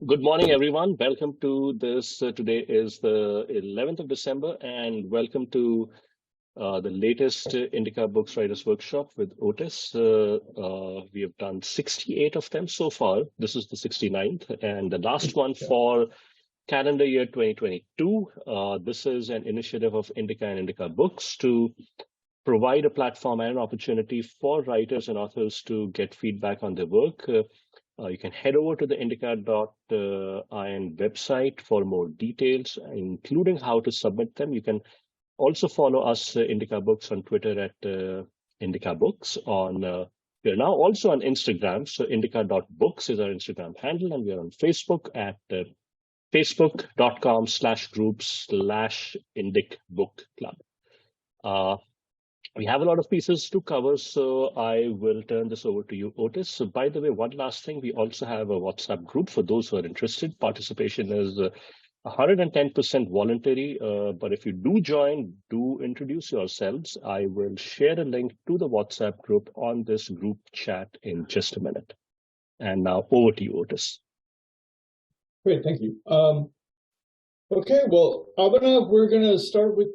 Good morning, everyone. Welcome to this. Today is the 11th of December, and welcome to the latest Indica Books Writers Workshop with Otis. We have done 68 of them so far. This is the 69th, and the last one for calendar year 2022. This is an initiative of Indica and Indica Books to provide a platform and an opportunity for writers and authors to get feedback on their work. You can head over to the indica.in website for more details, including how to submit them. You can also follow us, Indica Books, on Twitter at Indica Books. We are now also on Instagram, so indica.books is our Instagram handle, and we are on Facebook at facebook.com/groups/Indic Book Club. We have a lot of pieces to cover, so I will turn this over to you, Otis. So, by the way, one last thing, we also have a WhatsApp group for those who are interested. Participation is 110% voluntary, but if you do join, do introduce yourselves. I will share a link to the WhatsApp group on this group chat in just a minute. And now over to you, Otis. Great, thank you. Okay, well, Abhinav, we're going to start with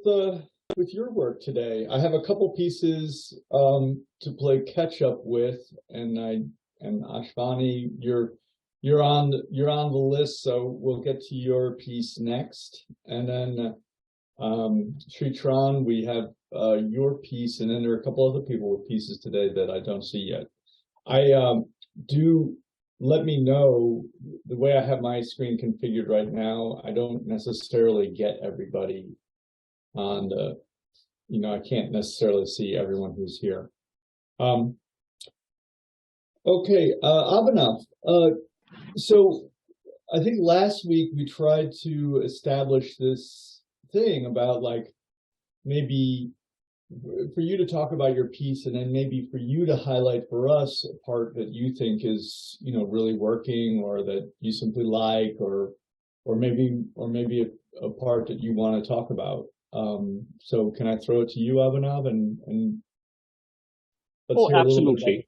your work today. I have a couple pieces to play catch up with, and Ashvani, you're on the list, so we'll get to your piece next, and then Sritran, we have your piece, and then there are a couple other people with pieces today that I don't see yet. Do let me know, the way I have my screen configured right now, I don't necessarily get everybody on the, I can't necessarily see everyone who's here. Okay, Abhinav, so I think last week we tried to establish this thing about, like, maybe for you to talk about your piece, and then maybe for you to highlight for us a part that you think is, really working, or that you simply like, or maybe a part that you want to talk about. So can I throw it to you, Abhinav, and let's hear absolutely.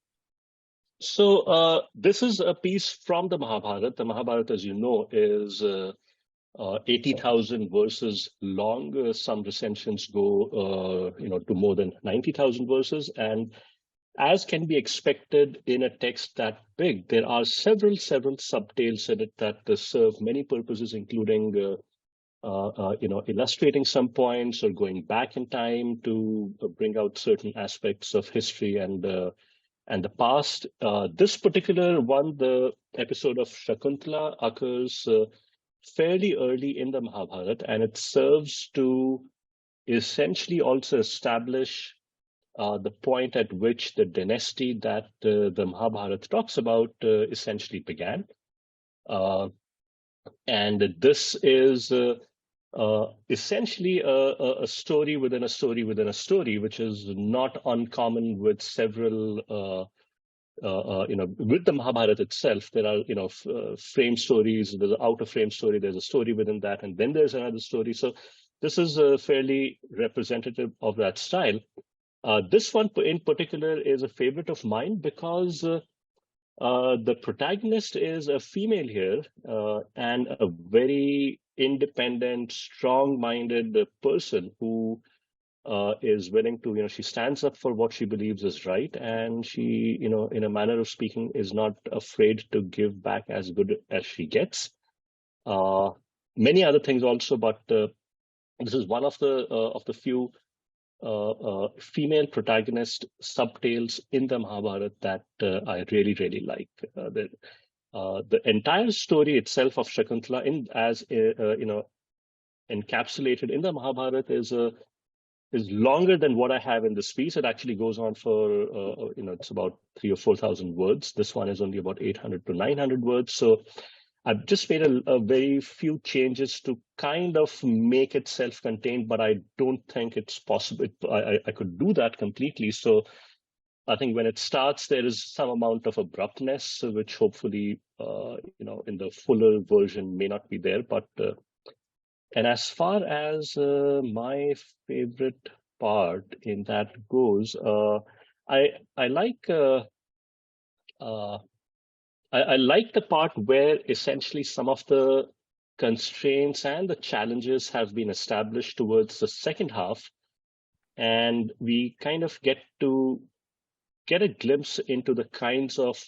So this is a piece from the Mahabharata. The Mahabharata, as you know, is 80,000 verses long. Some recensions go, to more than 90,000 verses. And as can be expected in a text that big, there are several subtales in it that serve many purposes, including illustrating some points or going back in time to bring out certain aspects of history and the past. This particular one, the episode of Shakuntala, occurs fairly early in the Mahabharata, and it serves to essentially also establish the point at which the dynasty that the Mahabharata talks about essentially began. And this is essentially a story within a story within a story, which is not uncommon with several, with the Mahabharata itself. There are, frame stories, there's an out-of-frame story, there's a story within that, and then there's another story. So this is fairly representative of that style. This one in particular is a favorite of mine because the protagonist is a female here, and a very independent, strong-minded person who is willing to, she stands up for what she believes is right, and she, in a manner of speaking, is not afraid to give back as good as she gets. Many other things also, but this is one of the few female protagonist subtales in the Mahabharata that I really, really like. The entire story itself of Shakuntala, encapsulated in the Mahabharata, is longer than what I have in this piece. It actually goes on for it's about 3,000 or 4,000 words. This one is only about 800 to 900 words. So I've just made a very few changes to kind of make it self-contained, but I don't think it's possible. I could do that completely. So I think when it starts, there is some amount of abruptness, which hopefully, in the fuller version may not be there. But and as far as my favorite part in that goes, I like I like the part where essentially some of the constraints and the challenges have been established towards the second half, and we kind of get a glimpse into the kinds of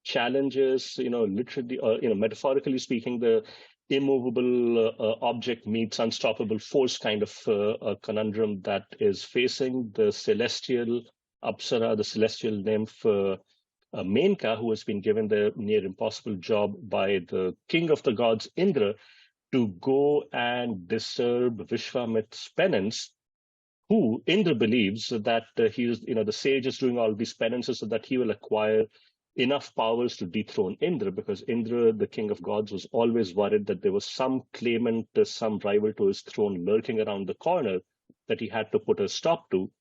challenges, literally, or metaphorically speaking, the immovable object meets unstoppable force kind of a conundrum that is facing the celestial Apsara, the celestial nymph Menka, who has been given the near impossible job by the king of the gods, Indra, to go and disturb Vishwamitra's penance, who Indra believes that he is, the sage is doing all these penances so that he will acquire enough powers to dethrone Indra, because Indra, the king of gods, was always worried that there was some claimant, some rival to his throne lurking around the corner that he had to put a stop to.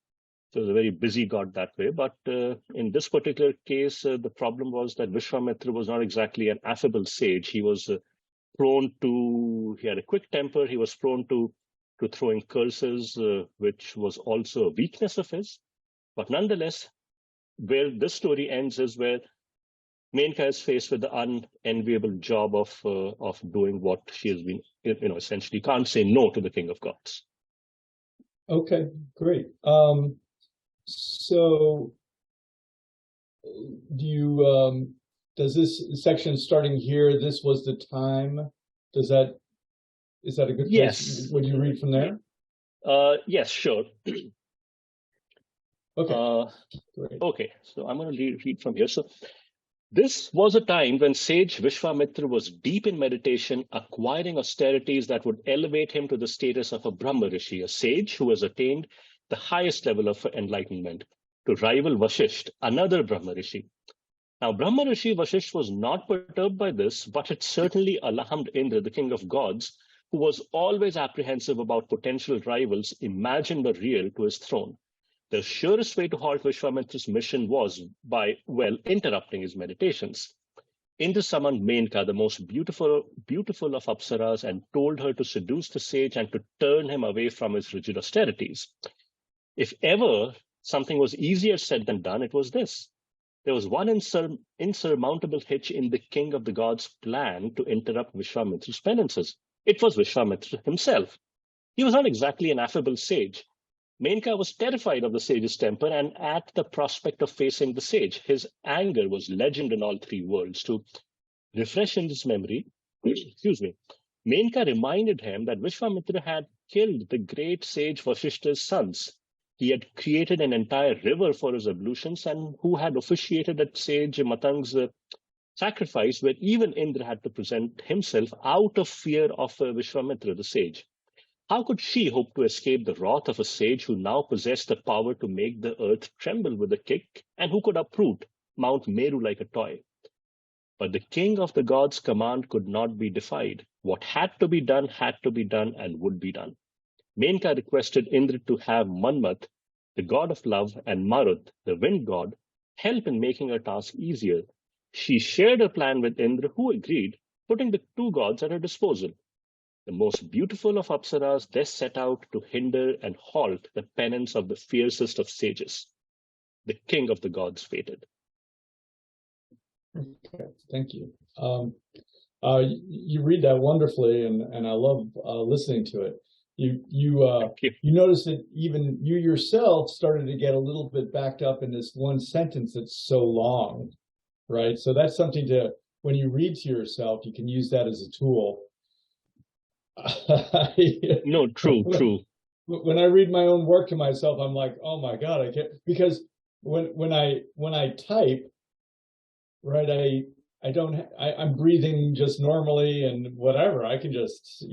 So he was a very busy god that way. But in this particular case, the problem was that Vishwamitra was not exactly an affable sage. He was he had a quick temper. He was prone to throwing curses, which was also a weakness of his. But nonetheless, where this story ends is where Menka is faced with the unenviable job of doing what she has been, essentially can't say no to the king of gods. Okay, great. So do you does this section starting here, this was the time, is that a good place? Yes. Would you read from there? Yes, sure. Okay. Great. Okay, so I'm going to read from here. So this was a time when sage Vishwamitra was deep in meditation, acquiring austerities that would elevate him to the status of a Brahma Rishi, a sage who has attained the highest level of enlightenment, to rival Vashisht, another Brahma Rishi. Now, Brahma Rishi Vashisht was not perturbed by this, but it certainly alarmed Indra, the king of gods, who was always apprehensive about potential rivals, imagined or real, to his throne. The surest way to halt Vishwamitra's mission was by, interrupting his meditations. Indra summoned Menka, the most beautiful of Apsaras, and told her to seduce the sage and to turn him away from his rigid austerities. If ever something was easier said than done, it was this. There was one insurmountable hitch in the king of the gods' plan to interrupt Vishwamitra's penances. It was Vishwamitra himself. He was not exactly an affable sage. Menka was terrified of the sage's temper, and at the prospect of facing the sage, his anger was legend in all three worlds. To refresh in his memory, Menka reminded him that Vishwamitra had killed the great sage Vasishta's sons. He had created an entire river for his ablutions, and who had officiated at sage Matang's sacrifice, where even Indra had to present himself out of fear of Vishwamitra, the sage. How could she hope to escape the wrath of a sage who now possessed the power to make the earth tremble with a kick, and who could uproot Mount Meru like a toy? But the king of the gods' command could not be defied. What had to be done and would be done. Menka requested Indra to have Manmat, the god of love, and Marut, the wind god, help in making her task easier. She shared her plan with Indra, who agreed, putting the two gods at her disposal. The most beautiful of Apsaras thus set out to hinder and halt the penance of the fiercest of sages. The king of the gods fated. Okay, thank you. You read that wonderfully, and I love listening to it. You notice that even you yourself started to get a little bit backed up in this one sentence that's so long, right? So that's something to, when you read to yourself, you can use that as a tool. No, true. When I read my own work to myself, I'm like, oh my God, I can't, because when I type, right, I'm breathing just normally and whatever. I can just,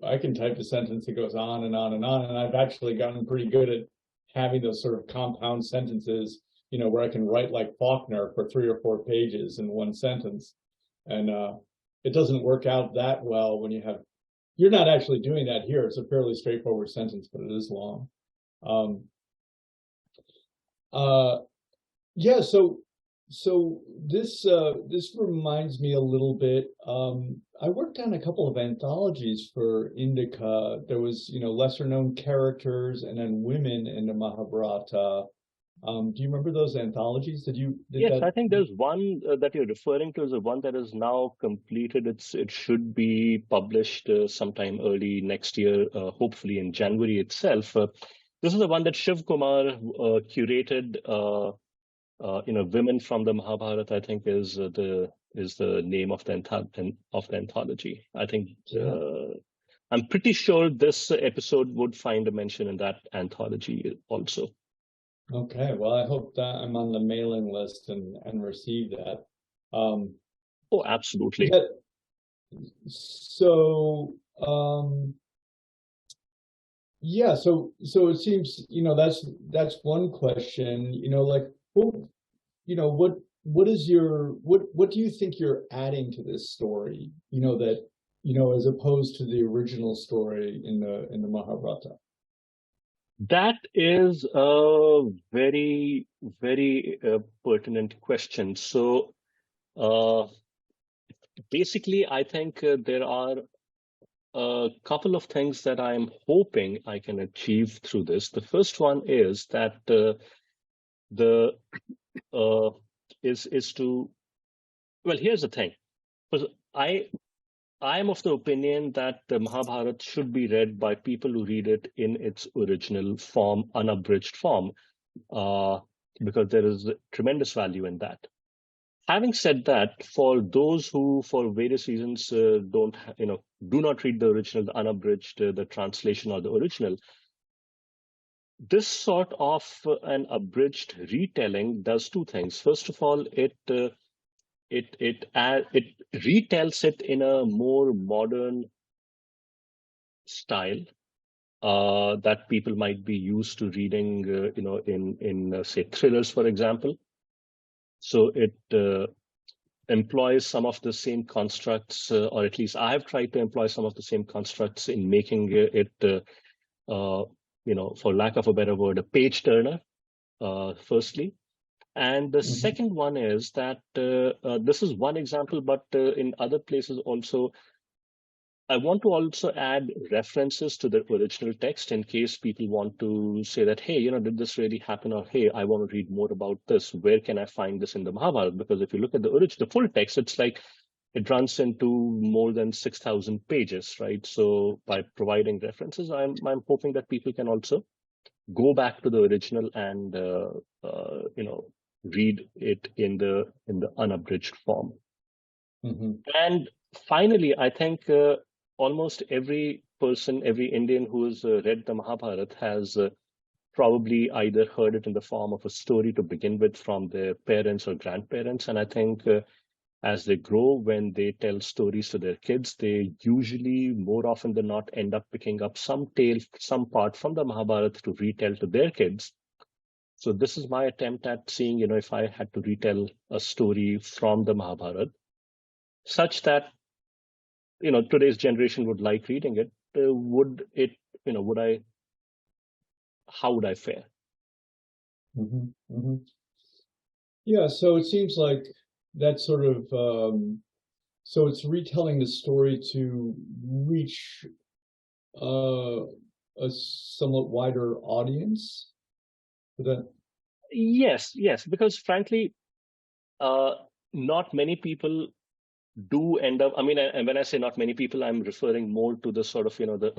I can type a sentence that goes on and on and on. And I've actually gotten pretty good at having those sort of compound sentences, where I can write like Faulkner for 3 or 4 pages in one sentence. And it doesn't work out that well when you're not actually doing that here. It's a fairly straightforward sentence, but it is long. Yeah, so this reminds me a little bit. I worked on a couple of anthologies for Indica. There was, lesser known characters and then women in the Mahabharata. Do you remember those anthologies? Did Yes, that? I think there's one that you're referring to is the one that is now completed. It should be published sometime early next year, hopefully in January itself. This is the one that Shiv Kumar curated. Women from the Mahabharata, I think, is the name of the anthology. I think Yeah. I'm pretty sure this episode would find a mention in that anthology also. Okay. Well, I hope that I'm on the mailing list and receive that. Um, Oh, absolutely. yeah. So, yeah. So it seems, that's one question. Like, well, what is what do you think you're adding to this story? That as opposed to the original story in the Mahabharata. That is a very, very pertinent question. So, uh, basically, I think there are a couple of things that I'm hoping I can achieve through this. The first one is that the uh, is to well, here's the thing. 'Cause I am of the opinion that the Mahabharata should be read by people who read it in its original form, unabridged form, uh, because there is tremendous value in that. Having said that, for those who, for various reasons, do not read the original, the unabridged, the translation, or the original, this sort of an abridged retelling does two things. First of all, it retells it in a more modern style that people might be used to reading, in say thrillers, for example. So it employs some of the same constructs, or at least I have tried to employ some of the same constructs in making it, for lack of a better word, a page turner. Firstly, and the Mhm. second one is that this is one example, but in other places also, I want to also add references to the original text in case people want to say that, hey, did this really happen? Or, hey, I want to read more about this. Where can I find this in the Mahabharata? Because if you look at the full text, it's like it runs into more than 6,000 pages, right? So by providing references, I'm hoping that people can also go back to the original and read it in the unabridged form. Mhm. And finally, I think almost every person, every Indian who has read the Mahabharata has probably either heard it in the form of a story to begin with from their parents or grandparents. And I think as they grow, when they tell stories to their kids, they usually, more often than not, end up picking up some tale, some part from the Mahabharata to retell to their kids. So this is my attempt at seeing, if I had to retell a story from the Mahabharata, such that today's generation would like reading it, would it, would I, how would I fare? Mhm. Mhm. Yeah. So it seems like that sort of so it's retelling the story to reach uh, a somewhat wider audience. That. Yes, yes, because frankly, uh, not many people do end up. I mean, and when I say not many people, I'm referring more to the sort of, the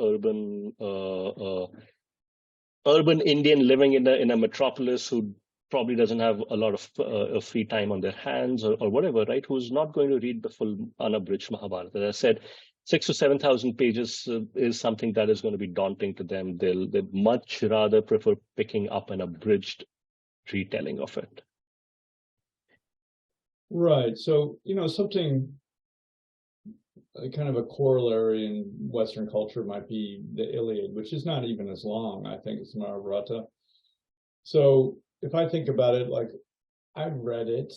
urban Indian living in a metropolis who probably doesn't have a lot of free time on their hands or whatever, right? Who's not going to read the full unabridged Mahabharata. As I said, 6 to 7,000 pages is something that is going to be daunting to them. They'd much rather prefer picking up an abridged retelling of it. Right. So, something kind of a corollary in Western culture might be the Iliad, which is not even as long, I think, as Mahabharata. So if I think about it, like I read it,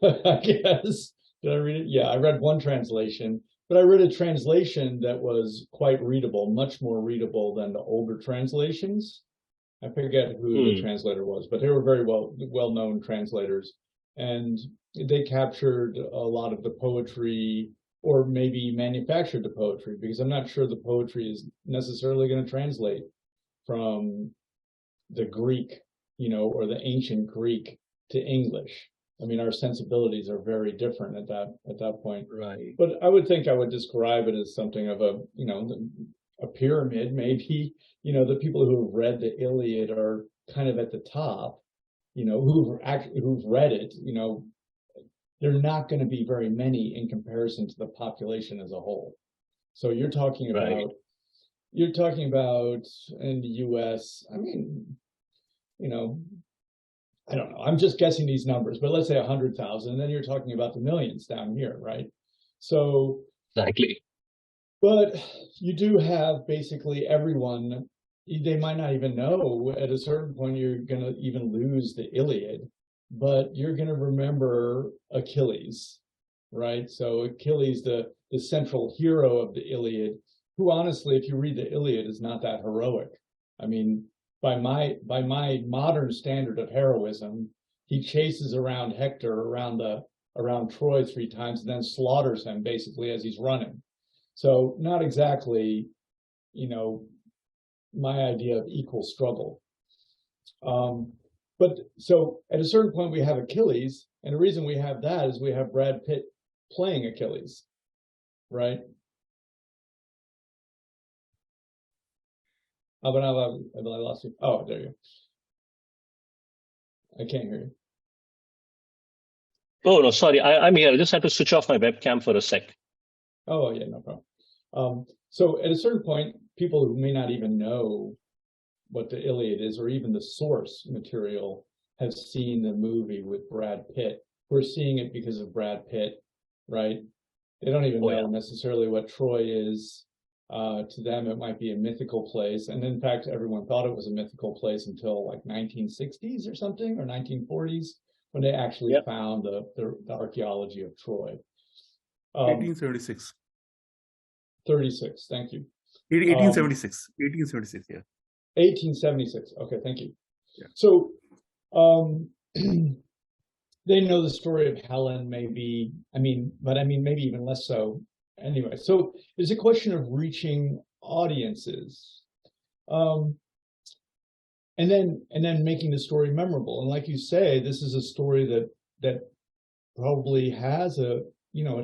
I guess. Did I read it? Yeah, I read one translation, but I read a translation that was quite readable, much more readable than the older translations. I forget who the Hmm. translator was, but they were very well-known translators, and they captured a lot of the poetry, or maybe manufactured the poetry, because I'm not sure the poetry is necessarily going to translate from the Greek. or the ancient Greek to English. I mean, our sensibilities are very different at that point. Right. But I would think I would describe it as something of a pyramid, maybe. The people who have read the Iliad are kind of at the top, who've read it, they're not going to be very many in comparison to the population as a whole. So you're talking about in the US, I mean, I don't know, I'm just guessing these numbers, but let's say 100,000, and then you're talking about the millions down here, right? So Exactly. but you do have basically everyone, they might not even know at a certain point you're going to even lose the Iliad, but you're going to remember Achilles, right? So Achilles, the central hero of the Iliad, who honestly, if you read the Iliad, is not that heroic. I mean, by my modern standard of heroism, he chases around Hector around Troy 3 times and then slaughters him basically as he's running. So not exactly, my idea of equal struggle. But so at a certain point we have Achilles, and the reason we have that is we have Brad Pitt playing Achilles, right? Oh, but I lost you. Oh, there you go. I can't hear you. Oh, no, sorry. I'm here. I just had to switch off my webcam for a sec. Oh, yeah, no problem. So at a certain point, people who may not even know what the Iliad is, or even the source material, have seen the movie with Brad Pitt. We're seeing it because of Brad Pitt, right? They don't even know necessarily what Troy is. To them, it might be a mythical place. And in fact, everyone thought it was a mythical place until like 1960s or something, or 1940s, when they actually found the archaeology of Troy. 1876. 36, thank you. 1876. 1876, yeah. 1876. Okay, thank you. Yeah. So they know the story of Helen, maybe. But maybe even less so. Anyway, so it's a question of reaching audiences, and then making the story memorable. And like you say, this is a story that probably has it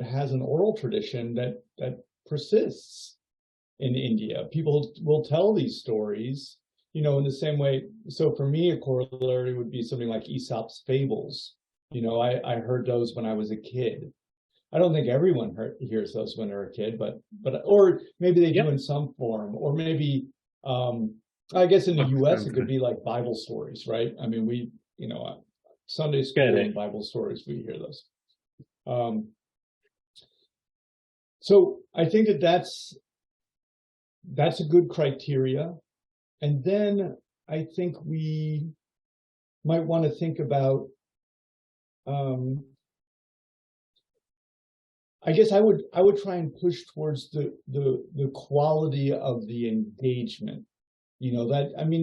has an oral tradition that persists in India. People will tell these stories, in the same way. So for me, a corollary would be something like Aesop's fables. I heard those when I was a kid. I don't think everyone hears those when they're a kid, but or maybe they do in some form, or maybe I guess in the US it could be like Bible stories, right? I mean, we Sunday school and Bible stories, we hear those. So I think that's a good criteria. And then I think we might want to think about, I guess I would try and push towards the quality of the engagement. Abhinav,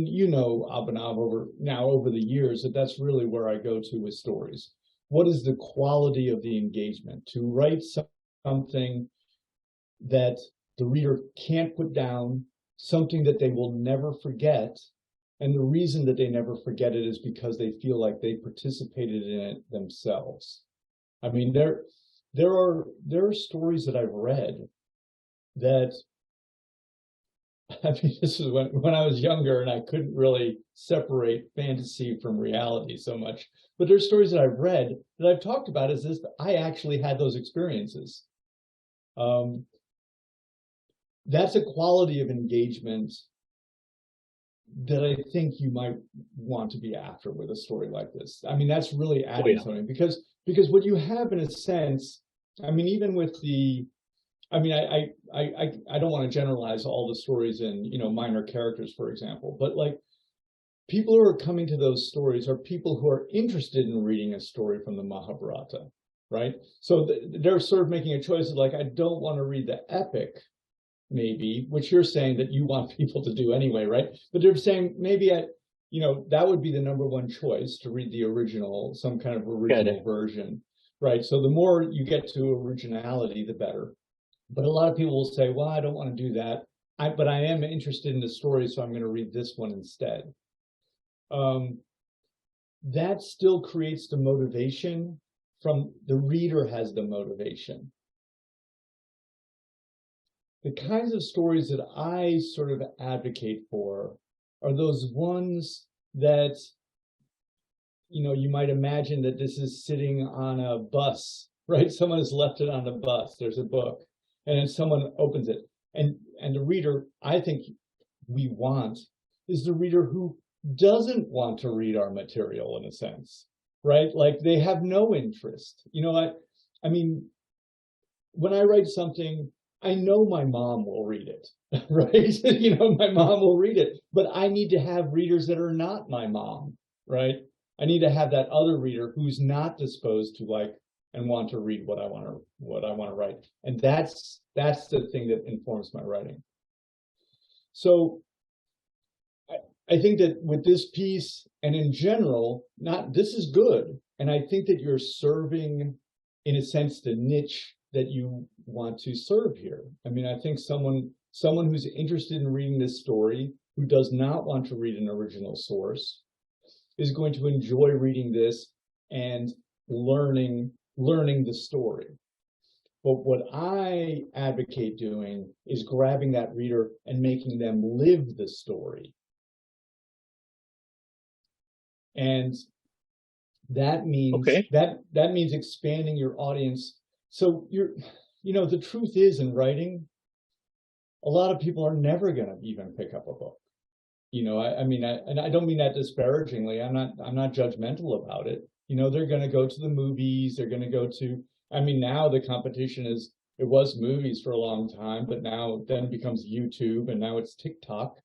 over the years, that's really where I go to with stories. What is the quality of the engagement? To write something that the reader can't put down, something that they will never forget. And the reason that they never forget it is because they feel like they participated in it themselves. I mean, there are stories that I've read that, this is when I was younger and I couldn't really separate fantasy from reality so much. But there's stories that I've read that I've talked about as this, I actually had those experiences. That's a quality of engagement that I think you might want to be after with a story like this. I mean, that's really adding something, because what you have in a sense, even with the, I don't want to generalize all the stories in, minor characters, for example, but like people who are coming to those stories are people who are interested in reading a story from the Mahabharata, right? So they're sort of making a choice of like, I don't want to read the epic, maybe, which you're saying that you want people to do anyway, right? But they're saying maybe that would be the number one choice, to read the original, some kind of original version, right? So the more you get to originality, the better. But a lot of people will say, well, I don't want to do that, but I am interested in the story, so I'm going to read this one instead. that still creates the motivation. From the reader has the motivation. The kinds of stories that I sort of advocate for are those ones that, you might imagine that this is sitting on a bus, right? Someone has left it on the bus. There's a book, and then someone opens it. And the reader, I think we want, is the reader who doesn't want to read our material, in a sense, right? Like they have no interest. I mean, when I write something, I know my mom will read it, right? My mom will read it, but I need to have readers that are not my mom, right? I need to have that other reader who's not disposed to like and want to read what I want to write. And that's the thing that informs my writing. So I think that with this piece and in general, this is good. And I think that you're serving, in a sense, the niche that you want to serve here. I mean, I think someone who's interested in reading this story, who does not want to read an original source, is going to enjoy reading this and learning the story. But what I advocate doing is grabbing that reader and making them live the story. And that means that means expanding your audience. So the truth is, in writing, a lot of people are never going to even pick up a book. I mean, I don't mean that disparagingly. I'm not judgmental about it. They're going to go to the movies. They're going to go to, I mean, now the competition it was movies for a long time, but now then it becomes YouTube, and now it's TikTok.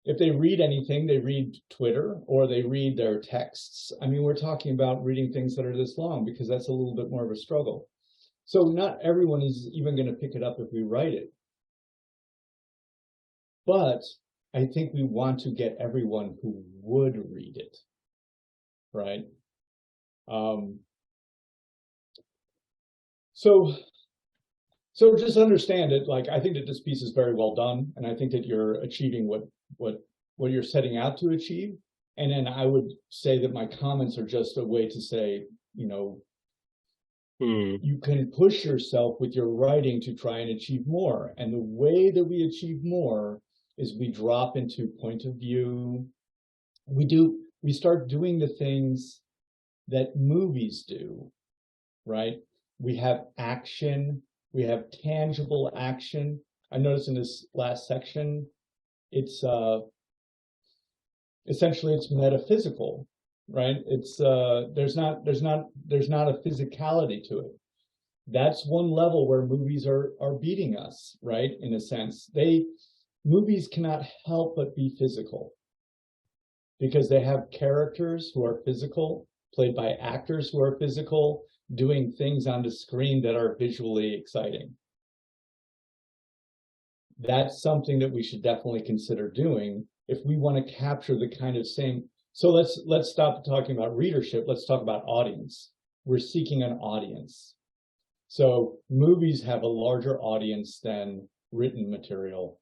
If they read anything, they read Twitter or they read their texts. I mean, we're talking about reading things that are this long because that's a little bit more of a struggle. So not everyone is even going to pick it up if we write it. But I think we want to get everyone who would read it, right? So just understand it. Like, I think that this piece is very well done, and I think that you're achieving what you're setting out to achieve. And then I would say that my comments are just a way to say, you can push yourself with your writing to try and achieve more. And the way that we achieve more is we drop into point of view. We start doing the things that movies do, right? We have action, we have tangible action. I noticed in this last section, it's essentially it's metaphysical, right? It's there's not a physicality to it. That's one level where movies are beating us, right? In a sense, movies cannot help but be physical because they have characters who are physical, played by actors who are physical, doing things on the screen that are visually exciting. That's something that we should definitely consider doing if we want to capture the kind of same. So let's stop talking about readership. Let's talk about audience. We're seeking an audience. So movies have a larger audience than written material.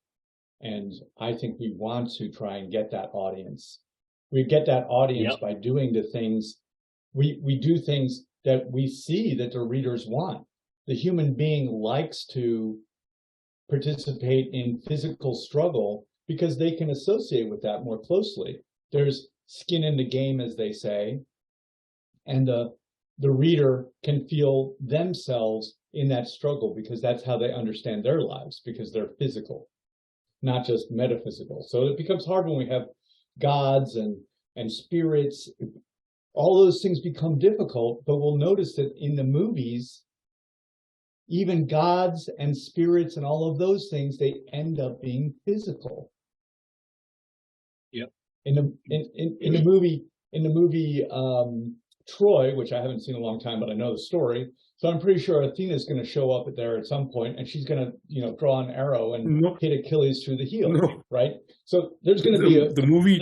And I think we want to try and get that audience. We get that audience by doing the things, we do things that we see that the readers want. The human being likes to participate in physical struggle because they can associate with that more closely. There's skin in the game, as they say, and the reader can feel themselves in that struggle because that's how they understand their lives, because they're physical, not just metaphysical. So it becomes hard when we have gods and spirits. All those things become difficult, but we'll notice that in the movies, even gods and spirits and all of those things, they end up being physical. Yep. In the movie Troy, which I haven't seen in a long time, but I know the story. So I'm pretty sure Athena's going to show up there at some point, and she's going to, draw an arrow and hit Achilles through the heel, right? So there's going to be the movie.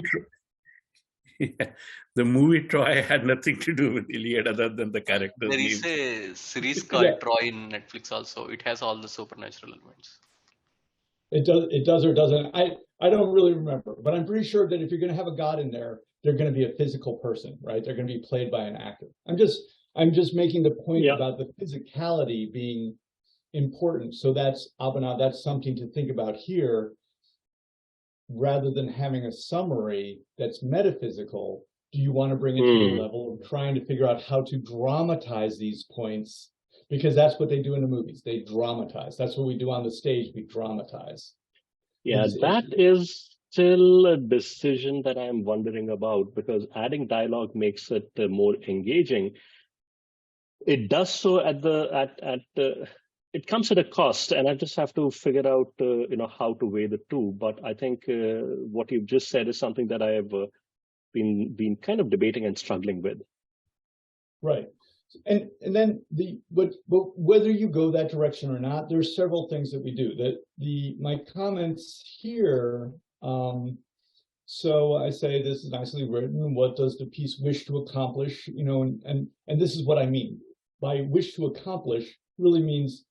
Yeah, the movie Troy had nothing to do with Iliad other than the characters. There is a series called Troy in Netflix also. It has all the supernatural elements. It does or doesn't. I don't really remember, but I'm pretty sure that if you're going to have a god in there, they're going to be a physical person, right? They're going to be played by an actor. I'm just making the point about the physicality being important. So that's Abhinav, that's something to think about here, rather than having a summary that's metaphysical. Do you want to bring it to the level of trying to figure out how to dramatize these points? Because that's what they do in the movies. They dramatize. That's what we do on the stage. We dramatize. Yeah, that is still a decision that I'm wondering about, because adding dialogue makes it more engaging. It does so it comes at a cost, and I just have to figure out how to weigh the two. But I think what you've just said is something that I have been kind of debating and struggling with. Right. And then but whether you go that direction or not, there's several things that we do. My comments here. So I say this is nicely written. What does the piece wish to accomplish? And this is what I mean by wish to accomplish. Really means,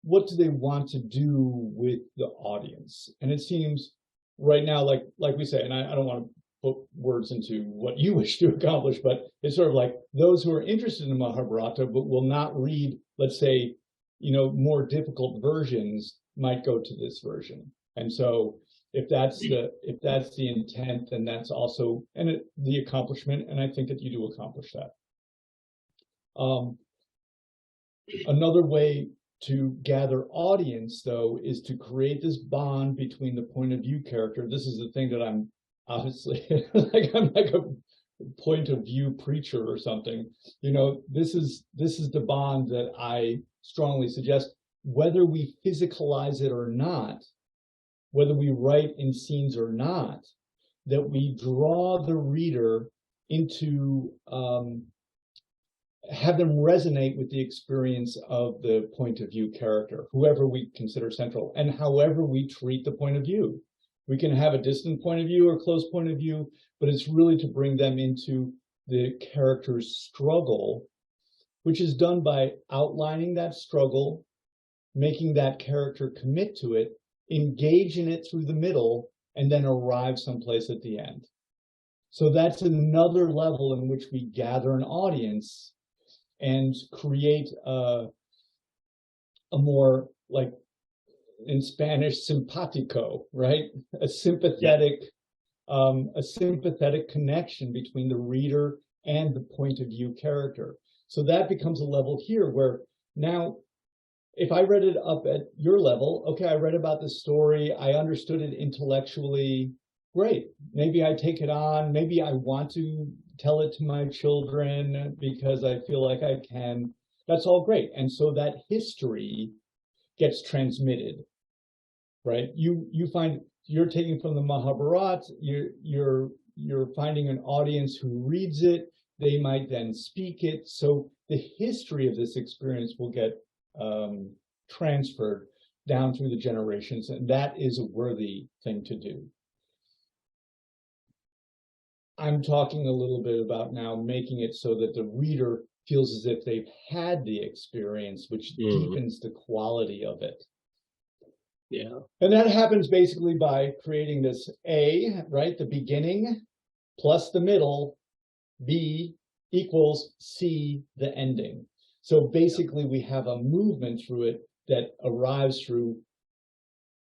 what do they want to do with the audience? And it seems right now, like we say, and I don't want to put words into what you wish to accomplish, but it's sort of like those who are interested in Mahabharata but will not read, let's say, more difficult versions might go to this version. And so if that's the intent, then that's also the accomplishment, and I think that you do accomplish that. Another way to gather audience, though, is to create this bond between the point of view character. This is the thing that I'm obviously I'm like a point of view preacher or something. This is the bond that I strongly suggest, whether we physicalize it or not, whether we write in scenes or not, that we draw the reader into have them resonate with the experience of the point of view character, whoever we consider central, and however we treat the point of view. We can have a distant point of view or close point of view, but it's really to bring them into the character's struggle, which is done by outlining that struggle, making that character commit to it, engage in it through the middle, and then arrive someplace at the end. So that's another level in which we gather an audience and create a more, like in Spanish, simpático, right? A sympathetic connection between the reader and the point of view character. So that becomes a level here where now, if I read it up at your level, okay, I read about the story, I understood it intellectually, great. Maybe I take it on, maybe I want to tell it to my children because I feel like I can. That's all great. And so that history gets transmitted, right? You find you're taking from the Mahabharata, you're finding an audience who reads it, they might then speak it. So the history of this experience will get transferred down through the generations, and that is a worthy thing to do. I'm talking a little bit about now making it so that the reader feels as if they've had the experience, which deepens the quality of it. Yeah. And that happens basically by creating this A, right? The beginning plus the middle, B equals C, the ending. So basically we have a movement through it that arrives through,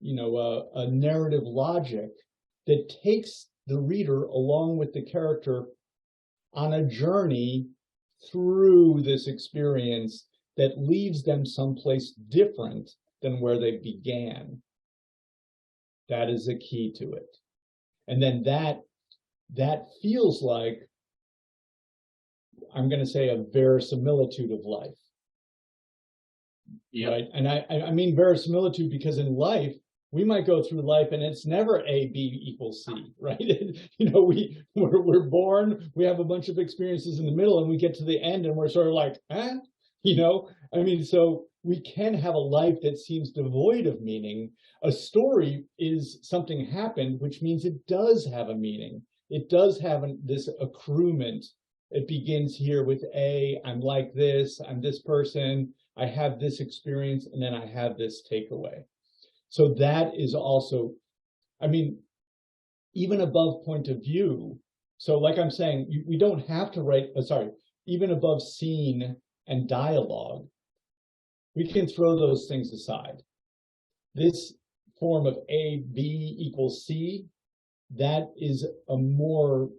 a narrative logic that takes the reader along with the character on a journey through this experience that leaves them someplace different than where they began. That is the key to it. And then that feels like, I'm going to say, a verisimilitude of life. Yeah. Right. And I mean verisimilitude because in life, we might go through life and it's never A, B equals C, right? We're born, we have a bunch of experiences in the middle, and we get to the end and we're sort of like, so we can have a life that seems devoid of meaning. A story is something happened, which means it does have a meaning. It does have this accruement. It begins here with A, I'm like this, I'm this person, I have this experience, and then I have this takeaway. So that is also, even above point of view, So like I'm saying, we don't have to write, even above scene and dialogue, we can throw those things aside. This form of A, B equals C, that is a more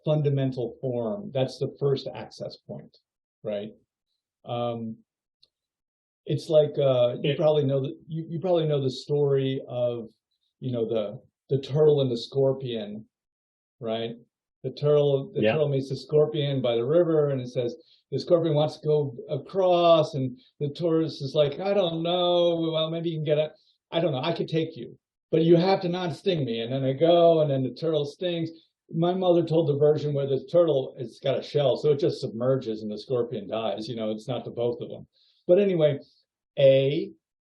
fundamental form. That's the first access point, right? It's like you probably know that you probably know the story of, you know, the turtle and the scorpion, right? The turtle meets the scorpion by the river, and it says the scorpion wants to go across, and the tortoise is like, I don't know, well, maybe you can get it. I don't know, I could take you, but you have to not sting me. And then they go, and then the turtle stings. My mother told the version where the turtle, it's got a shell, so it just submerges and the scorpion dies. You know, it's not the both of them. But anyway, A,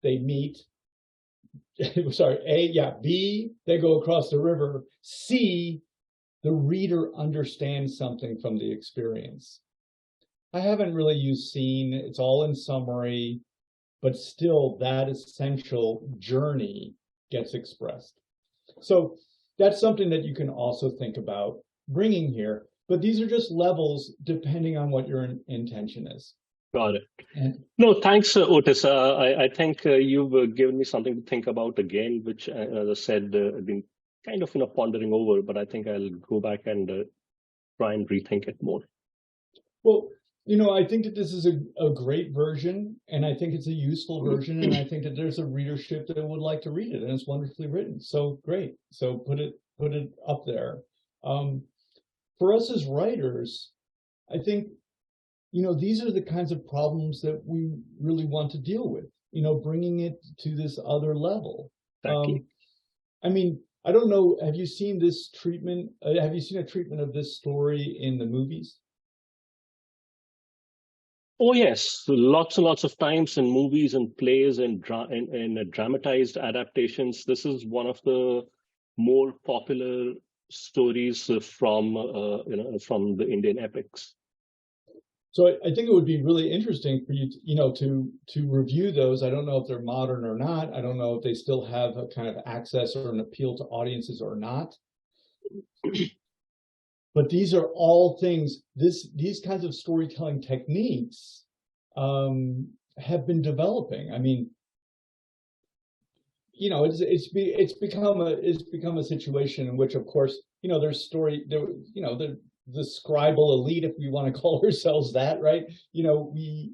they meet. B, they go across the river. C, the reader understands something from the experience. I haven't really used scene, it's all in summary, but still that essential journey gets expressed. So that's something that you can also think about bringing here, but these are just levels depending on what your intention is. Got it. No, thanks, Otis. I think you've given me something to think about again, which, as I said, I've been kind of pondering over, but I think I'll go back and try and rethink it more. Well, you know, I think that this is a great version, and I think it's a useful version, and I think that there's a readership that would like to read it, and it's wonderfully written. So great. So put it up there. For us as writers, I think, you know, these are the kinds of problems that we really want to deal with, you know, bringing it to this other level. Exactly. I mean, I don't know, have you seen this treatment? Have you seen a treatment of this story in the movies? Oh, yes. Lots and lots of times in movies and plays and dramatized adaptations. This is one of the more popular stories from the Indian epics. So I think it would be really interesting for you, to review those. I don't know if they're modern or not. I don't know if they still have a kind of access or an appeal to audiences or not. But these are all things. These kinds of storytelling techniques have been developing. I mean, you know, it's become a situation in which, of course, you know, there's the scribal elite, if we want to call ourselves that, right? You know, we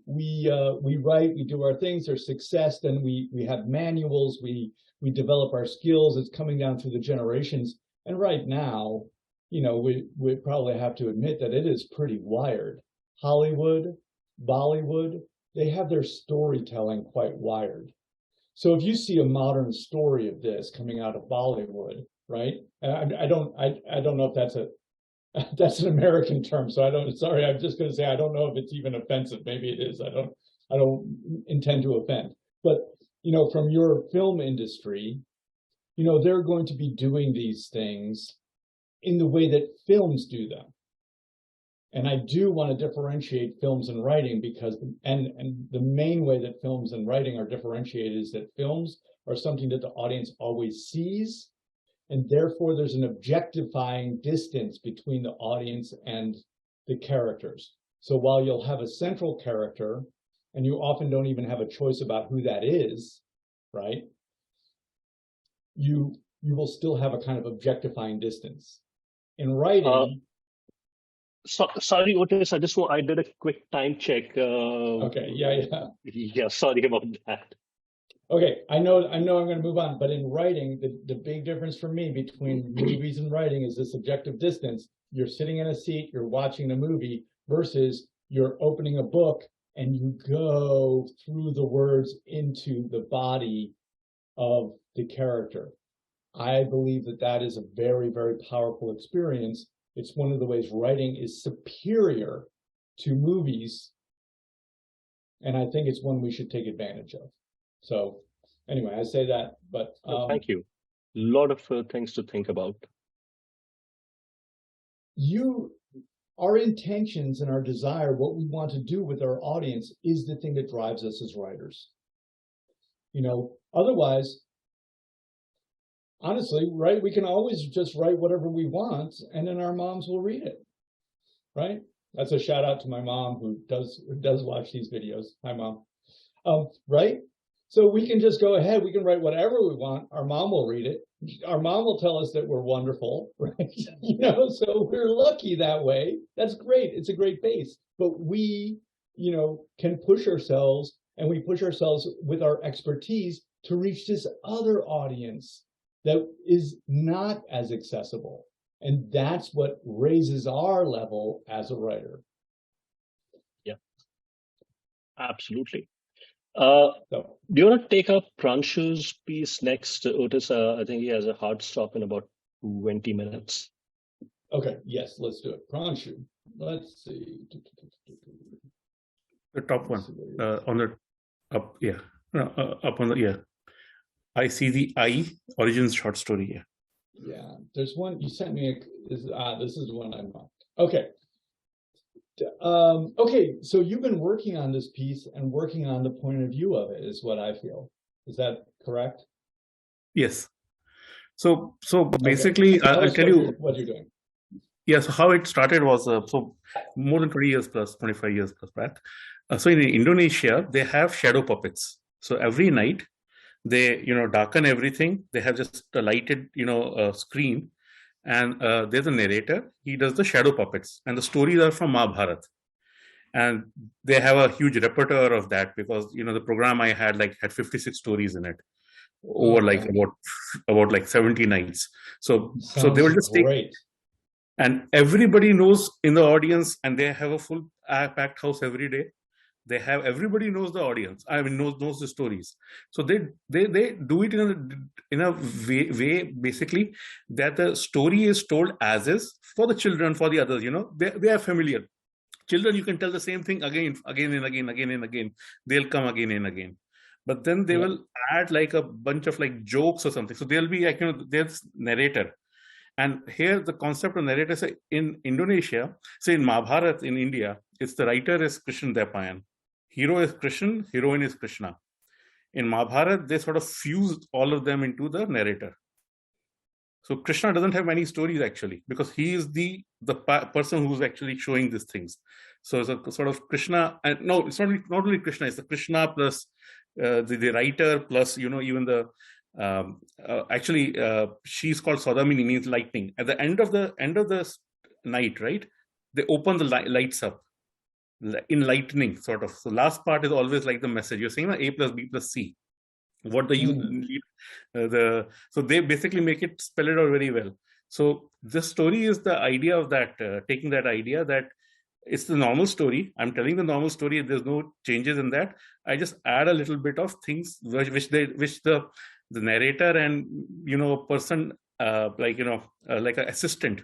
write, we do our things, there's success, then we have manuals, we develop our skills. It's coming down through the generations, and right now, you know, we probably have to admit that it is pretty wired. Hollywood, Bollywood, they have their storytelling quite wired. So if you see a modern story of this coming out of Bollywood, right? I don't know if that's an American term, so I'm just going to say I don't know if it's even offensive. Maybe it is. I don't intend to offend. But, you know, from your film industry, you know, they're going to be doing these things in the way that films do them. And I do want to differentiate films and writing because, and the main way that films and writing are differentiated is that films are something that the audience always sees, and therefore there's an objectifying distance between the audience and the characters. So while you'll have a central character, and you often don't even have a choice about who that is, right? You will still have a kind of objectifying distance. In writing, sorry, Otis, I did a quick time check. Okay, Yeah, sorry about that. Okay, I know I'm going to move on, but in writing, the big difference for me between movies and writing is this objective distance. You're sitting in a seat, you're watching the movie, versus you're opening a book and you go through the words into the body of the character. I believe that is a very, very powerful experience. It's one of the ways writing is superior to movies, and I think it's one we should take advantage of. So anyway, I say that, but thank you. A lot of things to think about. Our intentions and our desire, what we want to do with our audience, is the thing that drives us as writers. You know, otherwise, honestly, right, we can always just write whatever we want, and then our moms will read it, right? That's a shout out to my mom who does watch these videos. Hi, Mom. Right? So we can just go ahead. We can write whatever we want. Our mom will read it. Our mom will tell us that we're wonderful, right? So we're lucky that way. That's great. It's a great base. But we, can push ourselves, and we push ourselves with our expertise to reach this other audience that is not as accessible. And that's what raises our level as a writer. Yeah, absolutely. Do you want to take up Pranshu's piece next, Otis? I think he has a hard stop in about 20 minutes. Okay, yes, let's do it. Pranshu, let's see. The top one, on the up, yeah, up on the, yeah. I see the I origins short story. Yeah. Yeah, there's one you sent me. This is the one I want. Okay. Okay, so you've been working on this piece and working on the point of view of it, is what I feel. Is that correct? Yes. So basically, okay. I'll tell you what you're doing. Yeah. So how it started was so more than 20 years plus, 25 years plus back. So in Indonesia, they have shadow puppets. So every night, they darken everything. They have just a lighted screen, and there's a narrator. He does the shadow puppets, and the stories are from Mahabharata. And they have a huge repertoire of that, because the program I had had 56 stories in it over about like 70 nights. So they will just great. And everybody knows in the audience, and they have a full packed house every day. Everybody knows the audience. I mean, knows the stories. So they do it in a way basically that the story is told as is for the children, for the others. They are familiar. Children, you can tell the same thing again and again. They'll come again and again. But then they will add like a bunch of jokes or something. So there'll be there's narrator. And here the concept of narrator, say in Indonesia, say in Mahabharata in India, it's the writer is Krishna Depayan. Hero is Krishna, heroine is Krishna. In Mahabharata, they sort of fused all of them into the narrator. So Krishna doesn't have many stories actually, because he is the person who's actually showing these things. So it's a sort of Krishna, and no, it's not only Krishna, it's the Krishna plus the writer plus even the actually she's called Saudamini, means lightning. At the end of the night, right? They open the lights up in lightning sort of. So last part is always like the message. You're saying A plus B plus C. What the you need, so they basically make it spell it out very well. So this story is the idea of that, taking that idea that it's the normal story. I'm telling the normal story. There's no changes in that. I just add a little bit of things which the narrator and person like an assistant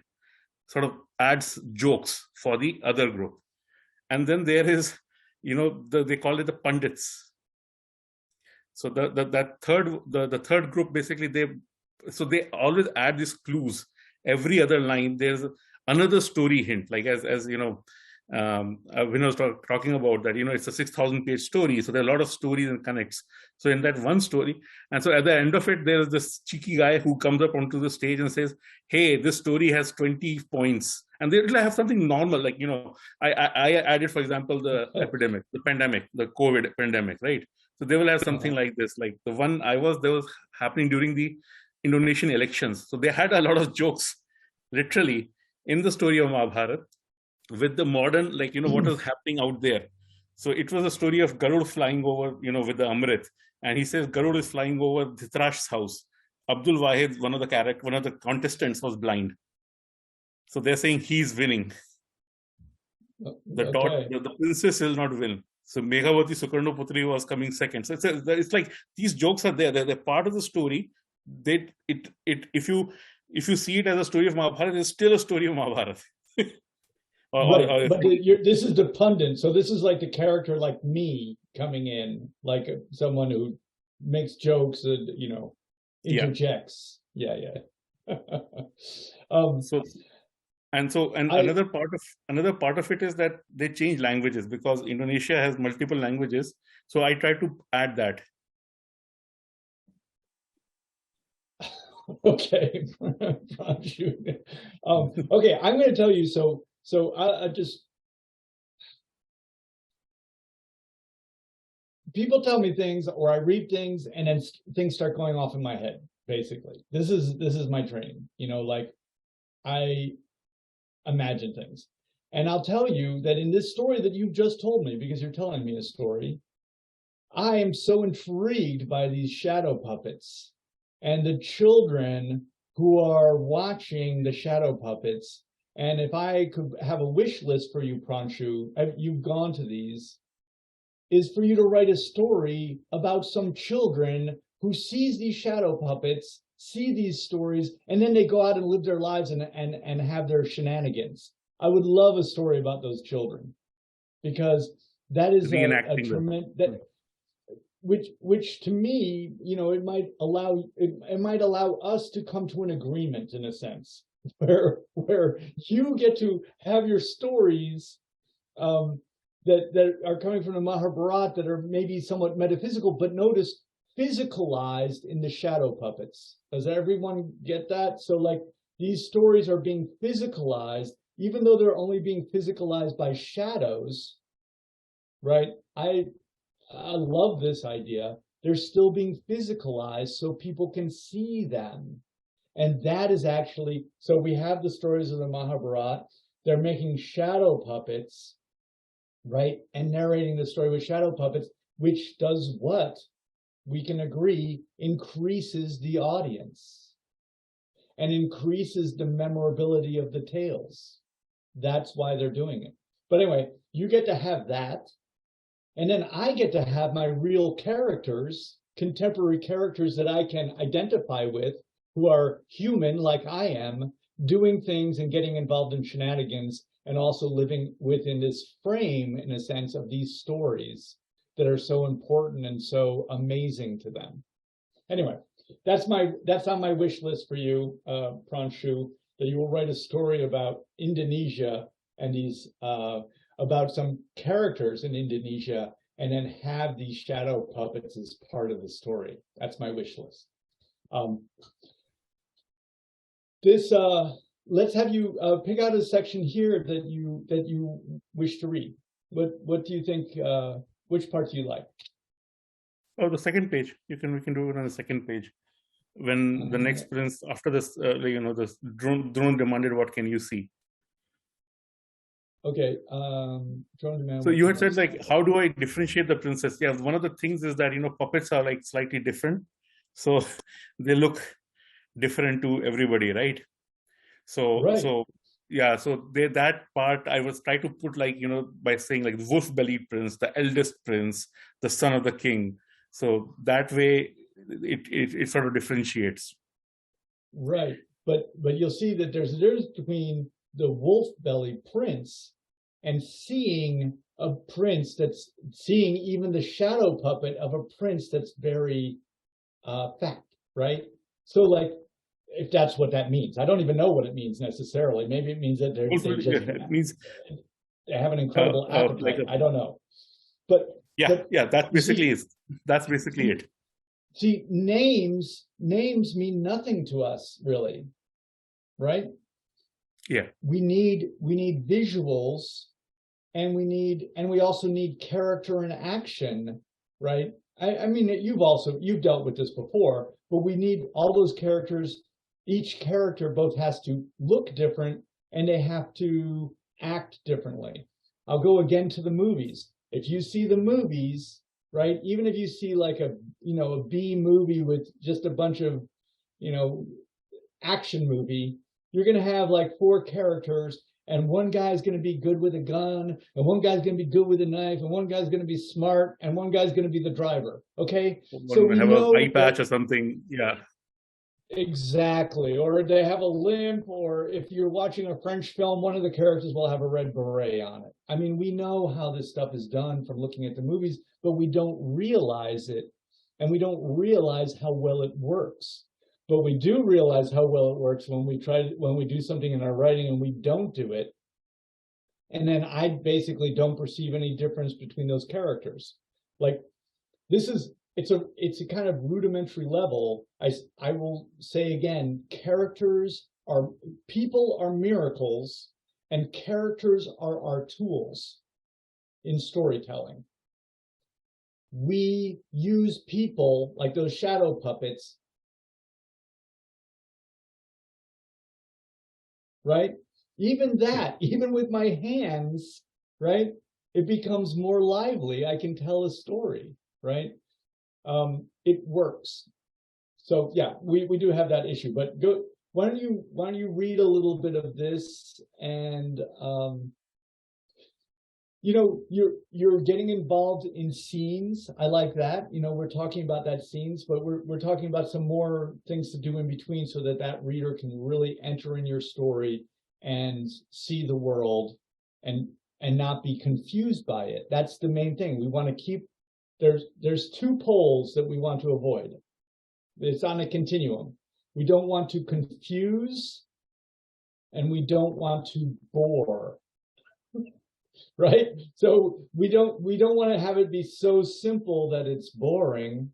sort of adds jokes for the other group. And then there is they call it the pundits. So the third group basically they always add these clues. Every other line there's another story hint, like as when I was talking about that, it's a 6,000-page story, so there are a lot of stories and connects. So in that one story, and so at the end of it, there's this cheeky guy who comes up onto the stage and says, "Hey, this story has 20 points," and they'll have something normal, like I added, for example, the epidemic, the pandemic, the COVID pandemic, right? So they will have something like this, like the one there was happening during the Indonesian elections. So they had a lot of jokes, literally, in the story of Mahabharata, with the modern, what is happening out there. So it was a story of Garud flying over, with the Amrit. And he says Garud is flying over Dhritarashtra's house. Abdul Wahid, one of the contestants, was blind. So they're saying he's winning. The princess will not win. So Meghavati Sukarnoputri was coming second. So it's like these jokes are there. They're part of the story. If you see it as a story of Mahabharata, it's still a story of Mahabharata. But this is the pundit. So this is like the character, like me, coming in, like someone who makes jokes and interjects. Yeah. Another part of it is that they change languages, because Indonesia has multiple languages. So I try to add that. Okay. Okay, I'm going to tell you. So I just, people tell me things, or I read things, and then things start going off in my head. Basically, this is my training. You know, like I imagine things, and I'll tell you that in this story that you've just told me, because you're telling me a story, I am so intrigued by these shadow puppets and the children who are watching the shadow puppets. And if I could have a wish list for you, Pranshu, you've gone to these, is for you to write a story about some children who sees these shadow puppets, see these stories, and then they go out and live their lives and have their shenanigans. I would love a story about those children, because that is a tremendous, which to me, you know, it might allow us to come to an agreement in a sense, where you get to have your stories that are coming from the Mahabharata that are maybe somewhat metaphysical, but notice physicalized in the shadow puppets. Does everyone get that? So like these stories are being physicalized, even though they're only being physicalized by shadows, right? I love this idea. They're still being physicalized so people can see them. And that is actually, so we have the stories of the Mahabharata. They're making shadow puppets, right? And narrating the story with shadow puppets, which does what? We can agree increases the audience and increases the memorability of the tales. That's why they're doing it. But anyway, you get to have that. And then I get to have my real characters, contemporary characters that I can identify with, who are human like I am, doing things and getting involved in shenanigans, and also living within this frame, in a sense, of these stories that are so important and so amazing to them. Anyway, that's on my wish list for you, Pranshu, that you will write a story about Indonesia and these about some characters in Indonesia, and then have these shadow puppets as part of the story. That's my wish list. Let's have you pick out a section here that you wish to read. What do you think? Which part do you like? Oh, the second page. We can do it on the second page. When the next prince, after this, this drone demanded, what can you see? Okay. So you had said, like, how do I differentiate the princess? Yeah, one of the things is that, puppets are like slightly different. So they look different to everybody, right? So, right. So that part I was trying to put, like, by saying like wolf-bellied prince, the eldest prince, the son of the king. So that way it sort of differentiates. Right. But you'll see that there's a difference between the wolf-bellied prince and seeing a prince that's seeing even the shadow puppet of a prince that's very fat, right? So like, if that's what that means. I don't even know what it means necessarily. Maybe it means that they have an incredible appetite. Like I don't know. But that's basically it. See, names mean nothing to us, really, right? Yeah. We need visuals, and we also need character and action, right? I mean, you've dealt with this before, but we need all those characters. Each character both has to look different and they have to act differently. I'll go again to the movies. If you see the movies, right, even if you see like a B movie with just a bunch of, action movie, you're going to have like 4 characters, and one guy's going to be good with a gun, and one guy's going to be good with a knife, and one guy's going to be smart, and one guy's going to be the driver. Okay, so we have an eye patch or something. Yeah. Exactly. Or they have a limp, or if you're watching a French film, one of the characters will have a red beret on it. I mean, we know how this stuff is done from looking at the movies, but we don't realize it, and we don't realize how well it works. But we do realize how well it works when we do something in our writing and we don't do it. And then I basically don't perceive any difference between those characters. Like, this is it's a kind of rudimentary level. I will say again, people are miracles, and characters are our tools in storytelling. We use people like those shadow puppets, right? Even with my hands, right? It becomes more lively. I can tell a story, right? It works. So yeah, we do have that issue, but go. Why don't you read a little bit of this, and you're getting involved in scenes. I like that. We're talking about that scenes, but we're talking about some more things to do in between so that reader can really enter in your story and see the world and not be confused by it. That's the main thing. We want to keep there's two poles that we want to avoid. It's on a continuum. We don't want to confuse, and we don't want to bore. Right? So we don't want to have it be so simple that it's boring.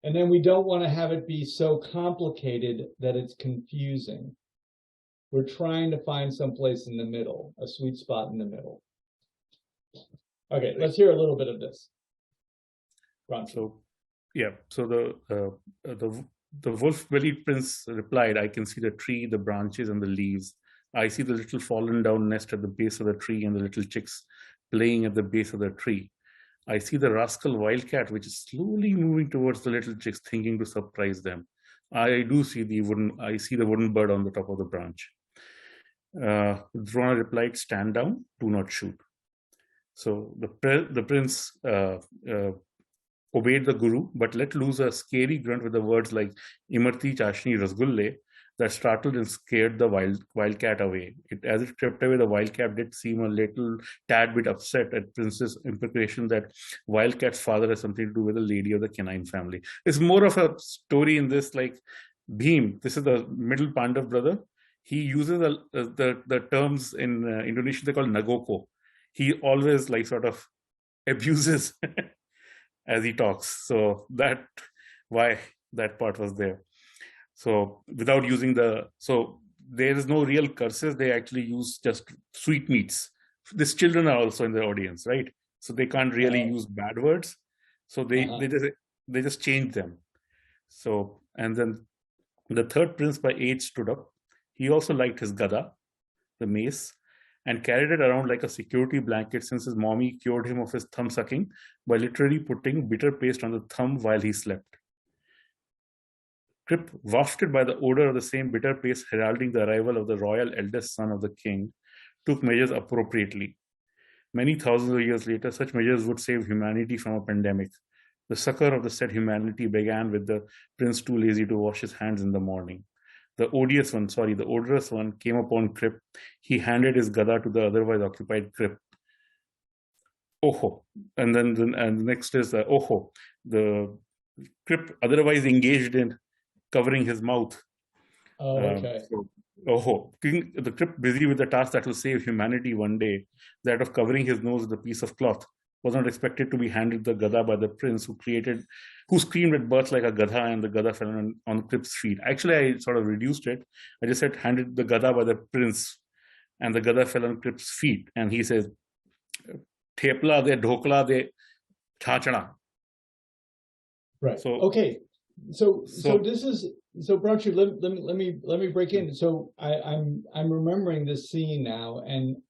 And then we don't want to have it be so complicated that it's confusing. We're trying to find some place in the middle, a sweet spot in the middle. Okay, let's hear a little bit of this. Ron. So, yeah. So the wolf-bellied prince replied, "I can see the tree, the branches, and the leaves. I see the little fallen down nest at the base of the tree and the little chicks playing at the base of the tree. I see the rascal wildcat, which is slowly moving towards the little chicks, thinking to surprise them. I see the wooden bird on the top of the branch." Drona replied, "Stand down, do not shoot." So the prince obeyed the guru, but let loose a scary grunt with the words like "Imarti Chashni Rasgulle" that startled and scared the wildcat away. As it crept away, the wildcat did seem a little tad bit upset at Prince's implication that wildcat's father has something to do with the lady of the canine family. It's more of a story in this, like Bhim. This is the middle Pandav brother. He uses the terms in Indonesian, they're called nagoko. He always like sort of abuses as he talks. So that why that part was there. So without using so there is no real curses. They actually use just sweetmeats. These children are also in the audience, right? So they can't really use bad words. So they just change them. So, and then the third prince by age stood up. He also liked his gada, the mace, and carried it around like a security blanket since his mommy cured him of his thumb sucking by literally putting bitter paste on the thumb while he slept. Crip, wafted by the odor of the same bitter paste heralding the arrival of the royal eldest son of the king, took measures appropriately. Many thousands of years later, such measures would save humanity from a pandemic. The succor of the said humanity began with the prince too lazy to wash his hands in the morning. The odorous one came upon Crip. He handed his gada to the otherwise occupied Crip. Oho. And then next is Oho. The Crip otherwise engaged in covering his mouth. Oh, okay. The Crip, busy with the task that will save humanity one day, that of covering his nose with a piece of cloth, was not expected to be handed the gada by the prince who screamed at birth like a gada, and the gada fell on Crip's feet. Actually, I sort of reduced it. I just said handed the gada by the prince, and the gada fell on Crip's feet. And he says, "Thepla de dhokla de chachana." Right. So okay. So this is Branshu, let me break in. So I'm remembering this scene now, and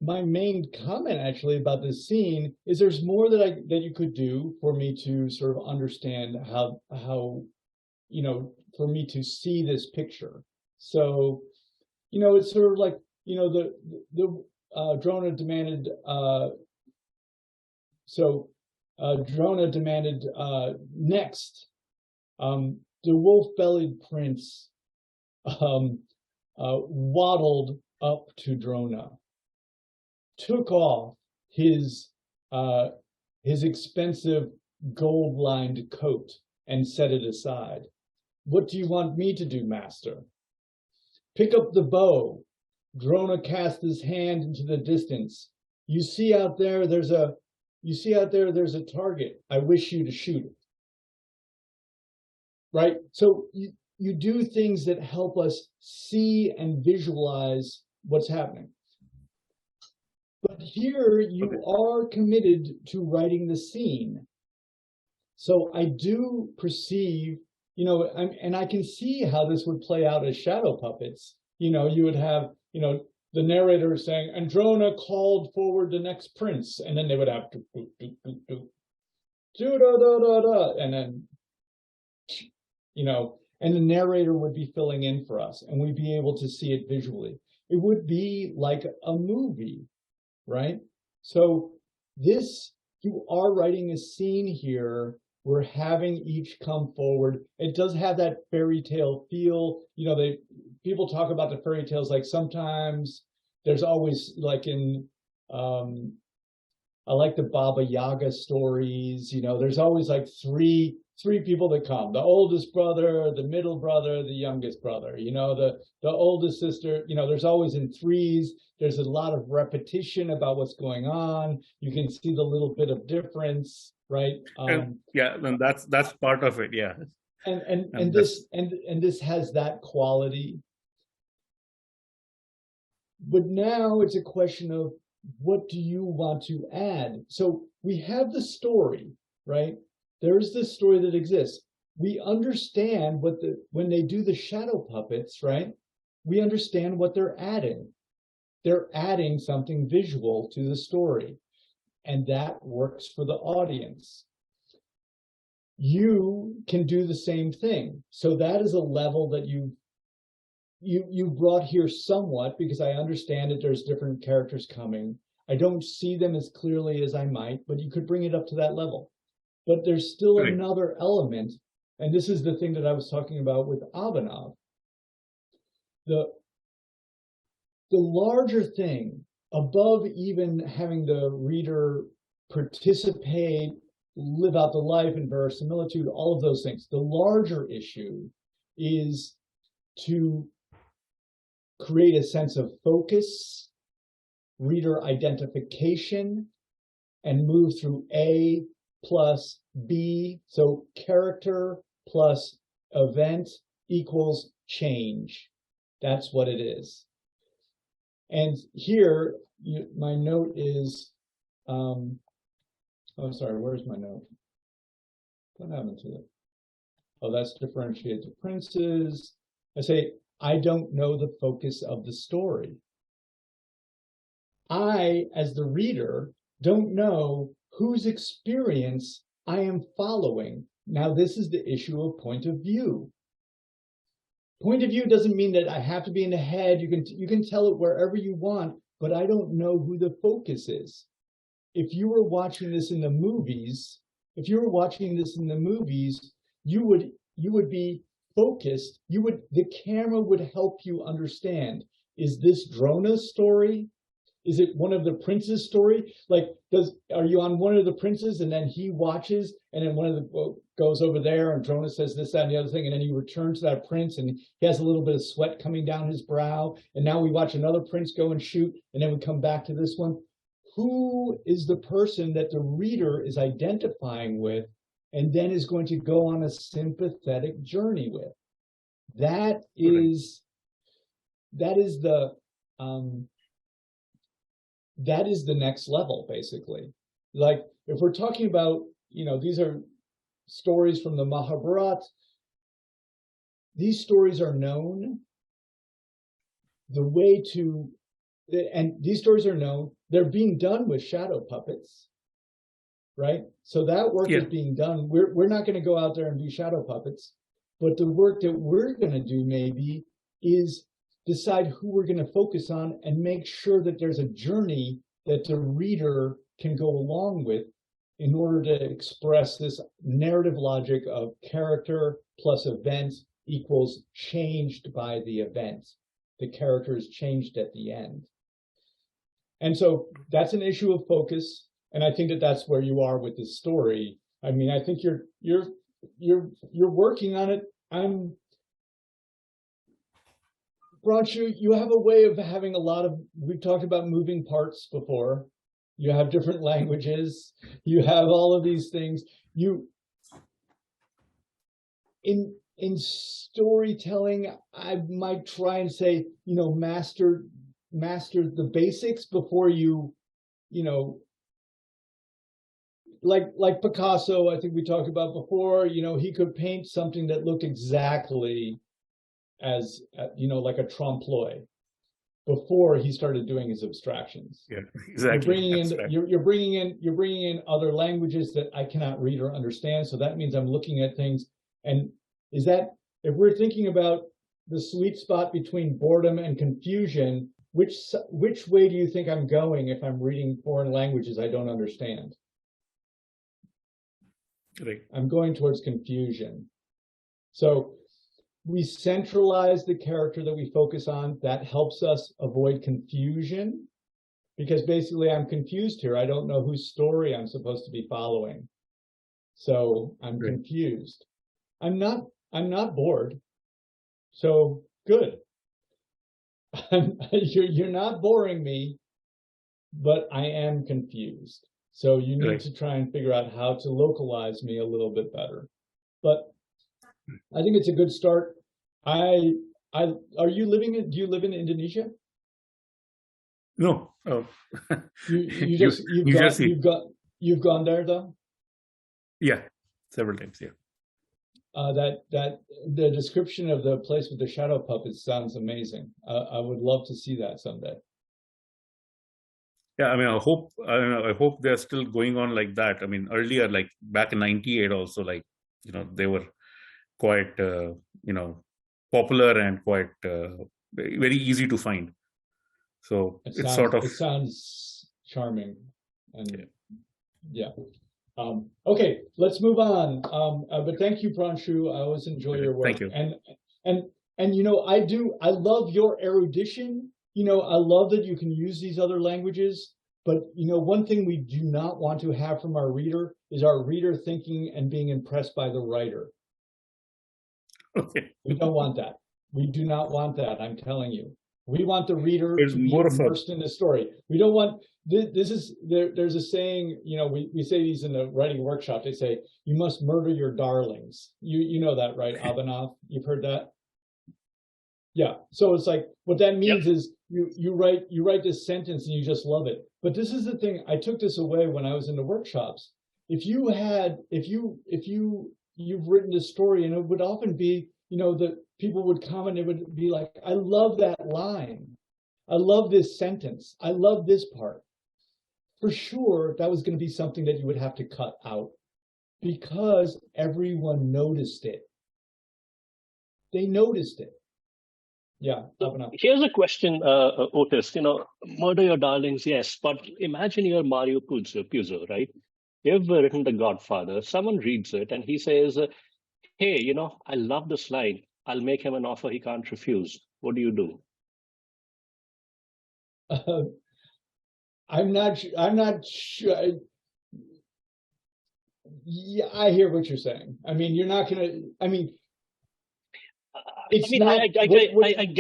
my main comment actually about this scene is there's more that you could do for me to sort of understand how for me to see this picture. So it's sort of like the Drona demanded Drona demanded next. The wolf-bellied prince waddled up to Drona, took off his expensive gold-lined coat and set it aside. "What do you want me to do, master?" "Pick up the bow." Drona cast his hand into the distance. You see out there, there's a target. I wish you to shoot it. Right? So you do things that help us see and visualize what's happening. But here you are committed to writing the scene. So I do perceive, and I can see how this would play out as shadow puppets. You would have, the narrator saying, Androna called forward the next prince, and then they would have and then, and the narrator would be filling in for us, and we'd be able to see it visually. It would be like a movie, right? So you are writing a scene here. We're having each come forward. It does have that fairy tale feel. People talk about the fairy tales, like sometimes there's always, like in, I like the Baba Yaga stories, there's always like three people that come: the oldest brother, the middle brother, the youngest brother, the oldest sister, there's always in threes. There's a lot of repetition about what's going on. You can see the little bit of difference, right? And that's part of it, yeah. And this has that quality. But now it's a question of, what do you want to add? So we have the story, right? There's the story that exists. We understand when they do the shadow puppets, right? We understand what they're adding. They're adding something visual to the story, and that works for the audience. You can do the same thing. So that is a level that you brought here somewhat, because I understand that there's different characters coming. I don't see them as clearly as I might, but you could bring it up to that level. But there's still another element, and this is the thing that I was talking about with Abhinav. The larger thing, above even having the reader participate, live out the life and verisimilitude, all of those things, the larger issue is to create a sense of focus, reader identification, and move through A plus B. So character plus event equals change. That's what it is. And here, my note is, oh, sorry, where's my note? What happened to it? Oh, that's differentiate the princes. I say, I don't know the focus of the story. I, as the reader, don't know whose experience I am following. Now, this is the issue of point of view. Point of view doesn't mean that I have to be in the head. You can tell it wherever you want, but I don't know who the focus is. If you were watching this in the movies, you would be focused. The camera would help you understand, is this Drona's story? Is it one of the princes' story? Like, are you on one of the princes, and then he watches, and then one of the goes over there, and Drona says this, that, and the other thing, and then you return to that prince, and he has a little bit of sweat coming down his brow, and now we watch another prince go and shoot, and then we come back to this one. Who is the person that the reader is identifying with, and then is going to go on a sympathetic journey with? That is the next level, basically. Like, if we're talking about, these are stories from the Mahabharata, these stories are known. These stories are known. They're being done with shadow puppets, right? So that work is being done. We're not going to go out there and do shadow puppets, but the work that we're going to do maybe is decide who we're going to focus on and make sure that there's a journey that the reader can go along with in order to express this narrative logic of character plus event equals changed by the event. The character is changed at the end. And so that's an issue of focus. And I think that that's where you are with this story. I mean, I think you're working on it. Branshu, you have a way of having we've talked about moving parts before, you have different languages, you have all of these things. In storytelling, I might try and say, master the basics before you like Picasso, I think we talked about before, he could paint something that looked exactly as, like a trompe-l'oeil before he started doing his abstractions. Yeah, exactly. You're bringing in other languages that I cannot read or understand. So that means I'm looking at things. And if we're thinking about the sweet spot between boredom and confusion, which way do you think I'm going if I'm reading foreign languages I don't understand? Right. I'm going towards confusion. So we centralize the character that we focus on. That helps us avoid confusion, because basically I'm confused here. I don't know whose story I'm supposed to be following. So I'm confused. I'm not bored. So good. You're not boring me, but I am confused. So you need to try and figure out how to localize me a little bit better. But I think it's a good start. Do you live in Indonesia? No. Oh. You've gone there though? Yeah, several times, yeah. That the description of the place with the shadow puppets sounds amazing. I would love to see that someday. Yeah, I mean, I hope they're still going on like that. I mean, earlier, like back in '98, also, like they were quite popular and quite very easy to find. So it sounds charming, and yeah. Okay, let's move on. But thank you, Pranshu. I always enjoy your work. Thank you. And I love your erudition. I love that you can use these other languages. But one thing we do not want to have from our reader is our reader thinking and being impressed by the writer. Okay. We don't want that. We do not want that. I'm telling you. We want the reader to be immersed in the story. We don't want. There's a saying, we say these in the writing workshop. They say, you must murder your darlings. You know that, right, Abhinav? You've heard that? Yeah. So it's like, what that means is you write this sentence and you just love it. But this is the thing, I took this away when I was in the workshops. If you've written this story, and it would often be, that people would comment, it would be like, I love that line. I love this sentence. I love this part. For sure, that was going to be something that you would have to cut out because everyone noticed it. They noticed it. Yeah. Here's a question, Otis. Murder your darlings, yes, but imagine you're Mario Puzo, right? You've written The Godfather. Someone reads it and he says, hey, I love this line. I'll make him an offer he can't refuse. What do you do? I'm not sure. Yeah, I hear what you're saying. I mean, you're not gonna. I mean, I get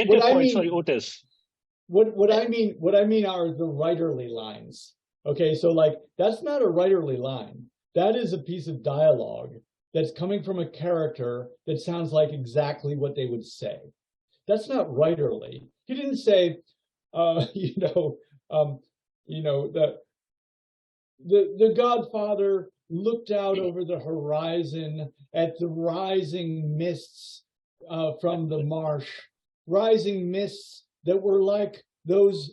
your point. Sorry, Otis. What I mean are the writerly lines. Okay, so like that's not a writerly line. That is a piece of dialogue that's coming from a character that sounds like exactly what they would say. That's not writerly. He didn't say, the Godfather looked out over the horizon at the rising mists from the marsh, rising mists that were like those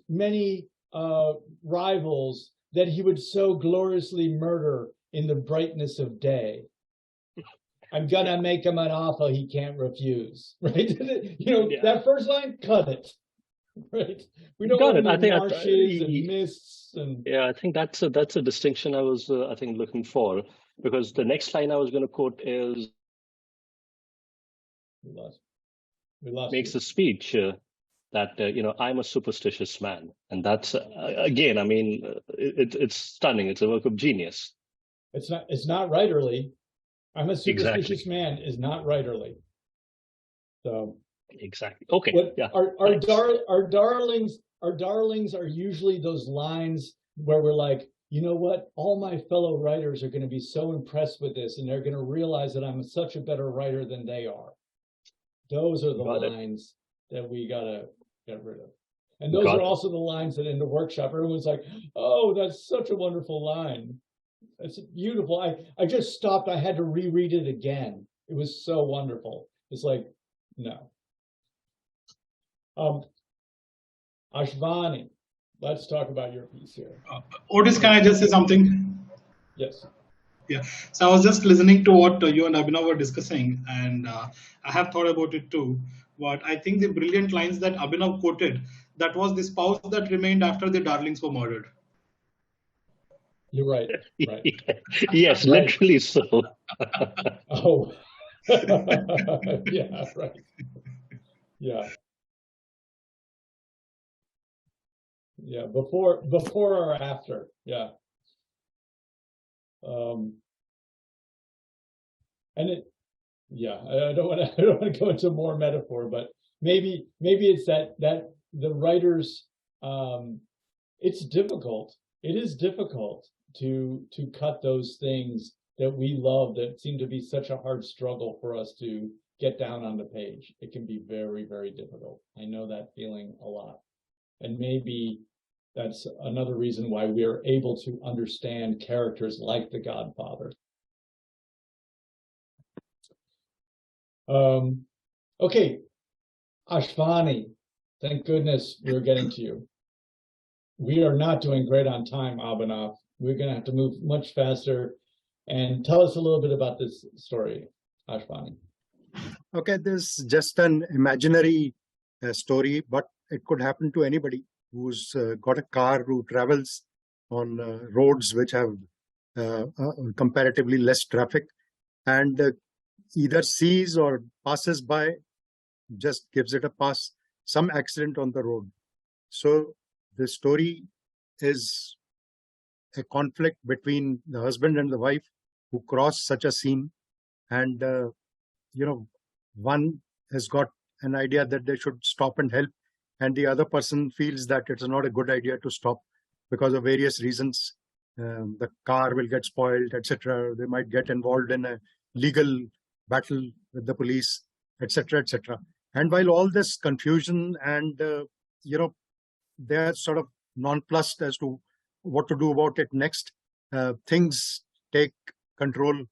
many rivals that he would so gloriously murder in the brightness of day. I'm gonna make him an offer he can't refuse. Right? That first line, cut it. Right? We don't want marshes and mists and. Yeah, I think that's a distinction I was looking for, because the next line I was going to quote is we lost makes you. a speech that I'm a superstitious man, and that's again, I mean, it's stunning. It's a work of genius. It's not writerly. I'm a superstitious man is not writerly. So exactly. Okay. Our darlings are usually those lines where we're like, you know what? All my fellow writers are going to be so impressed with this, and they're going to realize that I'm such a better writer than they are. Those are the lines that we got to get rid of. And those are also the lines that in the workshop, everyone's like, oh, that's such a wonderful line. It's beautiful. I just stopped. I had to reread it again. It was so wonderful. It's like, no. Ashvani, let's talk about your piece here. Otis, can I just say something? Yes. Yeah. So I was just listening to what you and Abhinav were discussing, and I have thought about it too. But I think the brilliant lines that Abhinav quoted, that was the spouse that remained after the darlings were murdered. You're right. Right. Yes, right. Literally so. Oh. Yeah, right. Yeah. Yeah, before or after. Yeah. And it, yeah, I don't want to go into more metaphor, but maybe it's that the writers, it's difficult. It is difficult to cut those things that we love that seem to be such a hard struggle for us to get down on the page. It can be very, very difficult. I know that feeling a lot. And maybe that's another reason why we are able to understand characters like the Godfather. Okay, Ashvani, thank goodness we're getting to you. We are not doing great on time, Abhinav. We're going to have to move much faster. And tell us a little bit about this story, Ashvani. Okay, this is just an imaginary story, but it could happen to anybody who's got a car, who travels on roads which have comparatively less traffic, and either sees or passes by, just gives it a pass, some accident on the road. So the story is a conflict between the husband and the wife who cross such a scene, and one has got an idea that they should stop and help, and the other person feels that it's not a good idea to stop because of various reasons. The car will get spoiled, etc. They might get involved in a legal battle with the police, etc., etc. And while all this confusion and they're sort of nonplussed as to what to do about it next, things take control.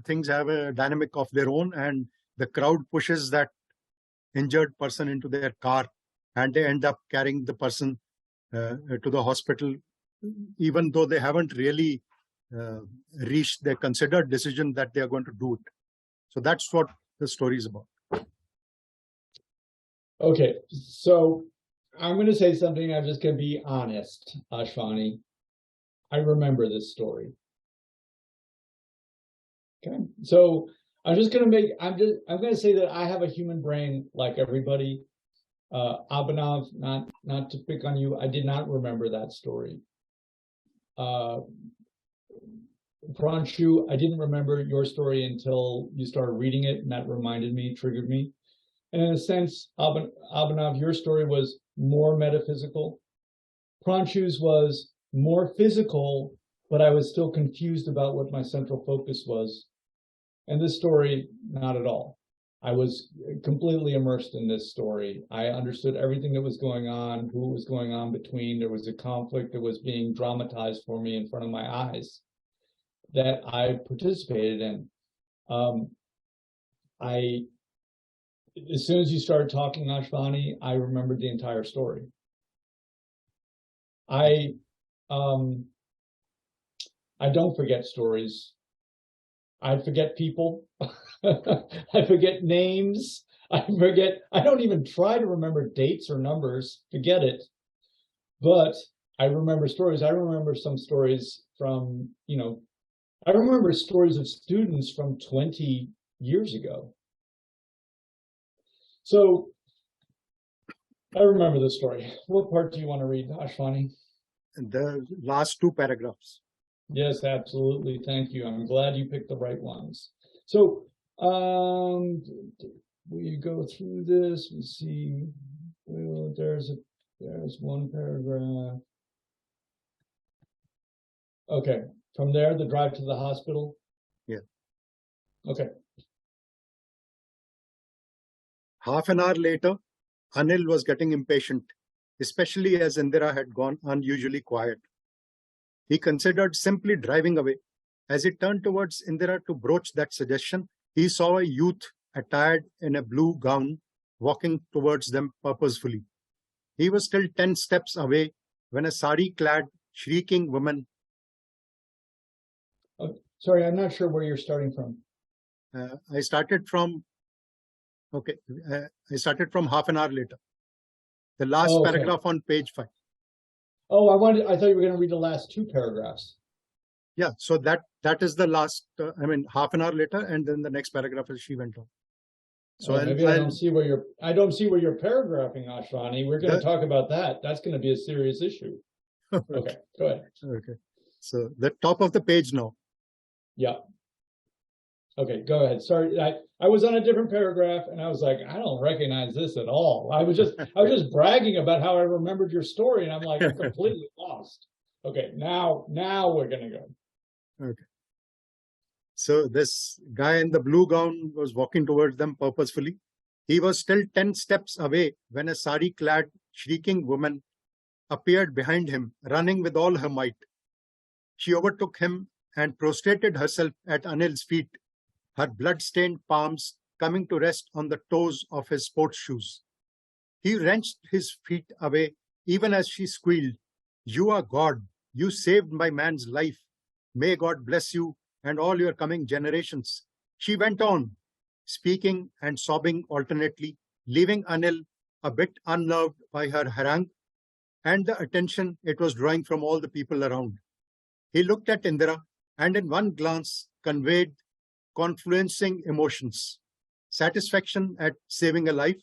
Things have a dynamic of their own, and the crowd pushes that injured person into their car, and they end up carrying the person to the hospital, even though they haven't really reached their considered decision that they are going to do it. So that's what the story is about. Okay, so I'm going to say something. I'm just going to be honest, Ashvani. I remember this story. Okay, so I'm going to say that I have a human brain like everybody. Abhinav, not to pick on you, I did not remember that story. Pranshu, I didn't remember your story until you started reading it, and that reminded me, triggered me. And in a sense, Abhinav, your story was more metaphysical. Pranshu's was more physical, but I was still confused about what my central focus was. And this story, not at all. I was completely immersed in this story. I understood everything that was going on, who was going on between. There was a conflict that was being dramatized for me in front of my eyes that I participated in. As soon as you started talking, Ashvani, I remembered the entire story. I don't forget stories. I forget people. I forget names. I don't even try to remember dates or numbers, forget it. But I remember stories. I remember some stories from, I remember stories of students from 20 years ago. So I remember the story. What part do you want to read, Ashvani? The last two paragraphs. Yes, absolutely. Thank you. I'm glad you picked the right ones. So we go through this. We see there's one paragraph. Okay. From there, the drive to the hospital? Yeah. Okay. Half an hour later, Anil was getting impatient, especially as Indira had gone unusually quiet. He considered simply driving away. As he turned towards Indira to broach that suggestion, he saw a youth attired in a blue gown walking towards them purposefully. He was still 10 steps away when a sari-clad, shrieking woman. Sorry, I'm not sure where you're starting from. I started from half an hour later. The last Okay. paragraph on page 5. Oh, I thought you were going to read the last 2 paragraphs. Yeah, so that is the last, half an hour later, and then the next paragraph is she went on. So maybe I don't see where you're paragraphing, Ashrani. We're going to talk about that. That's going to be a serious issue. Okay, go ahead. Okay, so the top of the page now. Yeah. Okay, go ahead. Sorry, I was on a different paragraph, and I was like, I don't recognize this at all. I was just bragging about how I remembered your story, and I'm like, I'm completely lost. Okay, now we're going to go. Okay. So this guy in the blue gown was walking towards them purposefully. He was still 10 steps away when a sari-clad, shrieking woman appeared behind him, running with all her might. She overtook him and prostrated herself at Anil's feet, her blood-stained palms coming to rest on the toes of his sports shoes. He wrenched his feet away even as she squealed, "You are God. You saved my man's life. May God bless you and all your coming generations." She went on, speaking and sobbing alternately, leaving Anil a bit unnerved by her harangue and the attention it was drawing from all the people around. He looked at Indira and in one glance conveyed confluencing emotions: satisfaction at saving a life,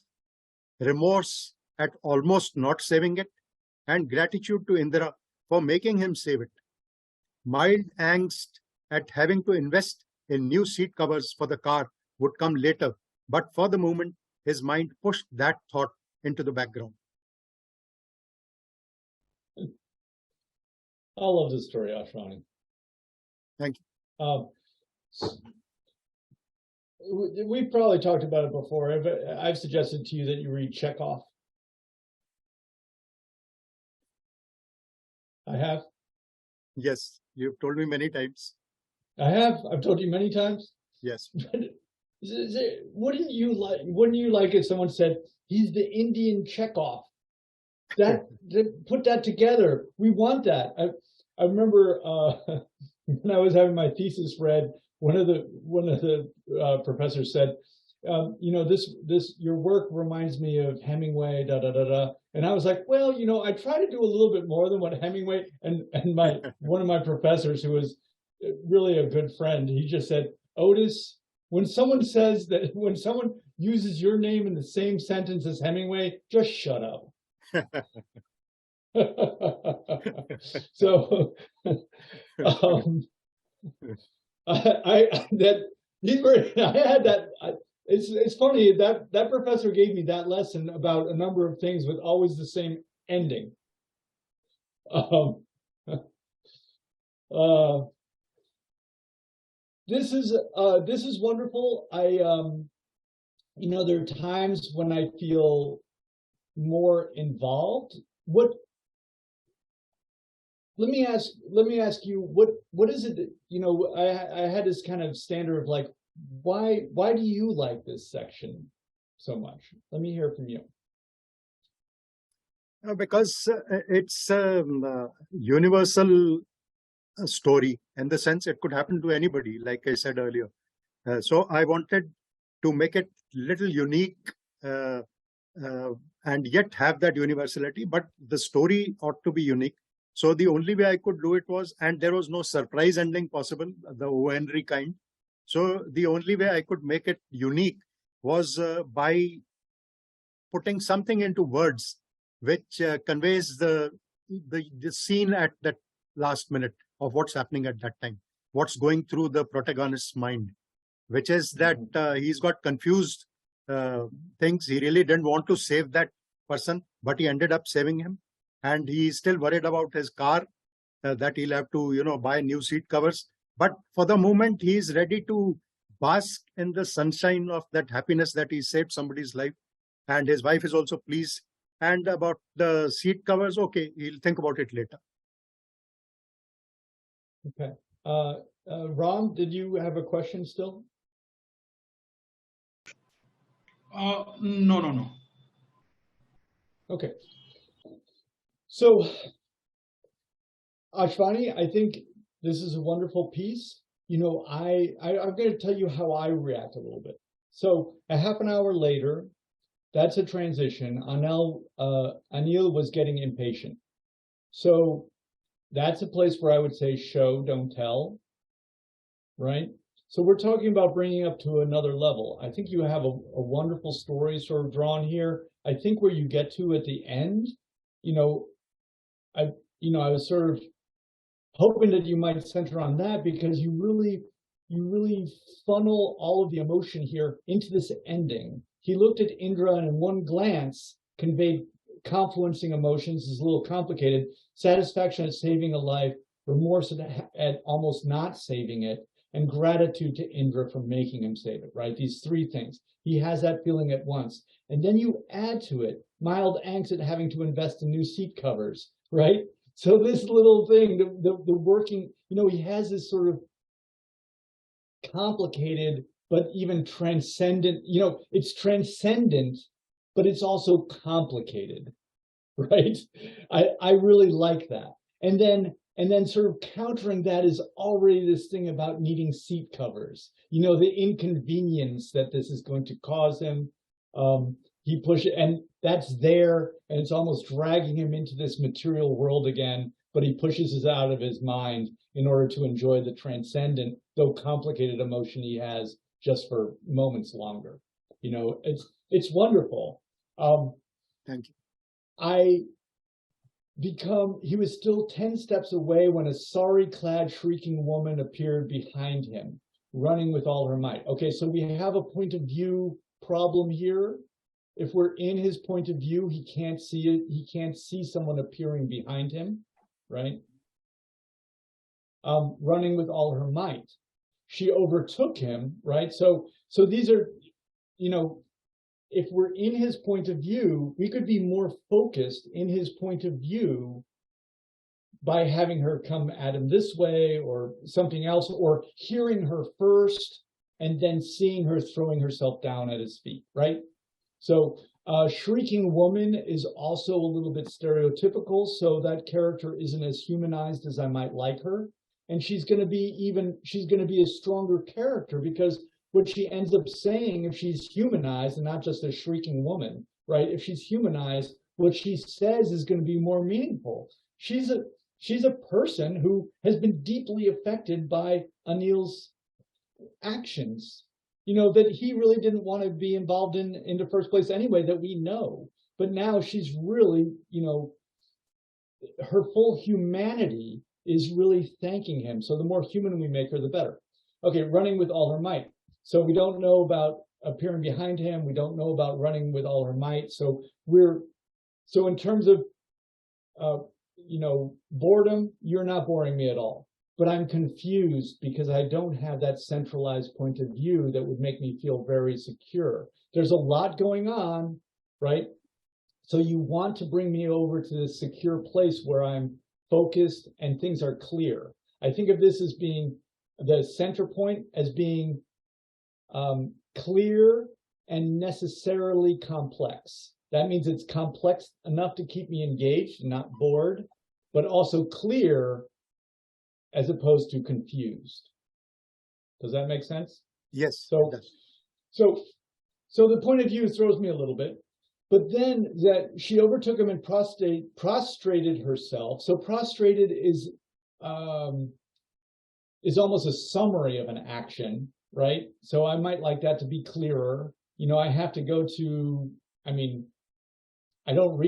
remorse at almost not saving it, and gratitude to Indira for making him save it. Mild angst at having to invest in new seat covers for the car would come later, but for the moment, his mind pushed that thought into the background. I love this story, Ashrani. Thank you. We've probably talked about it before, but I've suggested to you that you read Chekhov. I have? Yes, you've told me many times. I have? I've told you many times? Yes. Wouldn't you like if someone said, he's the Indian Chekhov? Put that together. We want that. I remember when I was having my thesis read, one of the professors said, your work reminds me of Hemingway, and I was like, well, I try to do a little bit more than what Hemingway, and one of my professors, who was really a good friend, he just said, Otis, when someone uses your name in the same sentence as Hemingway, just shut up. So it's funny that professor gave me that lesson about a number of things with always the same ending. This is wonderful. There are times when I feel more involved. Let me ask you, what is it that, I had this kind of standard of like, why do you like this section so much? Let me hear from you. Because it's a universal story, in the sense it could happen to anybody, like I said earlier. So I wanted to make it little unique and yet have that universality, but the story ought to be unique. So the only way I could do it was, and there was no surprise ending possible, the O-Henry kind. So the only way I could make it unique was by putting something into words which conveys the scene at that last minute of what's happening at that time, what's going through the protagonist's mind, which is that he's got confused things. He really didn't want to save that person, but he ended up saving him. And he's still worried about his car. that he'll have to, buy new seat covers. But for the moment, he is ready to bask in the sunshine of that happiness that he saved somebody's life. And his wife is also pleased. And about the seat covers, okay, he'll think about it later. Okay. Ram, did you have a question still? No. Okay. So, Ashwani, I think this is a wonderful piece. I'm going to tell you how I react a little bit. So, a half an hour later, that's a transition. Anil was getting impatient. So, that's a place where I would say show, don't tell, right? So we're talking about bringing up to another level. I think you have a wonderful story sort of drawn here. I think where you get to at the end, I was sort of hoping that you might center on that, because you really funnel all of the emotion here into this ending. He looked at Indra and in one glance conveyed confluencing emotions. Is a little complicated. Satisfaction at saving a life, remorse at almost not saving it, and gratitude to Indra for making him save it, right? These three things. He has that feeling at once. And then you add to it mild angst at having to invest in new seat covers, right? So this little thing, the working, he has this sort of complicated, but even transcendent, it's transcendent, but it's also complicated, right? I really like that. And then sort of countering that is already this thing about needing seat covers, the inconvenience that this is going to cause him. He pushes, and that's there, and it's almost dragging him into this material world again, but he pushes it out of his mind in order to enjoy the transcendent, though complicated emotion he has just for moments longer. It's wonderful. Thank you. He was still 10 steps away when a sorry-clad, shrieking woman appeared behind him, running with all her might. Okay, so we have a point of view problem here. If we're in his point of view, he can't see it. He can't see someone appearing behind him, right? Running with all her might. She overtook him, right? So these are, if we're in his point of view, we could be more focused in his point of view by having her come at him this way or something else, or hearing her first and then seeing her throwing herself down at his feet, right? So shrieking woman is also a little bit stereotypical, so that character isn't as humanized as I might like her. And she's going to be a stronger character, because what she ends up saying, if she's humanized and not just a shrieking woman, right? If she's humanized, what she says is going to be more meaningful. She's a person who has been deeply affected by Anil's actions, that he really didn't want to be involved in the first place anyway, that we know. But now she's really, her full humanity is really thanking him. So the more human we make her, the better. Okay, running with all her might. So we don't know about appearing behind him. We don't know about running with all her might. So in terms of, boredom, you're not boring me at all. But I'm confused because I don't have that centralized point of view that would make me feel very secure. There's a lot going on, right? So you want to bring me over to this secure place where I'm focused and things are clear. I think of this as being the center point, as being clear and necessarily complex. That means it's complex enough to keep me engaged and not bored, but also clear as opposed to confused. Does that make sense? Yes. So the point of view throws me a little bit, but then that she overtook him and prostrated herself. So prostrated is almost a summary of an action, right? So I might like that to be clearer. I have to go to, I don't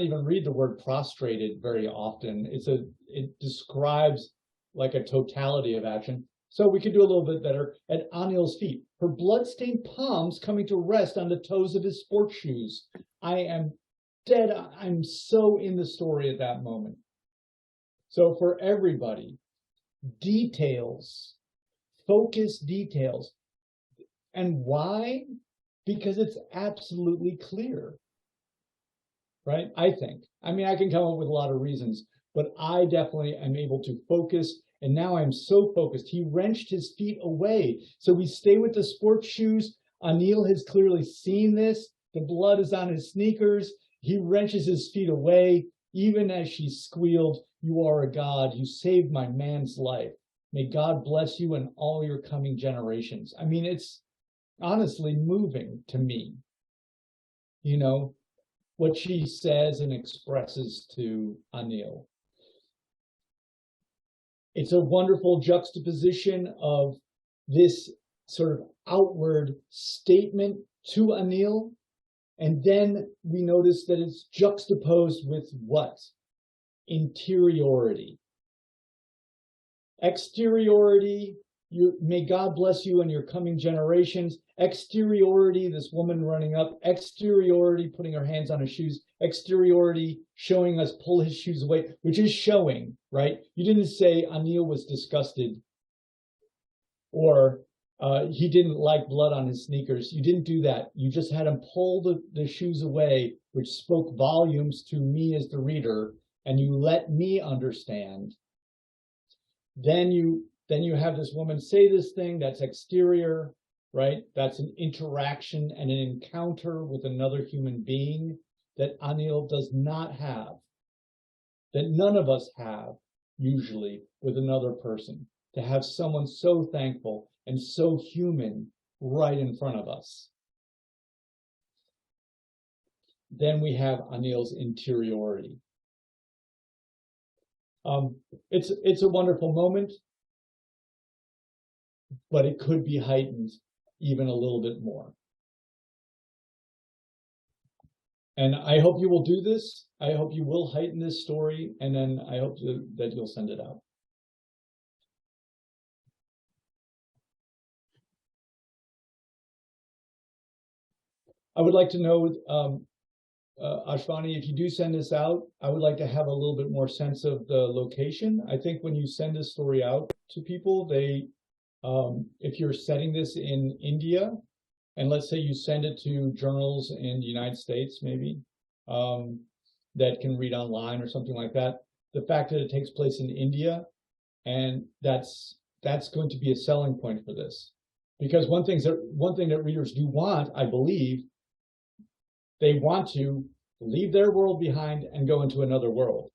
even read the word prostrated very often. It describes like a totality of action. So we could do a little bit better. At Anil's feet, her bloodstained palms coming to rest on the toes of his sports shoes. I am dead. I'm so in the story at that moment. So for everybody, details, focus details. And why? Because it's absolutely clear, right? I think. I mean, I can come up with a lot of reasons, but I definitely am able to focus. And now I'm so focused. He wrenched his feet away. So we stay with the sports shoes. Anil has clearly seen this. The blood is on his sneakers. He wrenches his feet away. Even as she squealed, "You are a god. You saved my man's life. May God bless you and all your coming generations." I mean, it's honestly moving to me, you know, what she says and expresses to Anil. It's a wonderful juxtaposition of this sort of outward statement to Anil. And then we notice that it's juxtaposed with what? Interiority. Exteriority, may God bless you and your coming generations. Exteriority, this woman running up. Exteriority, putting her hands on his shoes. Exteriority, showing us pull his shoes away, which is showing, right? You didn't say Anil was disgusted or he didn't like blood on his sneakers. You didn't do that. You just had him pull the shoes away, which spoke volumes to me as the reader, and you let me understand. Then you have this woman say this thing that's exterior, right? That's an interaction and an encounter with another human being that Anil does not have, that none of us have usually with another person, to have someone so thankful and so human right in front of us. Then we have Anil's interiority. It's a wonderful moment, but it could be heightened even a little bit more. And I hope you will do this. I hope you will heighten this story, and then I hope that you'll send it out. I would like to know, Ashwani, if you do send this out, I would like to have a little bit more sense of the location. I think when you send this story out to people, they, if you're setting this in India, and let's say you send it to journals in the United States, maybe, that can read online or something like that, the fact that it takes place in India, and that's going to be a selling point for this. Because one thing that readers do want, I believe, they want to leave their world behind and go into another world.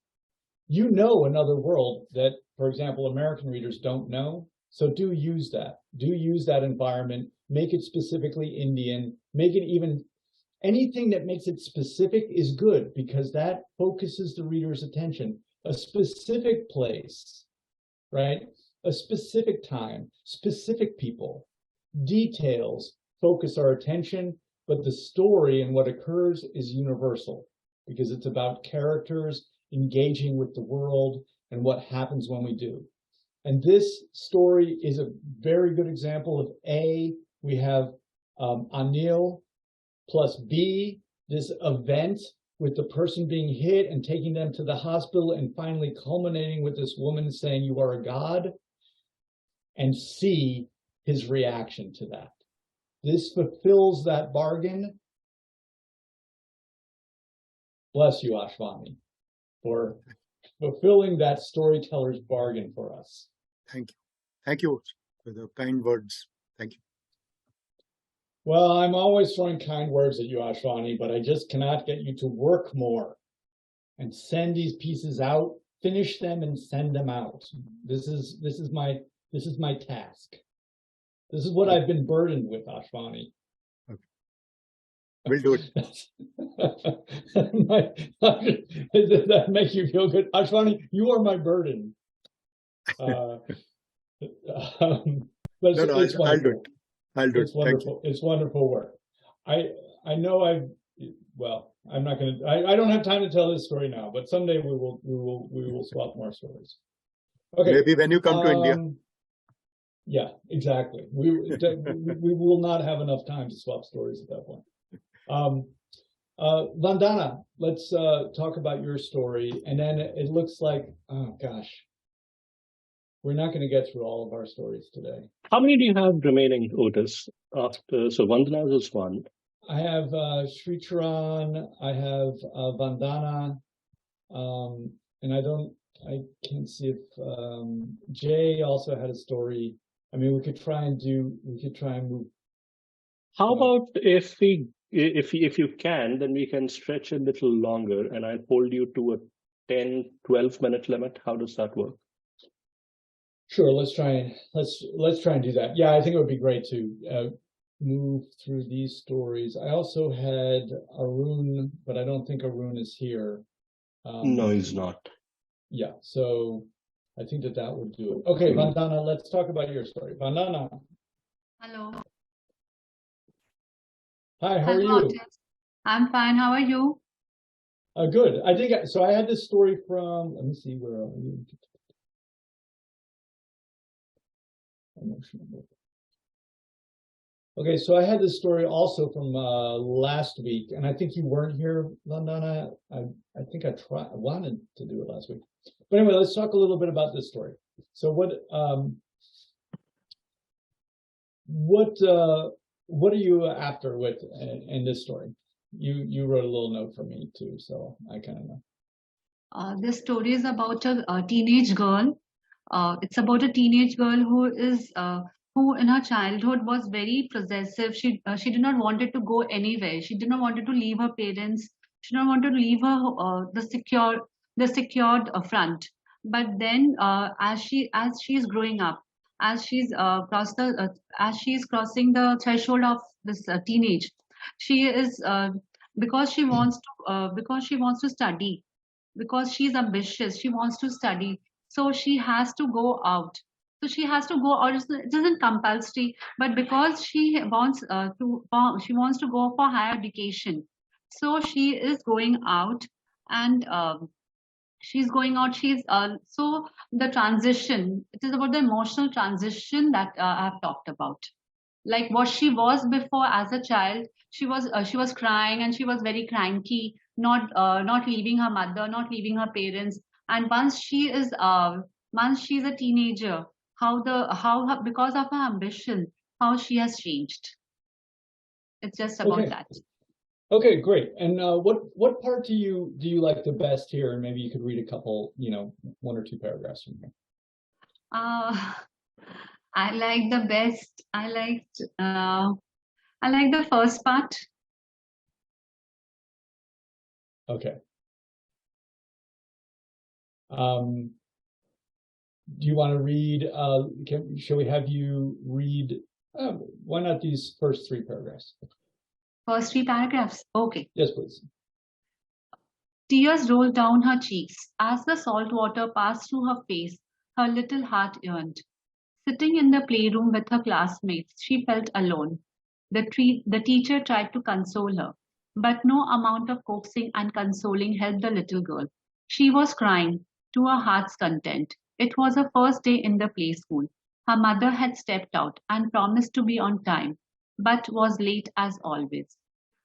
You know another world that, for example, American readers don't know. So do use that. Do use that environment. Make it specifically Indian. Make it even, anything that makes it specific is good because that focuses the reader's attention. A specific place, right? A specific time, specific people, details focus our attention. But the story and what occurs is universal because it's about characters engaging with the world and what happens when we do. And this story is a very good example of A, we have Anil, plus B, this event with the person being hit and taking them to the hospital and finally culminating with this woman saying, "You are a god," and C, his reaction to that. This fulfills that bargain. Bless you, Ashwani, for fulfilling that storyteller's bargain for us. Thank you. Thank you for the kind words. Thank you. Well, I'm always throwing kind words at you, Ashwani, but I just cannot get you to work more and send these pieces out, finish them and send them out. This is my task. This is what I've been burdened with, Ashwani. Okay. We'll do it. Does that make you feel good? Ashwani, you are my burden. But No, it's I'll do it. I'll do it. It's wonderful. It's wonderful work. I know I'm not going to, I don't have time to tell this story now, but someday we will swap more stories. Okay. Maybe when you come to India. Yeah, exactly. We will not have enough time to swap stories at that point. Vandana, let's talk about your story. And then it looks like, oh gosh, we're not going to get through all of our stories today. How many do you have remaining, Otis? After, so Vandana is one. I have Sri Charan, I have Vandana, and I can't see if Jay also had a story. I mean, we could try and move. How about if you can, then we can stretch a little longer, and I'll hold you to a 10, 12-minute limit. How does that work? Sure, let's try and do that. Yeah, I think it would be great to move through these stories. I also had Arun, but I don't think Arun is here. No, he's not. Yeah, so I think that would do it. Okay, Vandana, let's talk about your story. Vandana. Hello. Hi, how are Hello, you? Otis. I'm fine. How are you? Good. I think so. I had this story from. Let me see where are you. Okay, so I had this story also from last week, and I think you weren't here, Vandana. I think I wanted to do it last week, but anyway, let's talk a little bit about this story. So what are you after with in this story? You wrote a little note for me too, so I kind of know. This story is about a teenage girl. It's about a teenage girl who in her childhood was very possessive. She did not wanted to go anywhere. She did not wanted to leave her parents. She did not wanted to leave her the secured front. But then as she is growing up, as she's crossing the threshold of this teenage, she is because she wants to study, because she's ambitious, she wants to study, so she has to go out. It isn't compulsory, but because she wants to go for higher education, so she is going out. And she's going out she's so the transition, it is about the emotional transition that I've talked about. Like what she was before as a child, she was crying and she was very cranky, not leaving her mother, not leaving her parents. And once she's a teenager, because of her ambition, how she has changed. It's just about Okay. that. Okay, great. And what part do you like the best here? And maybe you could read a couple, one or two paragraphs from here. I like the best. I like the first part. Okay. Do you want to read? Shall we have you read? Why not these first three paragraphs? First three paragraphs. Okay. Yes, please. Tears rolled down her cheeks. As the salt water passed through her face, her little heart yearned. Sitting in the playroom with her classmates, she felt alone. The teacher tried to console her, but no amount of coaxing and consoling helped the little girl. She was crying to her heart's content. It was her first day in the play school. Her mother had stepped out and promised to be on time, but was late as always.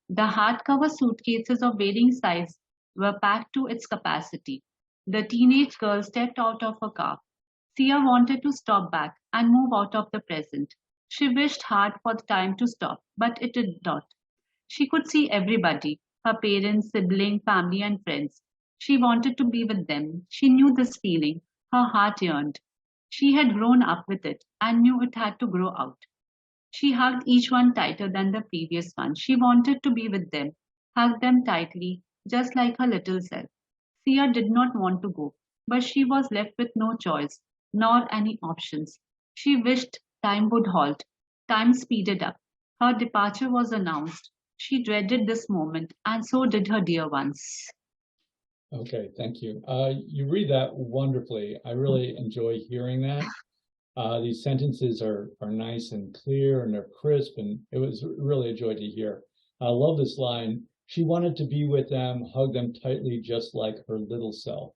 The hardcover suitcases of varying size were packed to its capacity. The teenage girl stepped out of her car. Sia wanted to stop back and move out of the present. She wished hard for the time to stop, but it did not. She could see everybody, her parents, siblings, family, and friends. She wanted to be with them. She knew this feeling. Her heart yearned. She had grown up with it and knew it had to grow out. She hugged each one tighter than the previous one. She wanted to be with them, hug them tightly, just like her little self. Sia did not want to go, but she was left with no choice, nor any options. She wished time would halt. Time speeded up. Her departure was announced. She dreaded this moment, and so did her dear ones. Okay, thank you. You read that wonderfully. I really enjoy hearing that. These sentences are nice and clear and they're crisp, and it was really a joy to hear. I love this line. She wanted to be with them, hug them tightly, just like her little self.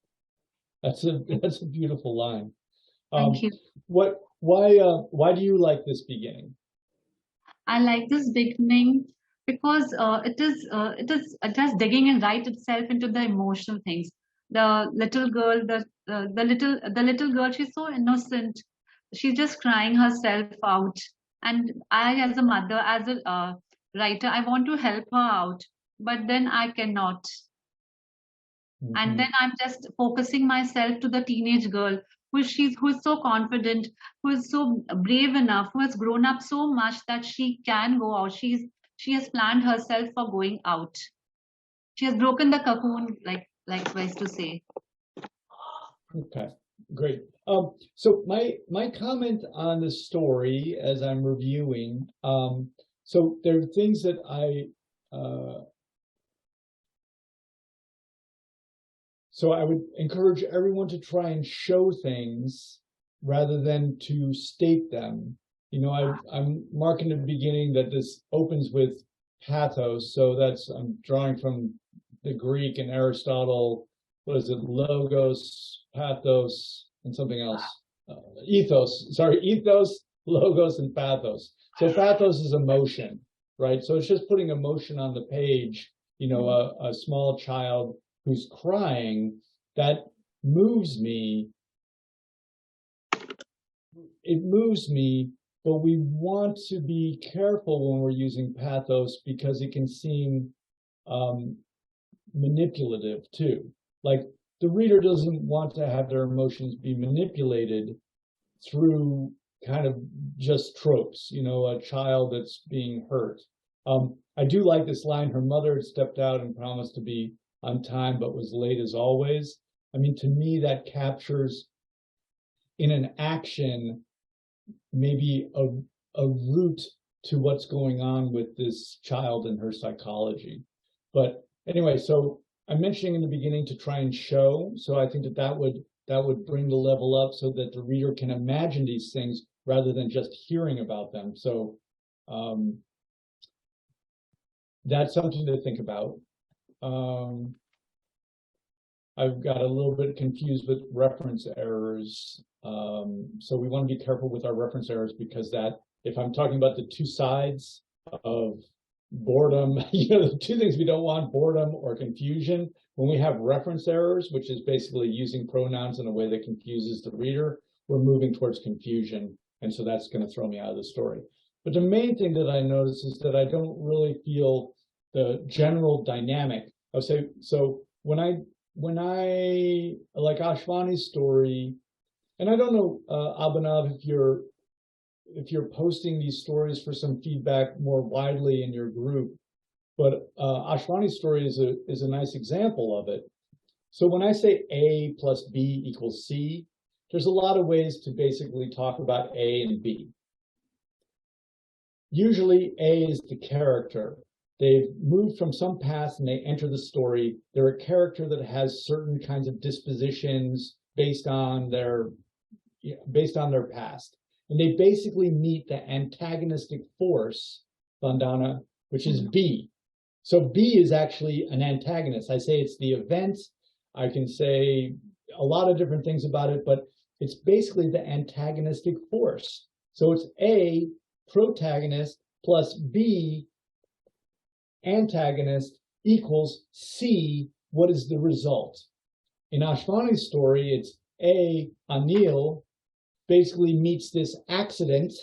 That's a beautiful line. Thank you. Why do you like this beginning? I like this beginning because it is digging in right itself into the emotional things. The little girl, the little girl, she's so innocent. She's just crying herself out, and I, as a mother, as a writer, I want to help her out, but then I cannot. And then I'm just focusing myself to the teenage girl who is so confident, who is so brave enough, who has grown up so much that she can go out. She has planned herself for going out. She has broken the cocoon, likewise to say. Okay, great. So my comment on the story as I'm reviewing, so there are things that so I would encourage everyone to try and show things rather than to state them. You know, I'm marking at the beginning that this opens with pathos, so I'm drawing from the Greek and Aristotle. What is it? Logos, pathos, and something else. Ethos. Sorry, ethos, logos, and pathos. So pathos is emotion, right? So it's just putting emotion on the page. You know, a small child who's crying, that moves me. It moves me, but we want to be careful when we're using pathos because it can seem manipulative too. Like the reader doesn't want to have their emotions be manipulated through kind of just tropes, you know, a child that's being hurt. I do like this line, her mother had stepped out and promised to be on time, but was late as always. I mean, to me, that captures in an action, maybe a route to what's going on with this child and her psychology. But anyway, so I'm mentioning in the beginning to try and show. So I think that would bring the level up so that the reader can imagine these things rather than just hearing about them. So that's something to think about. I've got a little bit confused with reference errors. So we want to be careful with our reference errors because that, if I'm talking about the two sides of boredom, you know, the two things we don't want, boredom or confusion, when we have reference errors, which is basically using pronouns in a way that confuses the reader, we're moving towards confusion. And so that's going to throw me out of the story. But the main thing that I notice is that I don't really feel the general dynamic. So when I like Ashwani's story, and I don't know, Abhinav, if you're posting these stories for some feedback more widely in your group, but Ashwani's story is a nice example of it. So when I say A plus B equals C, there's a lot of ways to basically talk about A and B. Usually A is the character. They've moved from some past and they enter the story. They're a character that has certain kinds of dispositions based on their past. And they basically meet the antagonistic force, Vandana, which is B. So B is actually an antagonist. I say it's the event. I can say a lot of different things about it, but it's basically the antagonistic force. So it's A, protagonist, plus B, antagonist, equals C, what is the result? In Ashwani's story, it's A, Anil, basically meets this accident,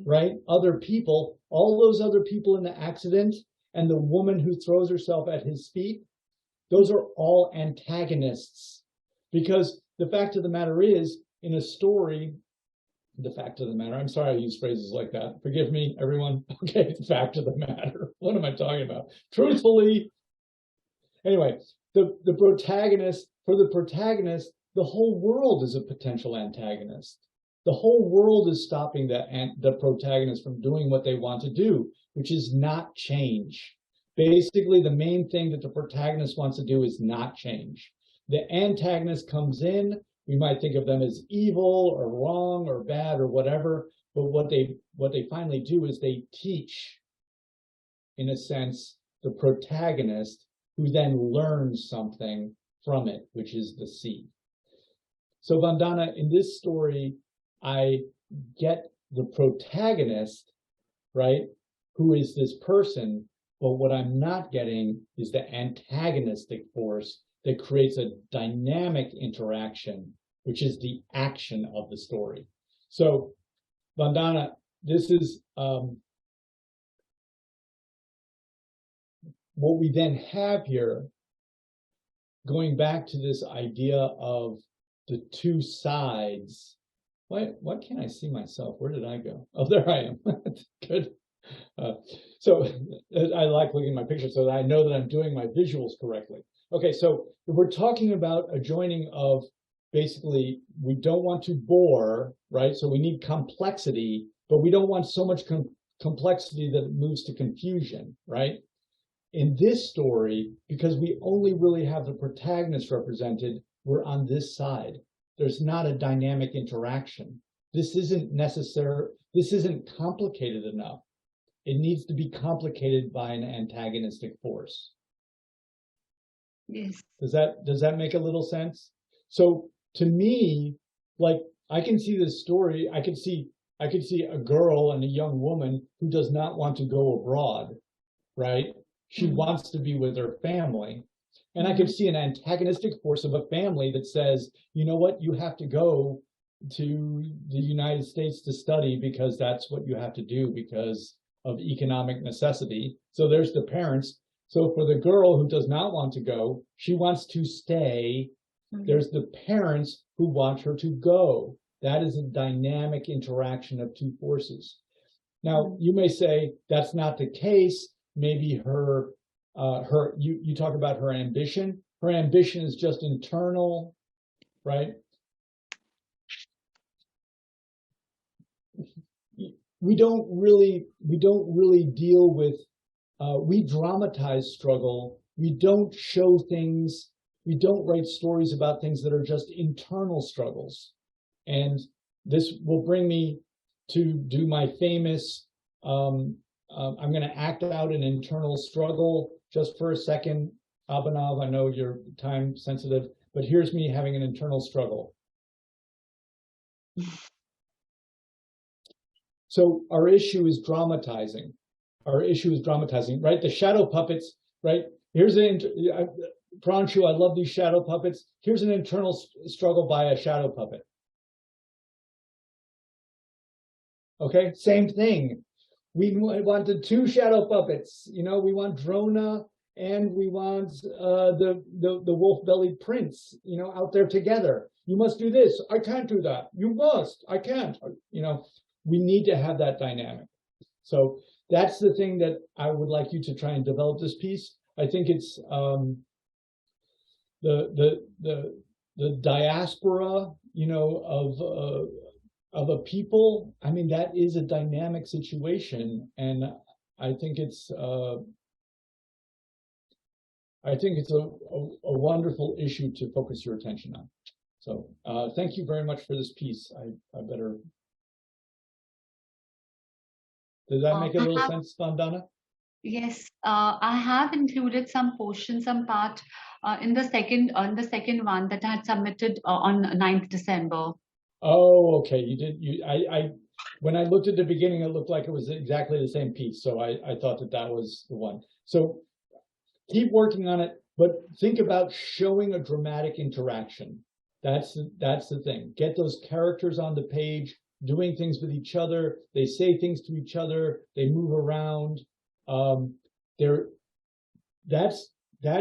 right? Other people, all those other people in the accident, and the woman who throws herself at his feet, those are all antagonists. Because the fact of the matter is, in a story, the fact of the matter, I'm sorry I use phrases like that. Forgive me, everyone. Okay, the fact of the matter. What am I talking about? Truthfully. Anyway, the protagonist, for the protagonist, the whole world is a potential antagonist. The whole world is stopping the protagonist from doing what they want to do, which is not change. Basically, the main thing that the protagonist wants to do is not change. The antagonist comes in, we might think of them as evil or wrong or bad or whatever, but what they finally do is they teach, in a sense, the protagonist, who then learns something from it, which is the seed. So Vandana, in this story, I get the protagonist, right, who is this person, but what I'm not getting is the antagonistic force that creates a dynamic interaction, which is the action of the story. So, Vandana, this is what we then have here, going back to this idea of the two sides. Why can't I see myself? Where did I go? Oh, there I am. Good. So I like looking at my picture so that I know that I'm doing my visuals correctly. Okay, so we're talking about a joining of basically, we don't want to bore, right? So we need complexity, but we don't want so much complexity that it moves to confusion, right? In this story, because we only really have the protagonist represented, we're on this side. There's not a dynamic interaction. This isn't necessary. This isn't complicated enough. It needs to be complicated by an antagonistic force. Yes. Does that make a little sense? So to me, like, I can see this story. I could see a girl and a young woman who does not want to go abroad, right? She wants to be with her family. And I could see an antagonistic force of a family that says, you know what, you have to go to the United States to study because that's what you have to do because of economic necessity. So there's the parents. So for the girl who does not want to go, she wants to stay. There's the parents who want her to go. That is a dynamic interaction of two forces. Now, you may say that's not the case. Maybe you talk about her ambition. Her ambition is just internal, right? We don't really deal with, we dramatize struggle. We don't show things, we don't write stories about things that are just internal struggles. And this will bring me to do my famous, I'm going to act out an internal struggle just for a second. Abhinav, I know you're time sensitive, but here's me having an internal struggle. So our issue is dramatizing. Our issue is dramatizing, right? The shadow puppets, right? Here's Pranshu, I love these shadow puppets. Here's an internal struggle by a shadow puppet. Okay, same thing. We wanted two shadow puppets. You know, we want Drona and we want the wolf-bellied prince, you know, out there together. You must do this. I can't do that. You must. I can't. You know, we need to have that dynamic. So that's the thing that I would like you to try and develop this piece. I think it's the diaspora, you know, of a people. I mean, that is a dynamic situation, and I think it's a wonderful issue to focus your attention on. So thank you very much for this piece. I better. Does that make a little sense, Vandana? Yes, I have included some portion, some part in the second one that I had submitted on 9th December. Oh, okay. You did. When I looked at the beginning, it looked like it was exactly the same piece. So I thought that was the one. So keep working on it, but think about showing a dramatic interaction. That's the thing. Get those characters on the page, doing things with each other. They say things to each other. They move around. That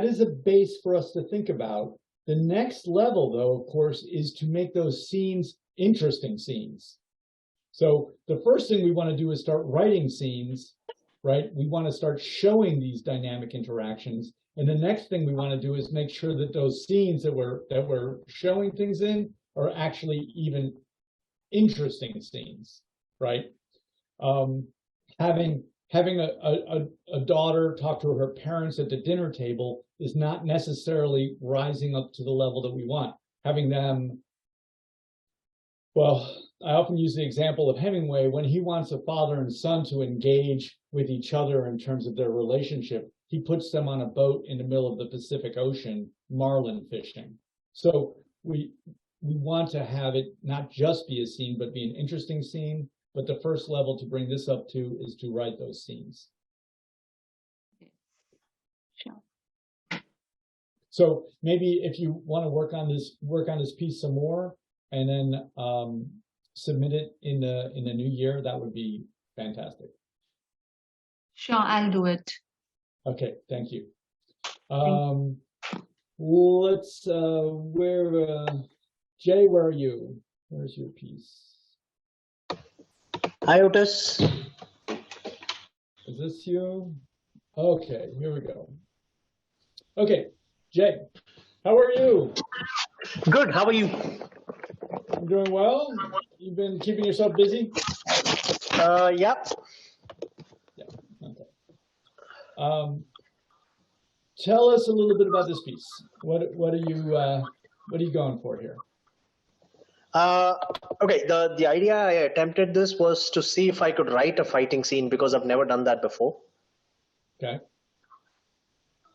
is a base for us to think about. The next level, though, of course, is to make those scenes interesting scenes. So the first thing we want to do is start writing scenes, right? We want to start showing these dynamic interactions. And the next thing we want to do is make sure that those scenes that we're showing things in are actually even interesting scenes, right? Having a daughter talk to her parents at the dinner table is not necessarily rising up to the level that we want. Having them, well, I often use the example of Hemingway. When he wants a father and son to engage with each other in terms of their relationship, he puts them on a boat in the middle of the Pacific Ocean, marlin fishing. So we want to have it not just be a scene, but be an interesting scene. but the first level to bring this up to is to write those scenes. Sure. So maybe if you want to work on this piece some more, and then submit it in the new year, that would be fantastic. Sure, I'll do it. Okay, thank you. Thank Let's Jay, where are you? Where's your piece? Hi, Otis. Is this you? Okay, here we go. Okay, Jay, how are you? Good. How are you? I'm doing well. You've been keeping yourself busy? Yeah. Yeah. Okay. Tell us a little bit about this piece. What are you going for here? Okay. The idea I attempted this was to see if I could write a fighting scene because I've never done that before. Okay.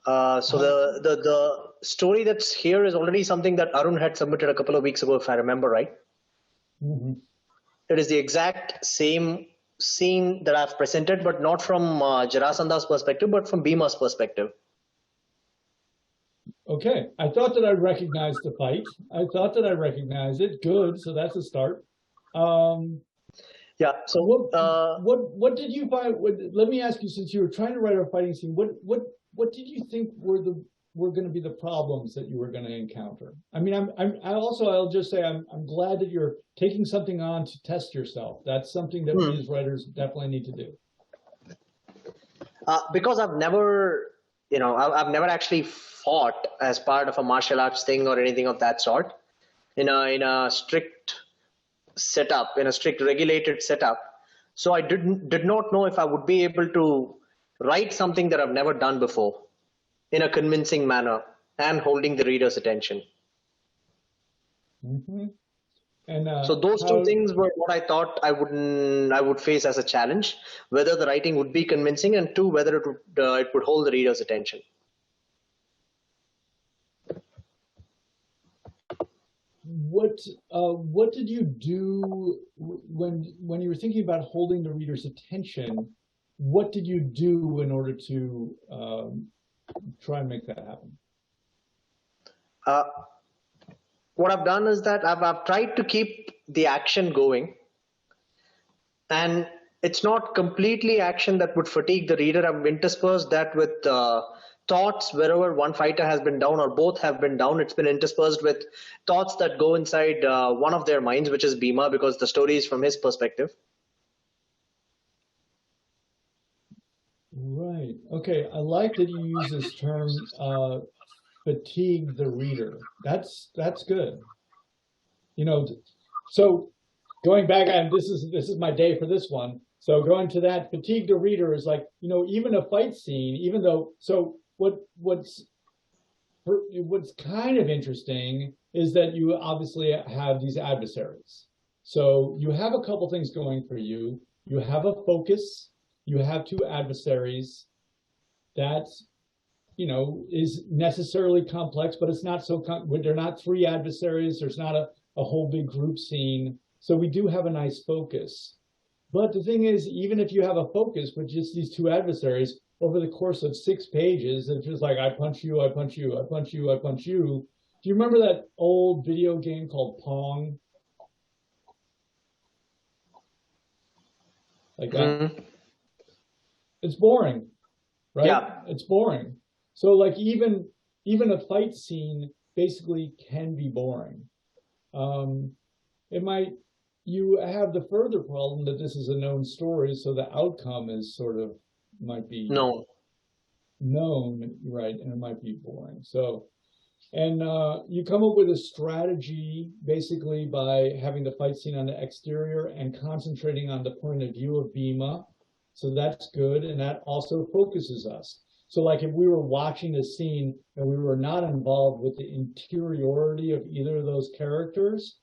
So the story that's here is already something that Arun had submitted a couple of weeks ago, if I remember right. Mm-hmm. It is the exact same scene that I've presented, but not from Jarasandha's perspective, but from Bhima's perspective. Okay, I thought that I recognized the fight. I thought that I recognized it. Good, so that's a start. Yeah. So what did you find? Let me ask you, since you were trying to write a fighting scene, what did you think were going to be the problems that you were going to encounter? I mean, I'll just say I'm glad that you're taking something on to test yourself. That's something that we as writers definitely need to do. Because I've never actually fought as part of a martial arts thing or anything of that sort in a strict setup, in a strict regulated setup. So I did not know if I would be able to write something that I've never done before in a convincing manner and holding the reader's attention. Mm-hmm. And so those two things were what I thought I would face as a challenge: whether the writing would be convincing, and two, whether it would hold the reader's attention. What did you do when you were thinking about holding the reader's attention? What did you do in order to try and make that happen? What I've done is that I've tried to keep the action going, and it's not completely action that would fatigue the reader. I've interspersed that with thoughts wherever one fighter has been down or both have been down. It's been interspersed with thoughts that go inside one of their minds, which is Bhima, because the story is from his perspective. Right. Okay. I like that you use this term, fatigue the reader. That's good. You know, so going back, and this is my day for this one. So going to that, fatigue the reader is like, you know, even a fight scene, even though, so what's kind of interesting is that you obviously have these adversaries. So you have a couple things going for you. You have a focus. You have two adversaries. That, you know, is necessarily complex, but it's not so, they're not three adversaries. There's not a whole big group scene. So we do have a nice focus. But the thing is, even if you have a focus with just these two adversaries, over the course of 6 pages, it's just like, I punch you, I punch you, I punch you, I punch you. Do you remember that old video game called Pong? Like that? Mm-hmm. It's boring, right? Yeah. It's boring. So like even a fight scene basically can be boring. You have the further problem that this is a known story, so the outcome is sort of might be known, right? And it might be boring. So, and you come up with a strategy basically by having the fight scene on the exterior and concentrating on the point of view of Bhima. So that's good, and that also focuses us. So like if we were watching a scene and we were not involved with the interiority of either of those characters,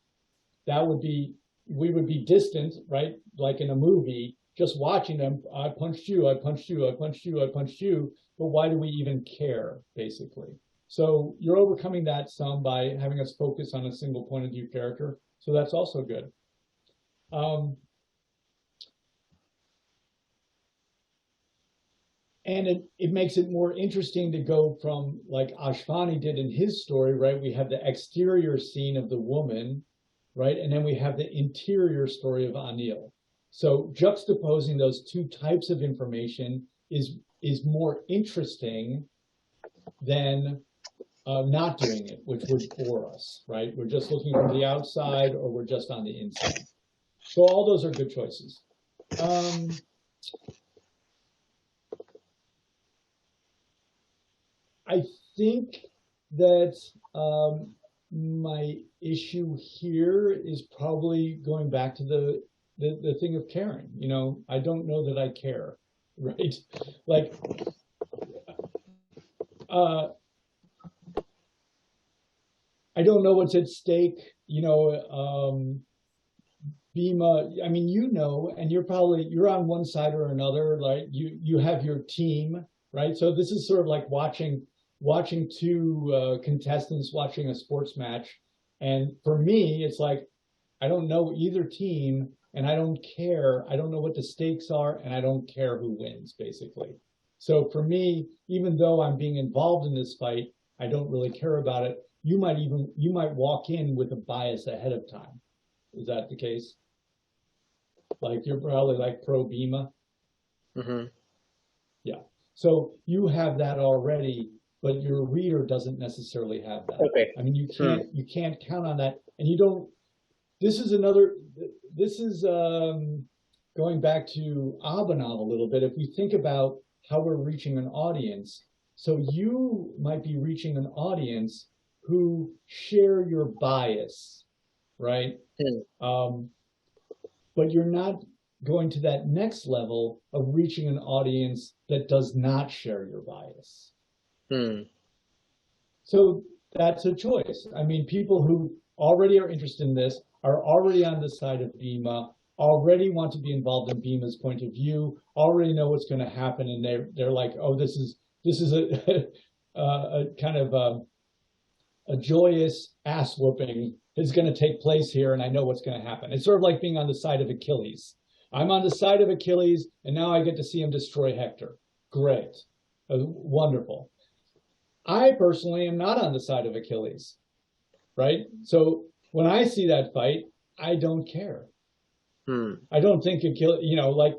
we would be distant, right? Like in a movie, just watching them, I punched you, I punched you, I punched you, I punched you, but why do we even care, basically? So you're overcoming that some by having us focus on a single point of view character, so that's also good. it makes it more interesting to go from, like Ashwani did in his story, right? We have the exterior scene of the woman, right? And then we have the interior story of Anil. So juxtaposing those two types of information is more interesting than not doing it, which would bore us, right? We're just looking from the outside, or we're just on the inside. So all those are good choices. I think that my issue here is probably going back to the thing of caring. You know, I don't know that I care, right? Like, I don't know what's at stake. You know, Bhima, I mean, you know, and you're on one side or another, right? You have your team, right? So this is sort of like watching two contestants watching a sports match. And for me, it's like, I don't know either team, and I don't care. I don't know what the stakes are, and I don't care who wins, basically. So for me, even though I'm being involved in this fight, I don't really care about it. You might walk in with a bias ahead of time. Is that the case? Like, you're probably like pro Bhima. Mm-hmm. Yeah. So you have that already, but your reader doesn't necessarily have that. Okay. I mean, you can't count on that, and you don't. This is going back to Abhinav a little bit. If we think about how we're reaching an audience, so you might be reaching an audience who share your bias, right? But you're not going to that next level of reaching an audience that does not share your bias. So that's a choice. I mean, people who already are interested in this are already on the side of Bhima, already want to be involved in Bhima's point of view, already know what's going to happen, and they're like, oh, this is a kind of a joyous ass whooping is going to take place here, and I know what's going to happen. It's sort of like being on the side of Achilles. I'm on the side of Achilles, and now I get to see him destroy Hector. Great. Wonderful. I personally am not on the side of Achilles, right? So when I see that fight, I don't care. I don't think Achilles, you know, like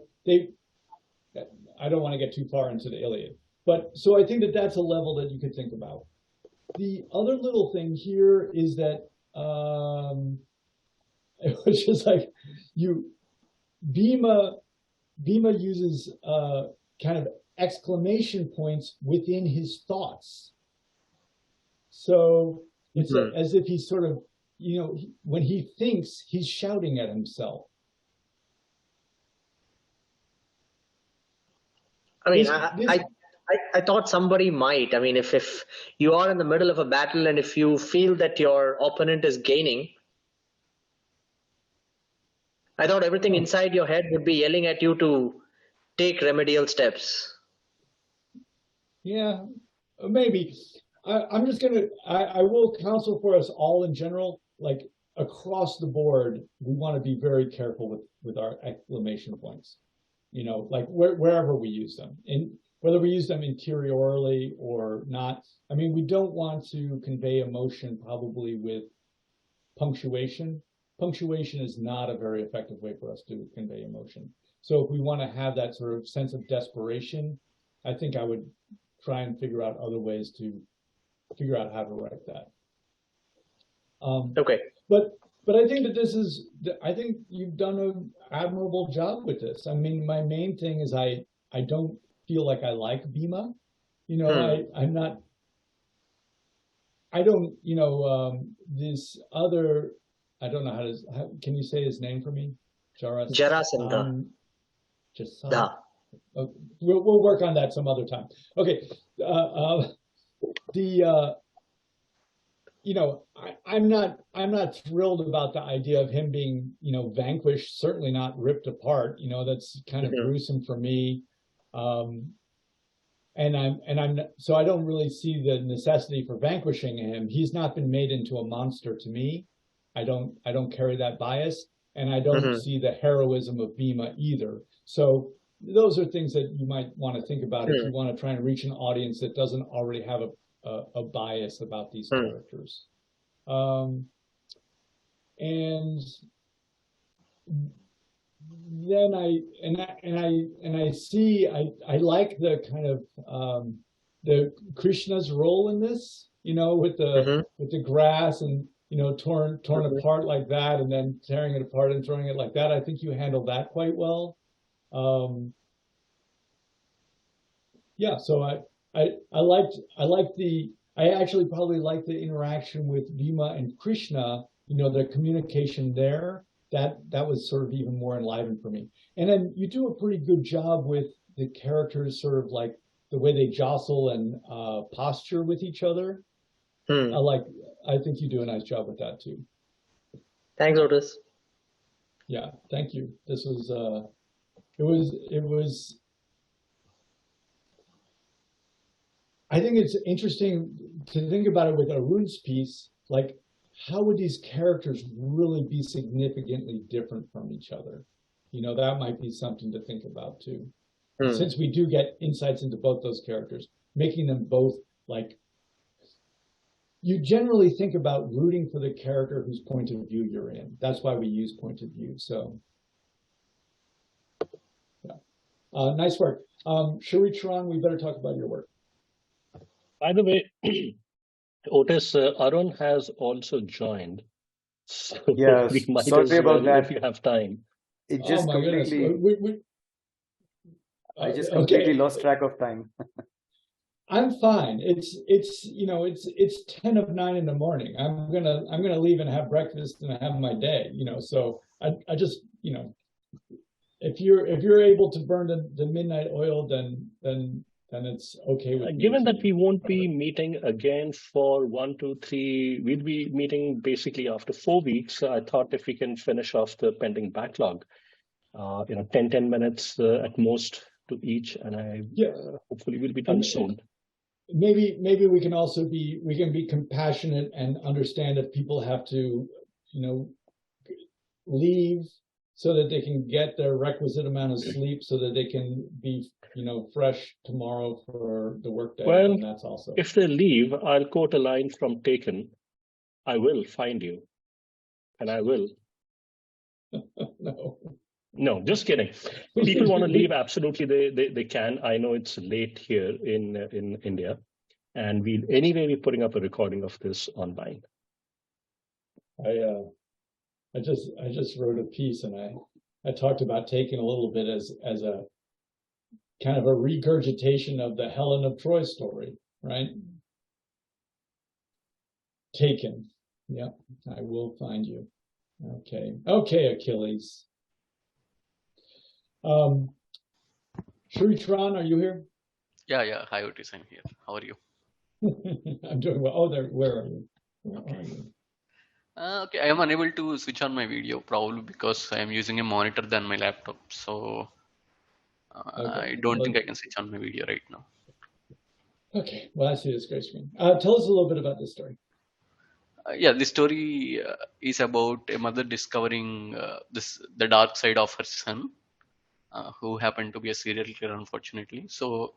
I don't want to get too far into the Iliad, but so I think that that's a level that you could think about. The other little thing here is that it was just like Bhima uses kind of exclamation points within his thoughts. So it's as if he's sort of, you know, when he thinks, he's shouting at himself. I mean, I thought somebody might. I mean, if you are in the middle of a battle and if you feel that your opponent is gaining, I thought everything inside your head would be yelling at you to take remedial steps. Yeah, maybe. I'm just going to, I will counsel for us all in general, like across the board, we want to be very careful with our exclamation points, you know, like wherever we use them, and whether we use them interiorly or not. I mean, we don't want to convey emotion probably with punctuation. Punctuation is not a very effective way for us to convey emotion. So if we want to have that sort of sense of desperation, I think I would try and figure out other ways to figure out how to write that. Okay. But I think that I think you've done an admirable job with this. I mean, my main thing is I don't feel like I like Bhima. You know, I don't, you know, this other, I don't know how can you say his name for me? Jarasandha. We'll work on that some other time. Okay. You know, I'm not thrilled about the idea of him being, you know, vanquished, certainly not ripped apart. You know, that's kind of gruesome for me. So I don't really see the necessity for vanquishing him. He's not been made into a monster to me. I don't carry that bias, and I don't see the heroism of Bhima either. So those are things that you might want to think about if you want to try and reach an audience that doesn't already have a bias about these characters. And then I see I like the kind of the Krishna's role in this, with the grass and torn apart like that, and then tearing it apart and throwing it like that. I think you handled that quite well. Yeah, so I actually probably liked the interaction with Bhima and Krishna, the communication there. That was sort of even more enlivened for me. And then you do a pretty good job with the characters, sort of like the way they jostle and posture with each other. I think you do a nice job with that too. Thanks, Otis. Yeah, thank you. This was I think it's interesting to think about it with Arun's piece, like how would these characters really be significantly different from each other? That might be something to think about too. Since we do get insights into both those characters, making them both like, you generally think about rooting for the character whose point of view you're in. That's why we use point of view. So, yeah. Nice work. Charan, we better talk about your work. By the way, Otis, Arun has also joined. So Yes, we might sorry as about well, that. if you have time. It just my goodness. I just completely lost track of time. I'm fine. It's 10 of 9 in the morning. I'm gonna leave and have breakfast and have my day. So I just if you're able to burn the midnight oil, then it's okay with me. Given that we won't be meeting again for 1, 2, 3, we'll be meeting basically after 4 weeks. I thought if we can finish off the pending backlog, 10 minutes at most to each, and hopefully we'll be done soon. Maybe we can also be compassionate and understand if people have to, leave so that they can get their requisite amount of sleep so that they can be, fresh tomorrow for the workday. Well, and that's also. If they leave, I'll quote a line from Taken: "I will find you," and I will. No, just kidding. People want to leave, absolutely they can. I know it's late here in India, and we're putting up a recording of this online. I just wrote a piece, and I talked about Taken a little bit as a kind of a regurgitation of the Helen of Troy story, right? Taken. Yep, I will find you. Okay, Achilles. Charan, are you here? Yeah. Hi, Otis. I'm here. How are you? I'm doing well. Oh, where are you? Okay, I am unable to switch on my video, probably because I am using a monitor than my laptop. So I don't think I can switch on my video right now. Okay, well, I see this great screen. Tell us a little bit about this story. The story is about a mother discovering the dark side of her son, who happened to be a serial killer, unfortunately. So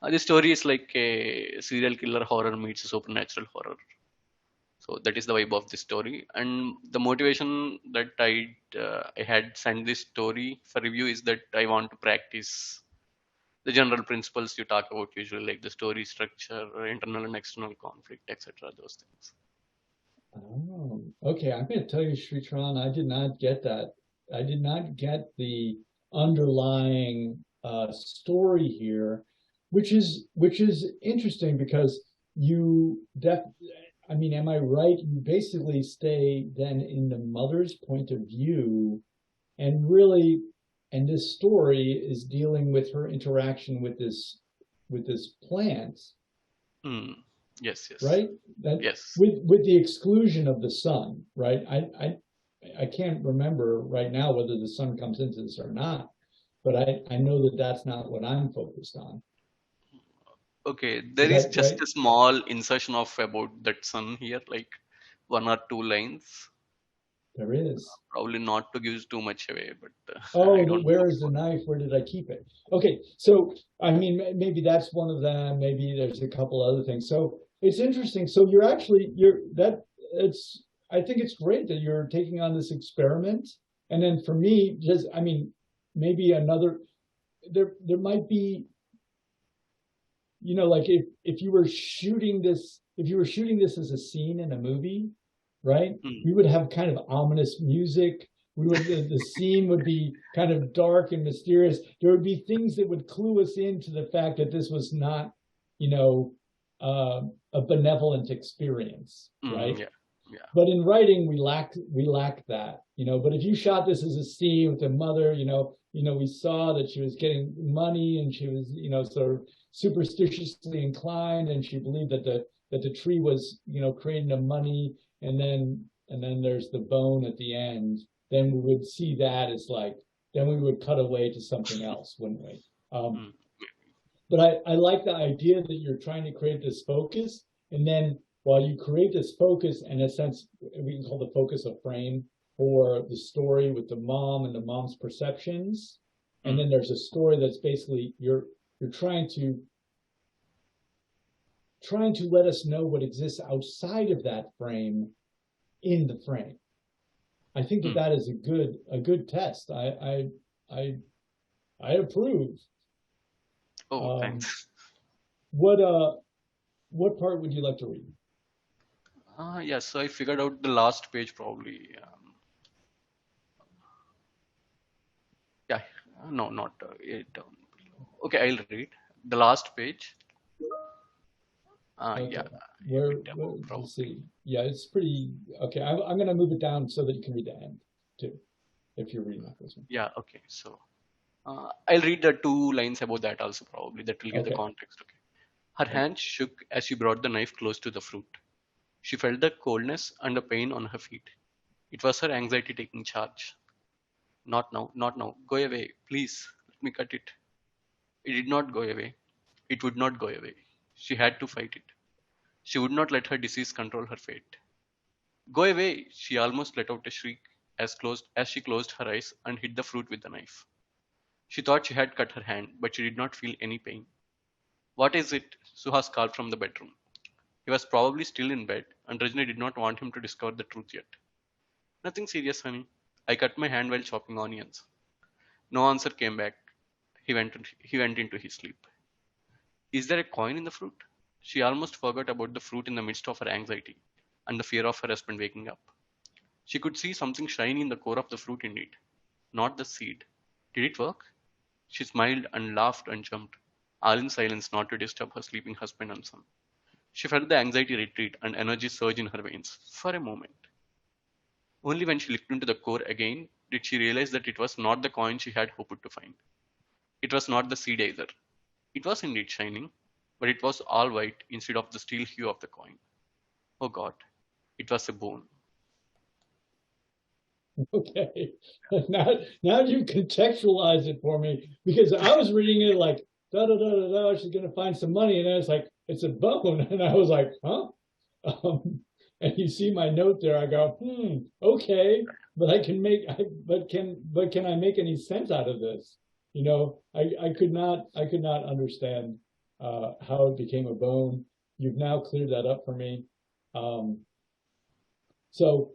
the story is like a serial killer horror meets supernatural horror. So that is the vibe of the story, and the motivation that I had sent this story for review is that I want to practice the general principles you talk about usually, like the story structure, internal and external conflict, etc. Those things. Oh, okay. I'm going to tell you, Charan, I did not get that. I did not get the underlying story here, which is interesting because am I right? You basically stay then in the mother's point of view, and this story is dealing with her interaction with this plant. Yes. Right? Yes. With the exclusion of the sun, right? I can't remember right now whether the sun comes into this or not, but I know that that's not what I'm focused on. Okay, there is just right? a small insertion of about that sun here, like 1 or 2 lines. There is. Probably not to give too much away, but Oh, I don't where know. is the knife? Where did I keep it? Okay, so I mean, maybe that's one of them. Maybe there's a couple other things. So it's interesting. So I think it's great that you're taking on this experiment. And then for me, just, I mean, maybe there might be, like if you were shooting this as a scene in a movie, right? We would have kind of ominous music. The scene would be kind of dark and mysterious. There would be things that would clue us into the fact that this was not, a benevolent experience, right? Yeah. But in writing, we lack that, But if you shot this as a scene with the mother, we saw that she was getting money and she was, sort of superstitiously inclined, and she believed that the tree was, creating the money, and then there's the bone at the end. Then we would see that as then we would cut away to something else, wouldn't we? But I like the idea that you're trying to create this focus, and then while you create this focus, in a sense, we can call the focus a frame for the story with the mom and the mom's perceptions. And then there's a story that's basically you're trying to let us know what exists outside of that frame in the frame. I think that is a good test. I approve. Oh, thanks. What part would you like to read? Yeah, so I figured out the last page probably. No, not it. Okay, I'll read the last page. Okay. Yeah. Let's see. Yeah, it's pretty okay. I'm going to move it down so that you can read the end too, if you're reading that this one. Yeah. Okay. So I'll read the 2 lines about that also probably. That will give the context. Okay. Her hand shook as she brought the knife close to the fruit. She felt the coldness and the pain on her feet. It was her anxiety taking charge. Not now, not now. Go away, please. Let me cut it. It did not go away. It would not go away. She had to fight it. She would not let her disease control her fate. Go away! She almost let out a shriek as she closed her eyes and hit the fruit with the knife. She thought she had cut her hand, but she did not feel any pain. What is it? Suhas called from the bedroom. He was probably still in bed, and Rajni did not want him to discover the truth yet. Nothing serious, honey. I cut my hand while chopping onions. No answer came back. He went into his sleep. Is there a coin in the fruit? She almost forgot about the fruit in the midst of her anxiety and the fear of her husband waking up. She could see something shiny in the core of the fruit indeed, not the seed. Did it work? She smiled and laughed and jumped, all in silence not to disturb her sleeping husband and son. She felt the anxiety retreat and energy surge in her veins for a moment. Only when she looked into the core again did she realize that it was not the coin she had hoped to find. It was not the seed either. It was indeed shining, but it was all white instead of the steel hue of the coin. Oh God, it was a bone. Okay, now you contextualize it for me, because I was reading it like da da da da da. She's gonna find some money, and then it's like it's a bone, and I was like, huh? And you see my note there. I go, okay, but can I make any sense out of this? I could not understand how it became a bone. You've now cleared that up for me. So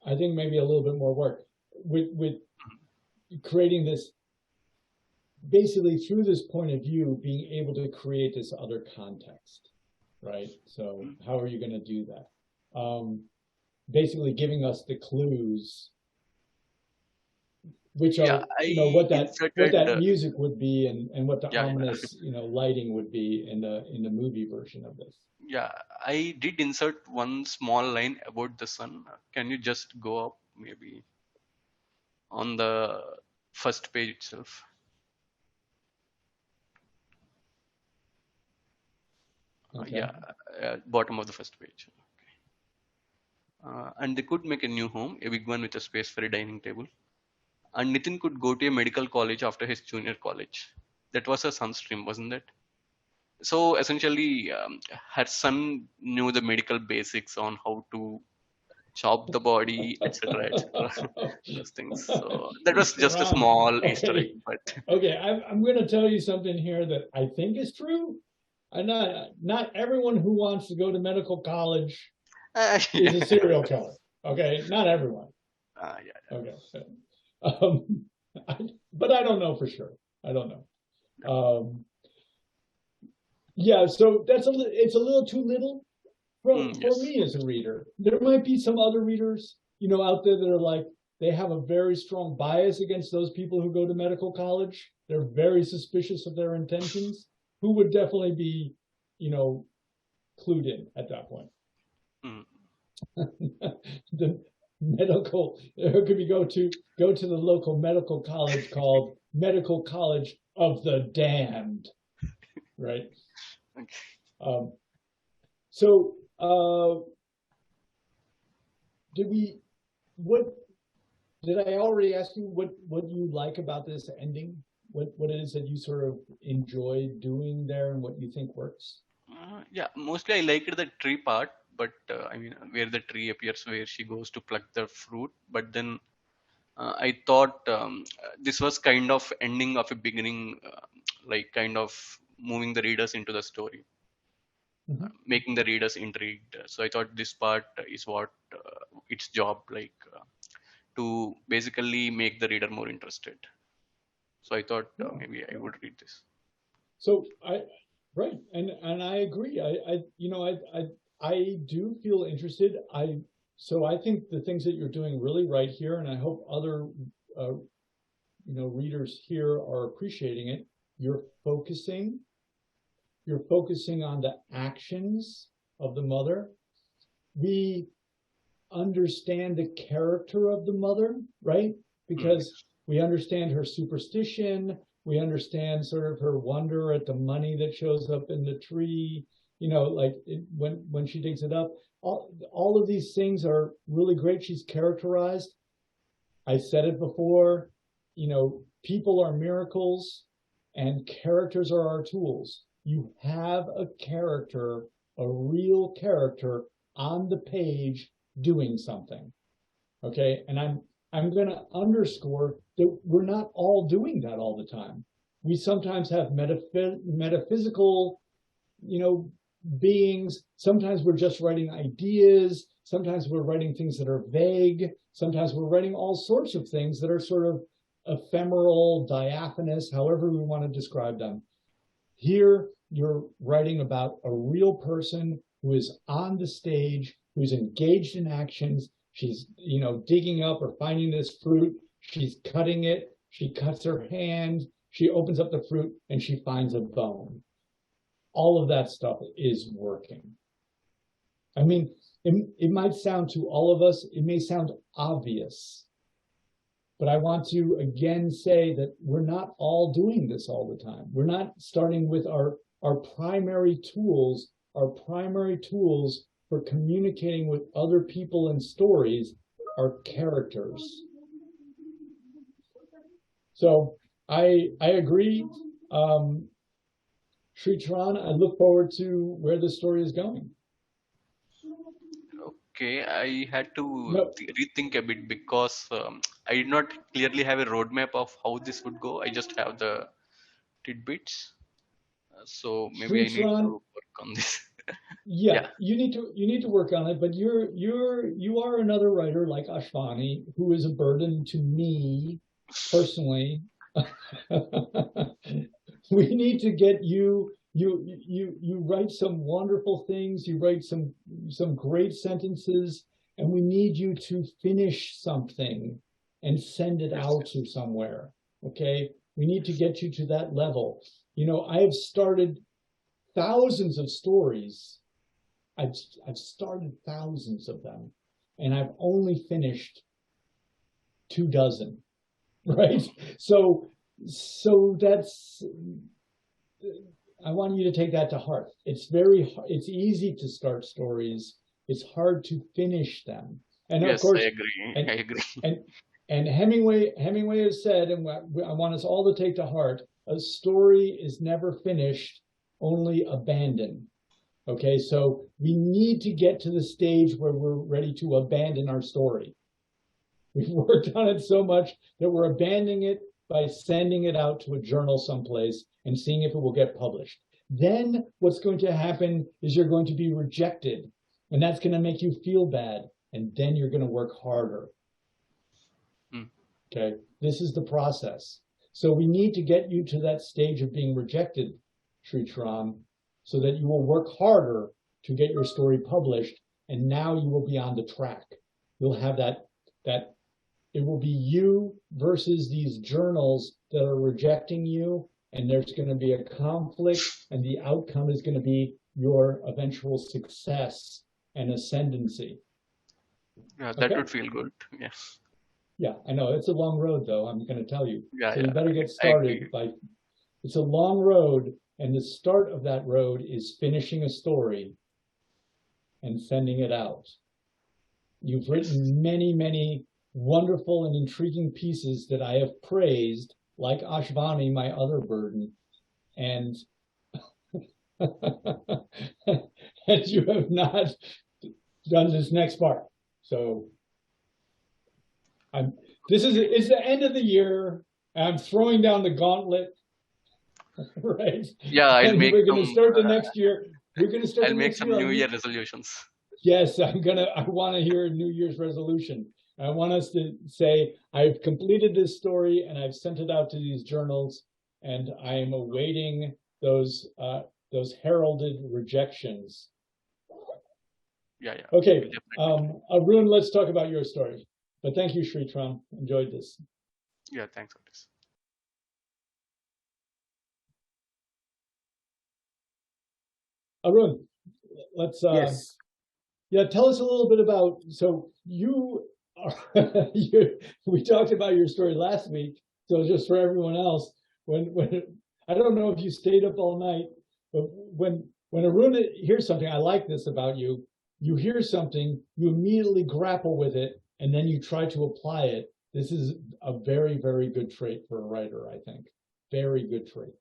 I think maybe a little bit more work with creating this, basically through this point of view, being able to create this other context, right? So how are you going to do that? Basically giving us the clues, which are what that music would be, and what the ominous lighting would be in the movie version of this. Yeah, I did insert one small line about the sun. Can you just go up maybe on the first page itself? Okay. Bottom of the first page. And they could make a new home, a big one with a space for a dining table. And Nitin could go to a medical college after his junior college. That was her son's dream, wasn't it? So essentially, her son knew the medical basics on how to chop the body, etc., etc. Those things. So that was just a Ron, small Easter okay. egg, but Okay, I'm going to tell you something here that I think is true. Not everyone who wants to go to medical college is a serial killer. Okay, not everyone. yeah. Okay, um, but I don't know for sure. I don't know. Yeah, so it's a little too little for Yes. me as a reader. There might be some other readers, out there that are like, they have a very strong bias against those people who go to medical college. They're very suspicious of their intentions, who would definitely be, clued in at that point. The medical, could we go to the local medical college called Medical College of the Damned, right? Okay. So did I already ask you what you like about this ending? What it is that you sort of enjoy doing there and what you think works? Yeah, mostly I liked the tree part, but I mean, where the tree appears, where she goes to pluck the fruit. But then I thought this was kind of ending of a beginning, like kind of moving the readers into the story, making the readers intrigued. So I thought this part is what its job, like to basically make the reader more interested. So I thought maybe I would read this. So right, and I agree. I do feel interested. So I think the things that you're doing really right here, and I hope other readers here are appreciating it. You're focusing on the actions of the mother. We understand the character of the mother, right? Because we understand her superstition. We understand sort of her wonder at the money that shows up in the tree, when she digs it up. All of these things are really great. She's characterized. I said it before, people are miracles and characters are our tools. You have a character, a real character on the page doing something. Okay. And I'm going to underscore that we're not all doing that all the time. We sometimes have metaphysical, beings. Sometimes we're just writing ideas. Sometimes we're writing things that are vague. Sometimes we're writing all sorts of things that are sort of ephemeral, diaphanous, however we want to describe them. Here, you're writing about a real person who is on the stage, who's engaged in actions. She's, digging up or finding this fruit. She's cutting it. She cuts her hand. She opens up the fruit and she finds a bone. All of that stuff is working. I mean, it might sound to all of us, it may sound obvious, but I want to again say that we're not all doing this all the time. We're not starting with our primary tools. Our primary tools for communicating with other people and stories are characters. So I agree. Sri Charan, I look forward to where the story is going. Okay, I had to rethink a bit because I did not clearly have a roadmap of how this would go. I just have the tidbits. So maybe I need to work on this. Yeah, you need to work on it, but you are another writer like Ashwani who is a burden to me personally. We need to get you write some wonderful things, you write some great sentences, and we need you to finish something and send it out to somewhere. Okay, we need to get you to that level. I have started thousands of stories. I've started thousands of them, and I've only finished 24, right? So that's, I want you to take that to heart. It's easy to start stories. It's hard to finish them. And yes, of course, I agree. And Hemingway has said, and I want us all to take to heart, a story is never finished, only abandoned. Okay, so we need to get to the stage where we're ready to abandon our story. We've worked on it so much that we're abandoning it by sending it out to a journal someplace and seeing if it will get published. Then what's going to happen is you're going to be rejected, and that's going to make you feel bad, and then you're going to work harder. Okay, this is the process. So we need to get you to that stage of being rejected, Sri Tram, so that you will work harder to get your story published, and now you will be on the track. You'll have that it will be you versus these journals that are rejecting you, and there's going to be a conflict, and the outcome is going to be your eventual success and ascendancy. Yeah, that would feel good. Yes. Yeah, I know it's a long road, though. I'm going to tell you. Yeah, so you better get started. Like, it's a long road, and the start of that road is finishing a story and sending it out. You've written many, many wonderful and intriguing pieces that I have praised, like Ashvani, my other burden, and and you have not done this next part. So it's the end of the year. I'm throwing down the gauntlet, right? Yeah, we're going to start the next year. We're going to start. I'll make some New Year resolutions. Yes, I want to hear a New Year's resolution. I want us to say, I've completed this story and I've sent it out to these journals, and I am awaiting those heralded rejections. Yeah. Okay, Arun, let's talk about your story. But thank you, Sri Tram. Enjoyed this. Yeah, thanks, Otis. Arun, let's yes. Yeah, tell us a little bit about, so you are, we talked about your story last week, so just for everyone else, when I don't know if you stayed up all night, but when Arun hears something, I like this about you, you hear something, you immediately grapple with it, and then you try to apply it. This is a very, very good trait for a writer, I think. Very good trait.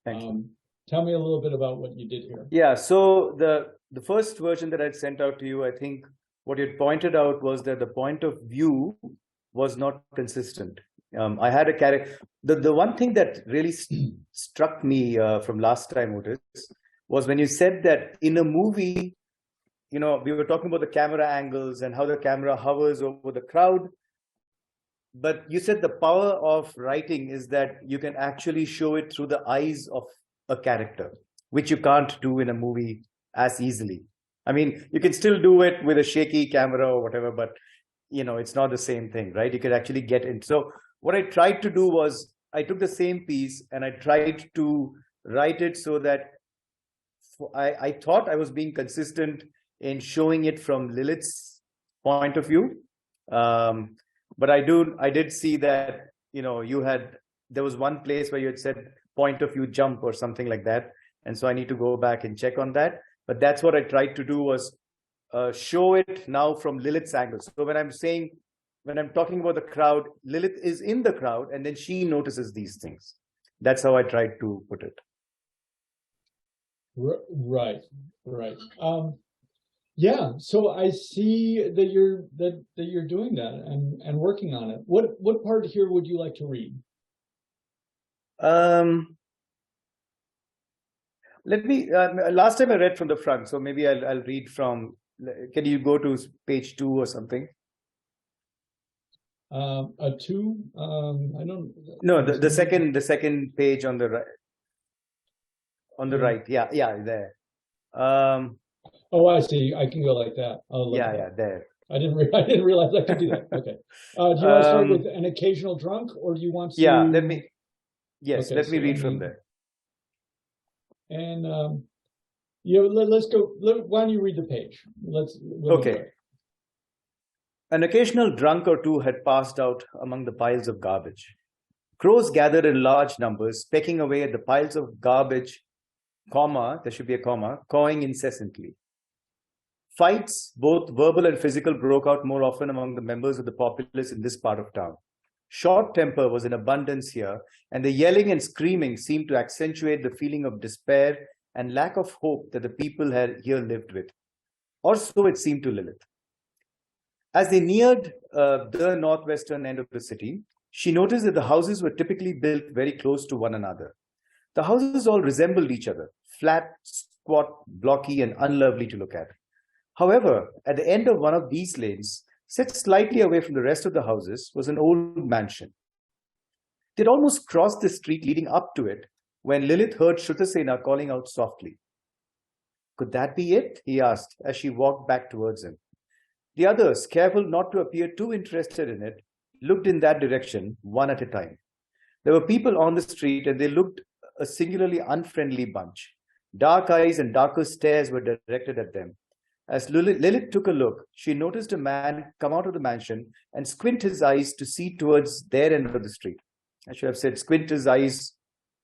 Thank you. Tell me a little bit about what you did here. Yeah, so the first version that I'd sent out to you, I think what you pointed out was that the point of view was not consistent. I had a character. The one thing that really struck me from last time, Otis, was when you said that in a movie, we were talking about the camera angles and how the camera hovers over the crowd. But you said the power of writing is that you can actually show it through the eyes of a character, which you can't do in a movie as easily. I mean, you can still do it with a shaky camera or whatever, but it's not the same thing, right? You could actually get in. So what I tried to do was I took the same piece and I tried to write it so that I thought I was being consistent in showing it from Lilith's point of view. But I did see that, there was one place where you had said point of view jump or something like that. And so I need to go back and check on that. But that's what I tried to do, was show it now from Lilith's angle. So when I'm talking about the crowd, Lilith is in the crowd and then she notices these things. That's how I tried to put it. Right. Yeah, so I see that you're doing that and working on it. What part here would you like to read? Let me. Last time I read from the front, so maybe I'll read from. Can you go to page 2 or something? A 2? I don't. No, the second page on the right. On the right, yeah, there. Oh, I see. I can go like that. Yeah, there. I didn't realize I could do that. Okay. Do you want to start with an occasional drunk, or do you want to? Yeah, let me read from there. And let's go. Why don't you read the page? Okay. An occasional drunk or two had passed out among the piles of garbage. Crows gathered in large numbers, pecking away at the piles of garbage, there should be a comma, cawing incessantly. Fights, both verbal and physical, broke out more often among the members of the populace in this part of town. Short temper was in abundance here, and the yelling and screaming seemed to accentuate the feeling of despair and lack of hope that the people here lived with. Or so it seemed to Lilith. As they neared the northwestern end of the city, she noticed that the houses were typically built very close to one another. The houses all resembled each other, flat, squat, blocky, and unlovely to look at. However, at the end of one of these lanes, set slightly away from the rest of the houses, was an old mansion. They'd almost crossed the street leading up to it when Lilith heard Shrutasena calling out softly. Could that be it? He asked as she walked back towards him. The others, careful not to appear too interested in it, looked in that direction, one at a time. There were people on the street, and they looked a singularly unfriendly bunch. Dark eyes and darker stares were directed at them. As Lilith took a look, she noticed a man come out of the mansion and squint his eyes to see towards their end of the street. I should have said squint his eyes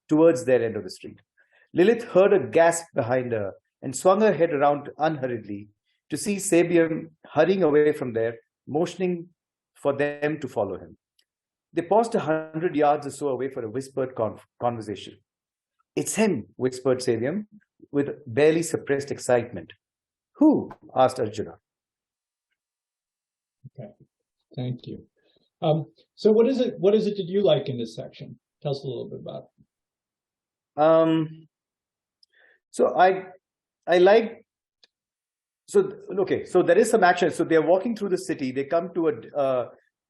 towards their end of the street. Lilith heard a gasp behind her and swung her head around unhurriedly to see Sabium hurrying away from there, motioning for them to follow him. They paused 100 yards or so away for a whispered conversation. It's him, whispered Sabium, with barely suppressed excitement. Who? Asked Arjuna. Okay, thank you. So what is it that you like in this section? Tell us a little bit about it. So I like, so there is some action. So they're walking through the city. They come to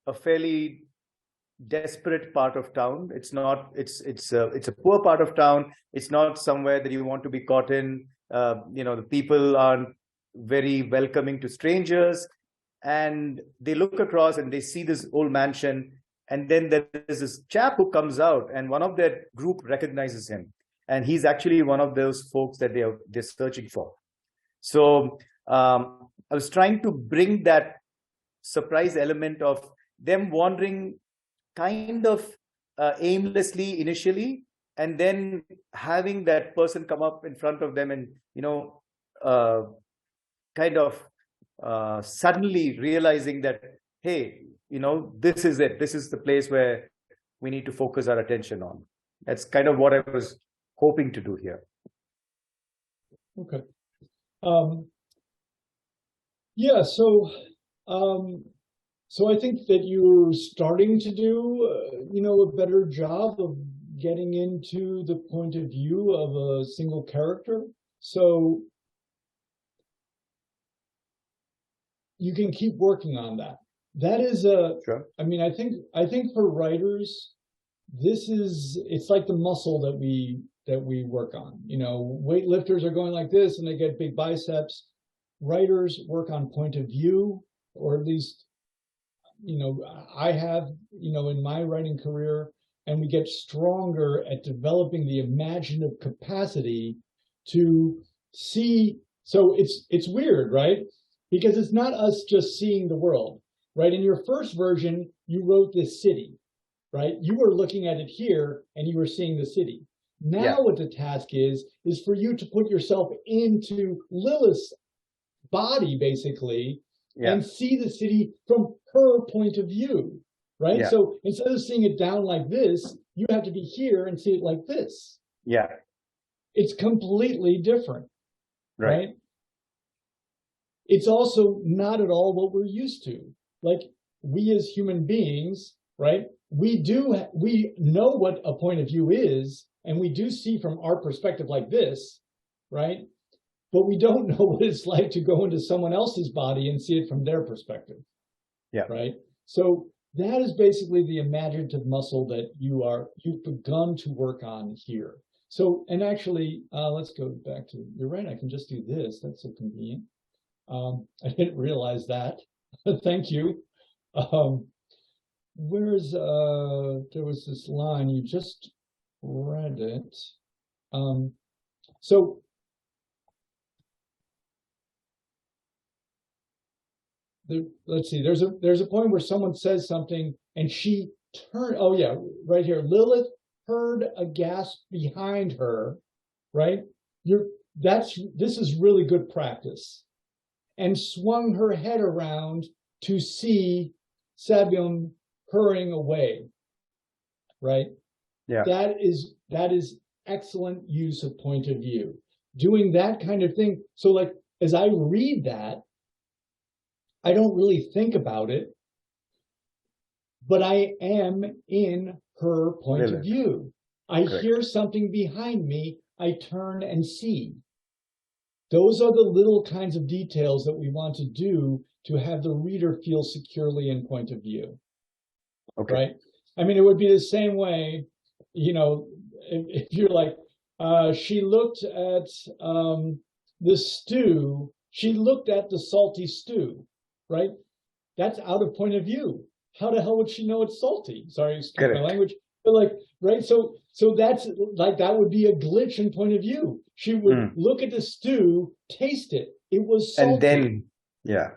a fairly desperate part of town. It's a poor part of town. It's not somewhere that you want to be caught in. The people aren't very welcoming to strangers, and they look across and they see this old mansion, and then there is this chap who comes out, and one of their group recognizes him, and he's actually one of those folks that they're searching for. So I was trying to bring that surprise element of them wandering kind of aimlessly initially, and then having that person come up in front of them and kind of suddenly realizing that, hey, this is it. This is the place where we need to focus our attention on. That's kind of what I was hoping to do here. Okay. Yeah. So I think that you're starting to do, a better job of getting into the point of view of a single character. So you can keep working on that. That is sure. I mean, I think for writers, it's like the muscle that we work on. Weightlifters are going like this and they get big biceps. Writers work on point of view, or at least, I have, in my writing career, and we get stronger at developing the imaginative capacity to see. So it's weird, right? Because it's not us just seeing the world, right? In your first version, you wrote this city, right? You were looking at it here and you were seeing the city. Now what the task is for you to put yourself into Lilith's body, basically, and see the city from her point of view, right? Yeah. So instead of seeing it down like this, you have to be here and see it like this. Yeah. It's completely different, right? It's also not at all what we're used to. Like, we as human beings, right? We know what a point of view is, and we do see from our perspective like this, right? But we don't know what it's like to go into someone else's body and see it from their perspective. Yeah. Right. So that is basically the imaginative muscle that you've begun to work on here. So, and actually, let's go back to, you're right, I can just do this. That's so convenient. I didn't realize that. Thank you. There was this line, you just read it. So let's see, there's a point where someone says something and she turned, oh yeah, right here, Lilith heard a gasp behind her, right? This is really good practice. And swung her head around to see Sabium hurrying away, right? Yeah. That is excellent use of point of view. doing that kind of thing. So like, as I read that, I don't really think about it, but I am in her point of view. I hear something behind me, I turn and see. Those are the little kinds of details that we want to do to have the reader feel securely in point of view. Okay. Right? I mean, it would be the same way, you know, if you're like, she looked at the stew, she looked at the salty stew, right? That's out of point of view. How the hell would she know it's salty? Sorry, excuse my language. But like, right? So that's like, that would be a glitch in point of view. She would look at the stew, taste it. It was salty. And then, yeah.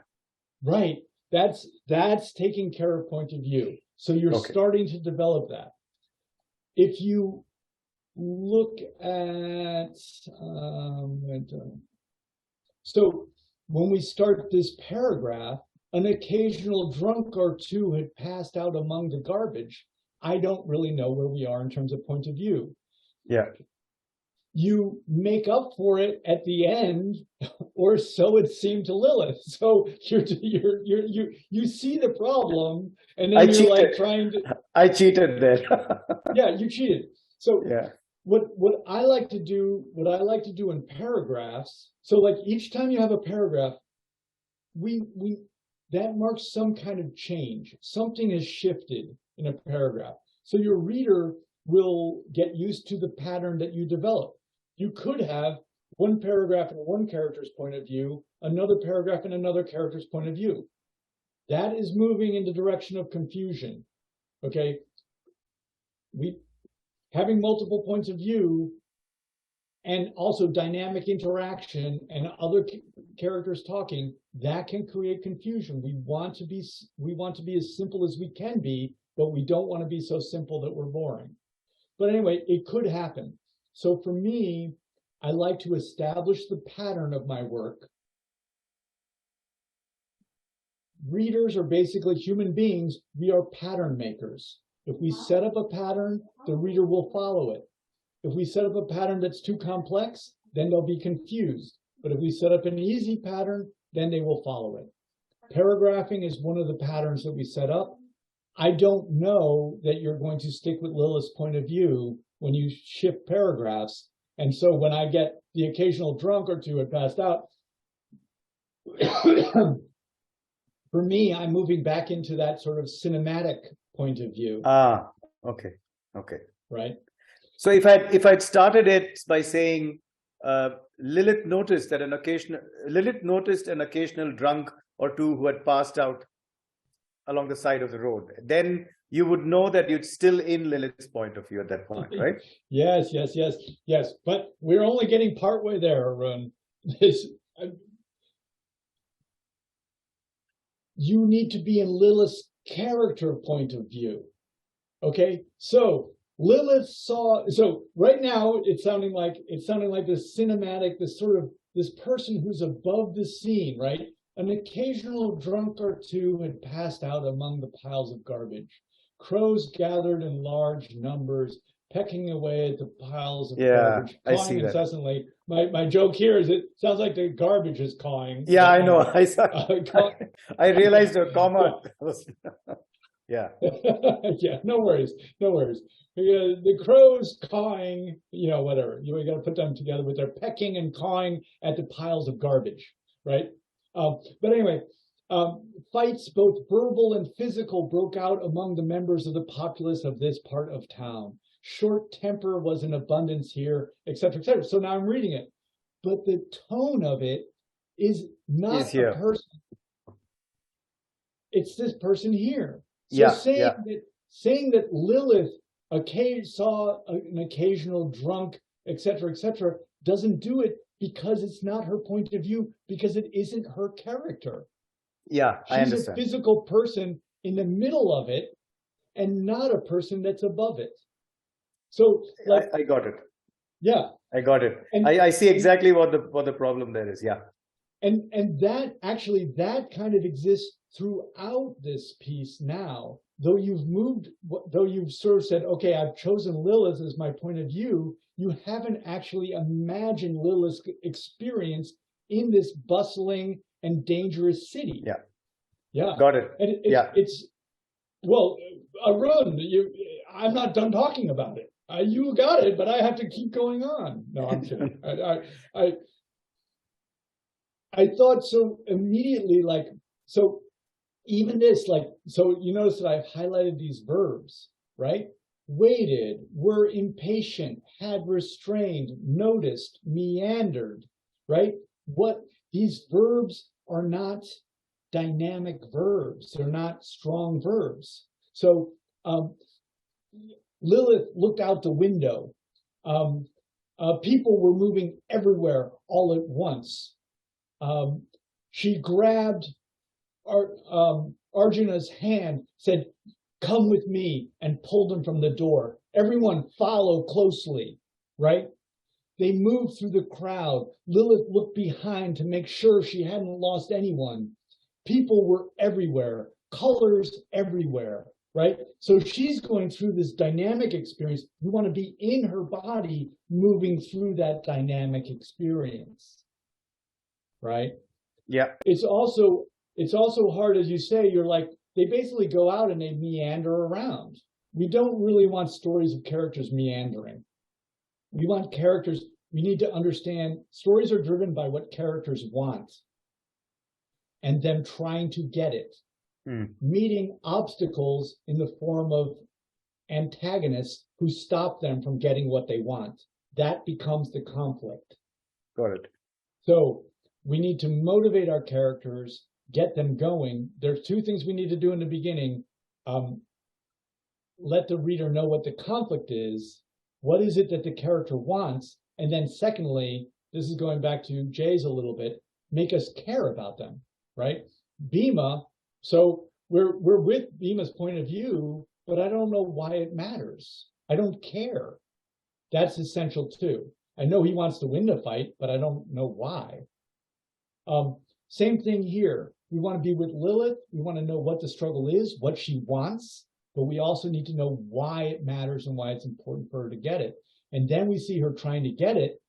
Right. That's taking care of point of view. So you're starting to develop that. If you look at, so when we start this paragraph, an occasional drunk or two had passed out among the garbage. I don't really know where we are in terms of point of view. Yeah. You make up for it at the end, or so it seemed to Lilith. So you see the problem, and then you're like trying to. I cheated there. Yeah, you cheated. So yeah. What I like to do in paragraphs. So like each time you have a paragraph, that marks some kind of change. Something has shifted in a paragraph. So your reader will get used to the pattern that you develop. You could have one paragraph in one character's point of view, another paragraph in another character's point of view. That is moving in the direction of confusion. Okay? Having multiple points of view and also dynamic interaction and other characters talking, that can create confusion. We want to be as simple as we can be, but we don't want to be so simple that we're boring. But anyway, it could happen. So for me, I like to establish the pattern of my work. Readers are basically human beings. We are pattern makers. If we set up a pattern, the reader will follow it. If we set up a pattern that's too complex, then they'll be confused. But if we set up an easy pattern, then they will follow it. Paragraphing is one of the patterns that we set up. I don't know that you're going to stick with Lilith's point of view when you shift paragraphs. And so when I get the occasional drunk or two had passed out, for me, I'm moving back into that sort of cinematic point of view. Ah, okay. Right. So if I'd started it by saying Lilith noticed an occasional drunk or two who had passed out along the side of the road, then you would know that you're still in Lilith's point of view at that point, right? Yes. But we're only getting partway there, Arun. You need to be in Lilith's character point of view. Okay, so Lilith saw. So right now it's sounding like this cinematic, this person who's above the scene, right? An occasional drunk or two had passed out among the piles of garbage. Crows gathered in large numbers, pecking away at the piles of garbage, cawing incessantly. My joke here is it sounds like the garbage is cawing. Yeah, I know. I realized a comma. Yeah. Yeah, no worries. The crows cawing, whatever. You got to put them together with their pecking and cawing at the piles of garbage, right? But anyway, fights, both verbal and physical, broke out among the members of the populace of this part of town. Short temper was in abundance here, etc., etc. So now I'm reading it, but the tone of it is not a person. It's this person here. So saying that Lilith saw an occasional drunk, etc., etc., doesn't do it because it's not her point of view, because it isn't her character. Yeah, I understand. She's a physical person in the middle of it and not a person that's above it. So I got it. Yeah. I got it. And I see exactly what the problem there is. Yeah. And that kind of exists throughout this piece now. Though you've sort of said, okay, I've chosen Lilith as my point of view, you haven't actually imagined Lilith's experience in this bustling and dangerous city. Yeah. Yeah. Got it. And Yeah. it's, well, Arun, I'm not done talking about it. You got it, but I have to keep going on. No, I'm kidding. I thought so immediately, like, so even this, like, so you notice that I've highlighted these verbs, right? Waited, were impatient, had restrained, noticed, meandered, right? What these verbs are not dynamic verbs. They're not strong verbs. So Lilith looked out the window. People were moving everywhere all at once. She grabbed Arjuna's hand, said, "Come with me," and pulled him from the door. Everyone follow closely, right? They moved through the crowd. Lilith looked behind to make sure she hadn't lost anyone. People were everywhere, colors everywhere, right? So she's going through this dynamic experience. We want to be in her body, moving through that dynamic experience, right? Yeah. It's also hard, as you say, you're like, they basically go out and they meander around. We don't really want stories of characters meandering. We want characters, we need to understand stories are driven by what characters want and them trying to get it. Meeting obstacles in the form of antagonists who stop them from getting what they want. That becomes the conflict. Got it. So we need to motivate our characters, get them going. There's two things we need to do in the beginning. Let the reader know what the conflict is. What is it that the character wants? And then secondly, this is going back to Jay's a little bit, make us care about them, right? Bhima, so we're with Bhima's point of view, but I don't know why it matters. I don't care. That's essential too. I know he wants to win the fight, but I don't know why. Same thing here. We want to be with Lilith. We want to know what the struggle is, what she wants, but we also need to know why it matters and why it's important for her to get it. And then we see her trying to get it.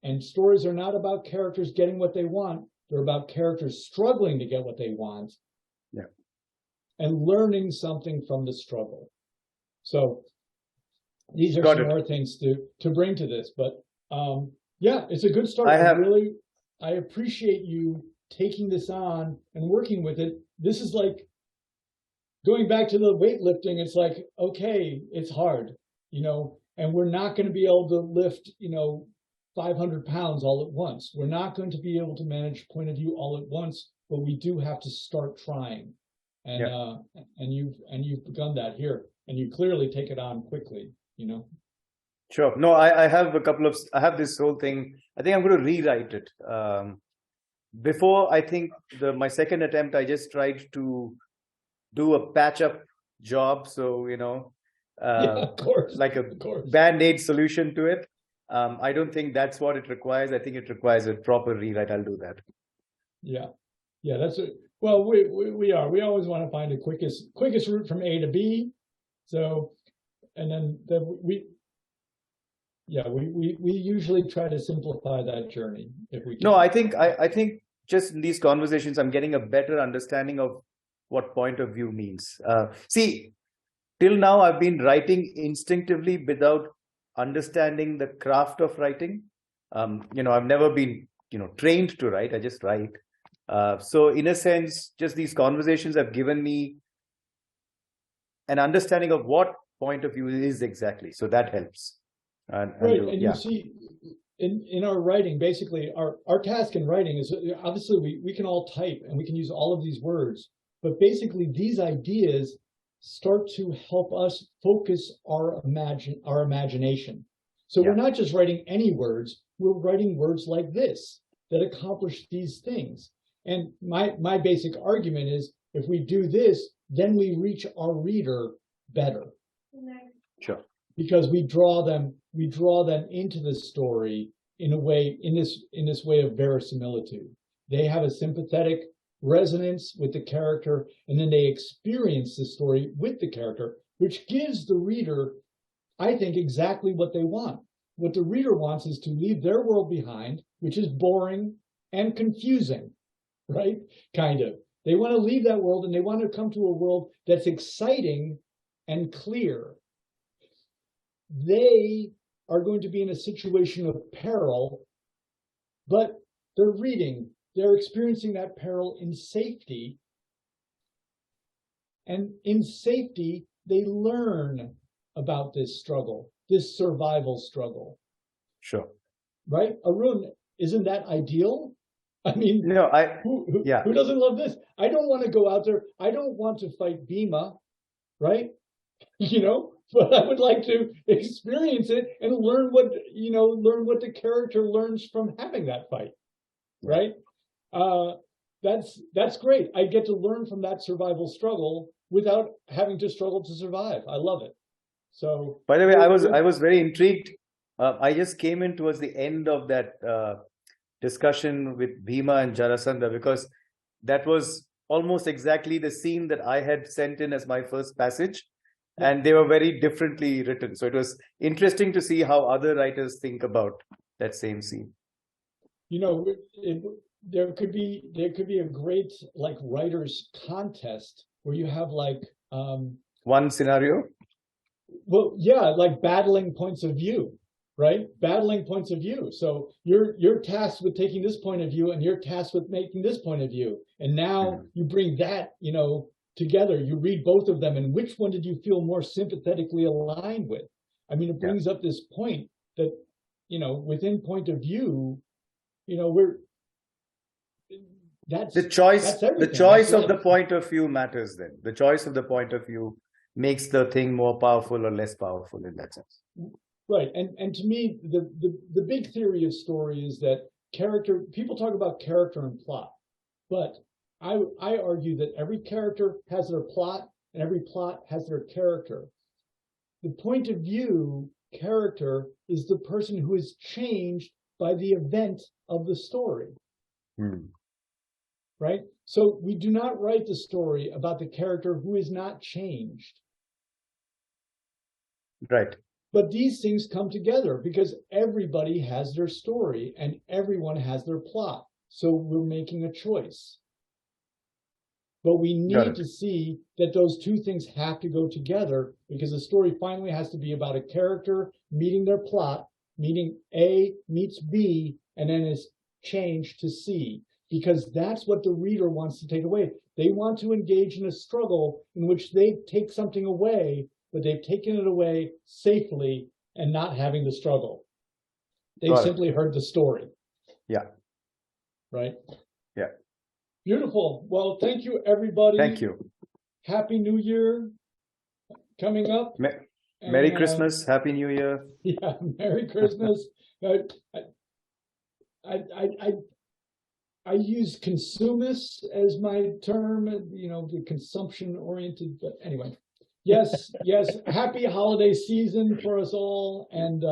And stories are not about characters getting what they want. They're about characters struggling to get what they want. Yeah. And learning something from the struggle. So these are some more things to bring to this. But yeah, it's a good start. I appreciate you taking this on and working with it. This is like going back to the weightlifting. It's like, okay, it's hard, you know, and we're not going to be able to lift, 500 pounds all at once. We're not going to be able to manage point of view all at once, but we do have to start trying. And and you've begun that here, and you clearly take it on quickly, Sure. No, I have I have this whole thing. I think I'm going to rewrite it. Before, I think my second attempt, I just tried to do a patch-up job. So, of course, like a Band-Aid solution to it. I don't think that's what it requires. I think it requires a proper rewrite. I'll do that. Yeah, that's it. Well, we always want to find the quickest route from A to B. So, and then we usually try to simplify that journey if we can. No, I think just in these conversations, I'm getting a better understanding of what point of view means. See, till now I've been writing instinctively without understanding the craft of writing. I've never been trained to write. I just write. So in a sense, just these conversations have given me an understanding of what point of view is exactly. So that helps. You see, in our writing, basically our task in writing is, obviously we can all type and we can use all of these words, but basically these ideas start to help us focus our imagination. So we're not just writing any words, we're writing words like this that accomplish these things. And my basic argument is, if we do this, then we reach our reader better. Sure. Because we draw them into the story in this way of verisimilitude. They have a sympathetic resonance with the character, and then they experience the story with the character, which gives the reader, I think, exactly what they want. what the reader wants is to leave their world behind, which is boring and confusing, right? Kind of. They want to leave that world and they want to come to a world that's exciting and clear. They are going to be in a situation of peril, but they're experiencing that peril in safety. And in safety, they learn about this struggle, this survival struggle. Sure. Right? Arun, isn't that ideal? I mean, no, who doesn't love this? I don't want to go out there. I don't want to fight Bhima, right? But I would like to experience it and learn what the character learns from having that fight, right? That's great. I get to learn from that survival struggle without having to struggle to survive. I love it. So, by the way, I was very intrigued. I just came in towards the end of that discussion with Bhima and Jarasandha, because that was almost exactly the scene that I had sent in as my first passage, and they were very differently written. So it was interesting to see how other writers think about that same scene. There could be a great writers contest where you have one scenario. Well, yeah, battling points of view, right? Battling points of view. So you're tasked with taking this point of view, and you're tasked with making this point of view. And now you bring that, together. You read both of them, and which one did you feel more sympathetically aligned with? I mean, it brings up this point that, within point of view, the choice of the point of view matters. Then the choice of the point of view makes the thing more powerful or less powerful in that sense. Right. And to me, the big theory of story is that people talk about character and plot, but I argue that every character has their plot and every plot has their character. The point of view character is the person who is changed by the event of the story. Right? So we do not write the story about the character who is not changed. Right. But these things come together because everybody has their story and everyone has their plot. So we're making a choice. But we need to see that those two things have to go together, because the story finally has to be about a character meeting their plot, meeting A meets B, and then is changed to C. Because that's what the reader wants to take away. They want to engage in a struggle in which they take something away, but they've taken it away safely and not having the struggle. They've simply heard the story. Yeah. Right? Yeah. Beautiful. Well, thank you, everybody. Thank you. Happy New Year coming up. Merry Christmas. Happy New Year. Yeah, Merry Christmas. I use consumist as my term, the consumption-oriented. But anyway, yes. Happy holiday season for us all, and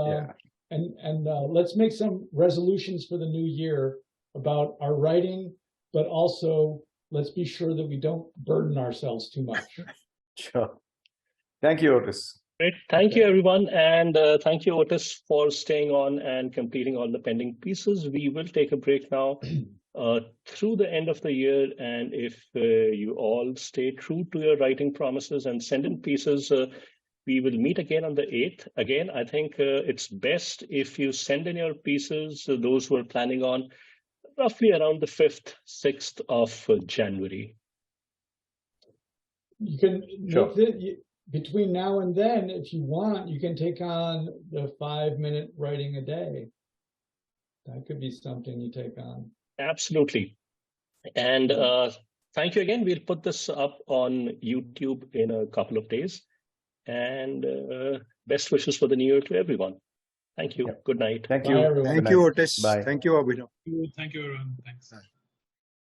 let's make some resolutions for the new year about our writing, but also let's be sure that we don't burden ourselves too much. Sure. Thank you, Otis. Great. Thank you, everyone. And thank you, Otis, for staying on and completing all the pending pieces. We will take a break now through the end of the year. And if you all stay true to your writing promises and send in pieces, we will meet again on the 8th. Again, I think it's best if you send in your pieces, those who are planning on roughly around the 5th, 6th of January. You can between now and then, if you want, you can take on the 5-minute writing a day. That could be something you take on. Absolutely. And thank you again. We'll put this up on YouTube in a couple of days. And best wishes for the new year to everyone. Thank you. Good night. Thank you. Bye, everyone. Thank you, Otis. Bye. Thank you, Abhinav. Thank you, everyone. Thanks.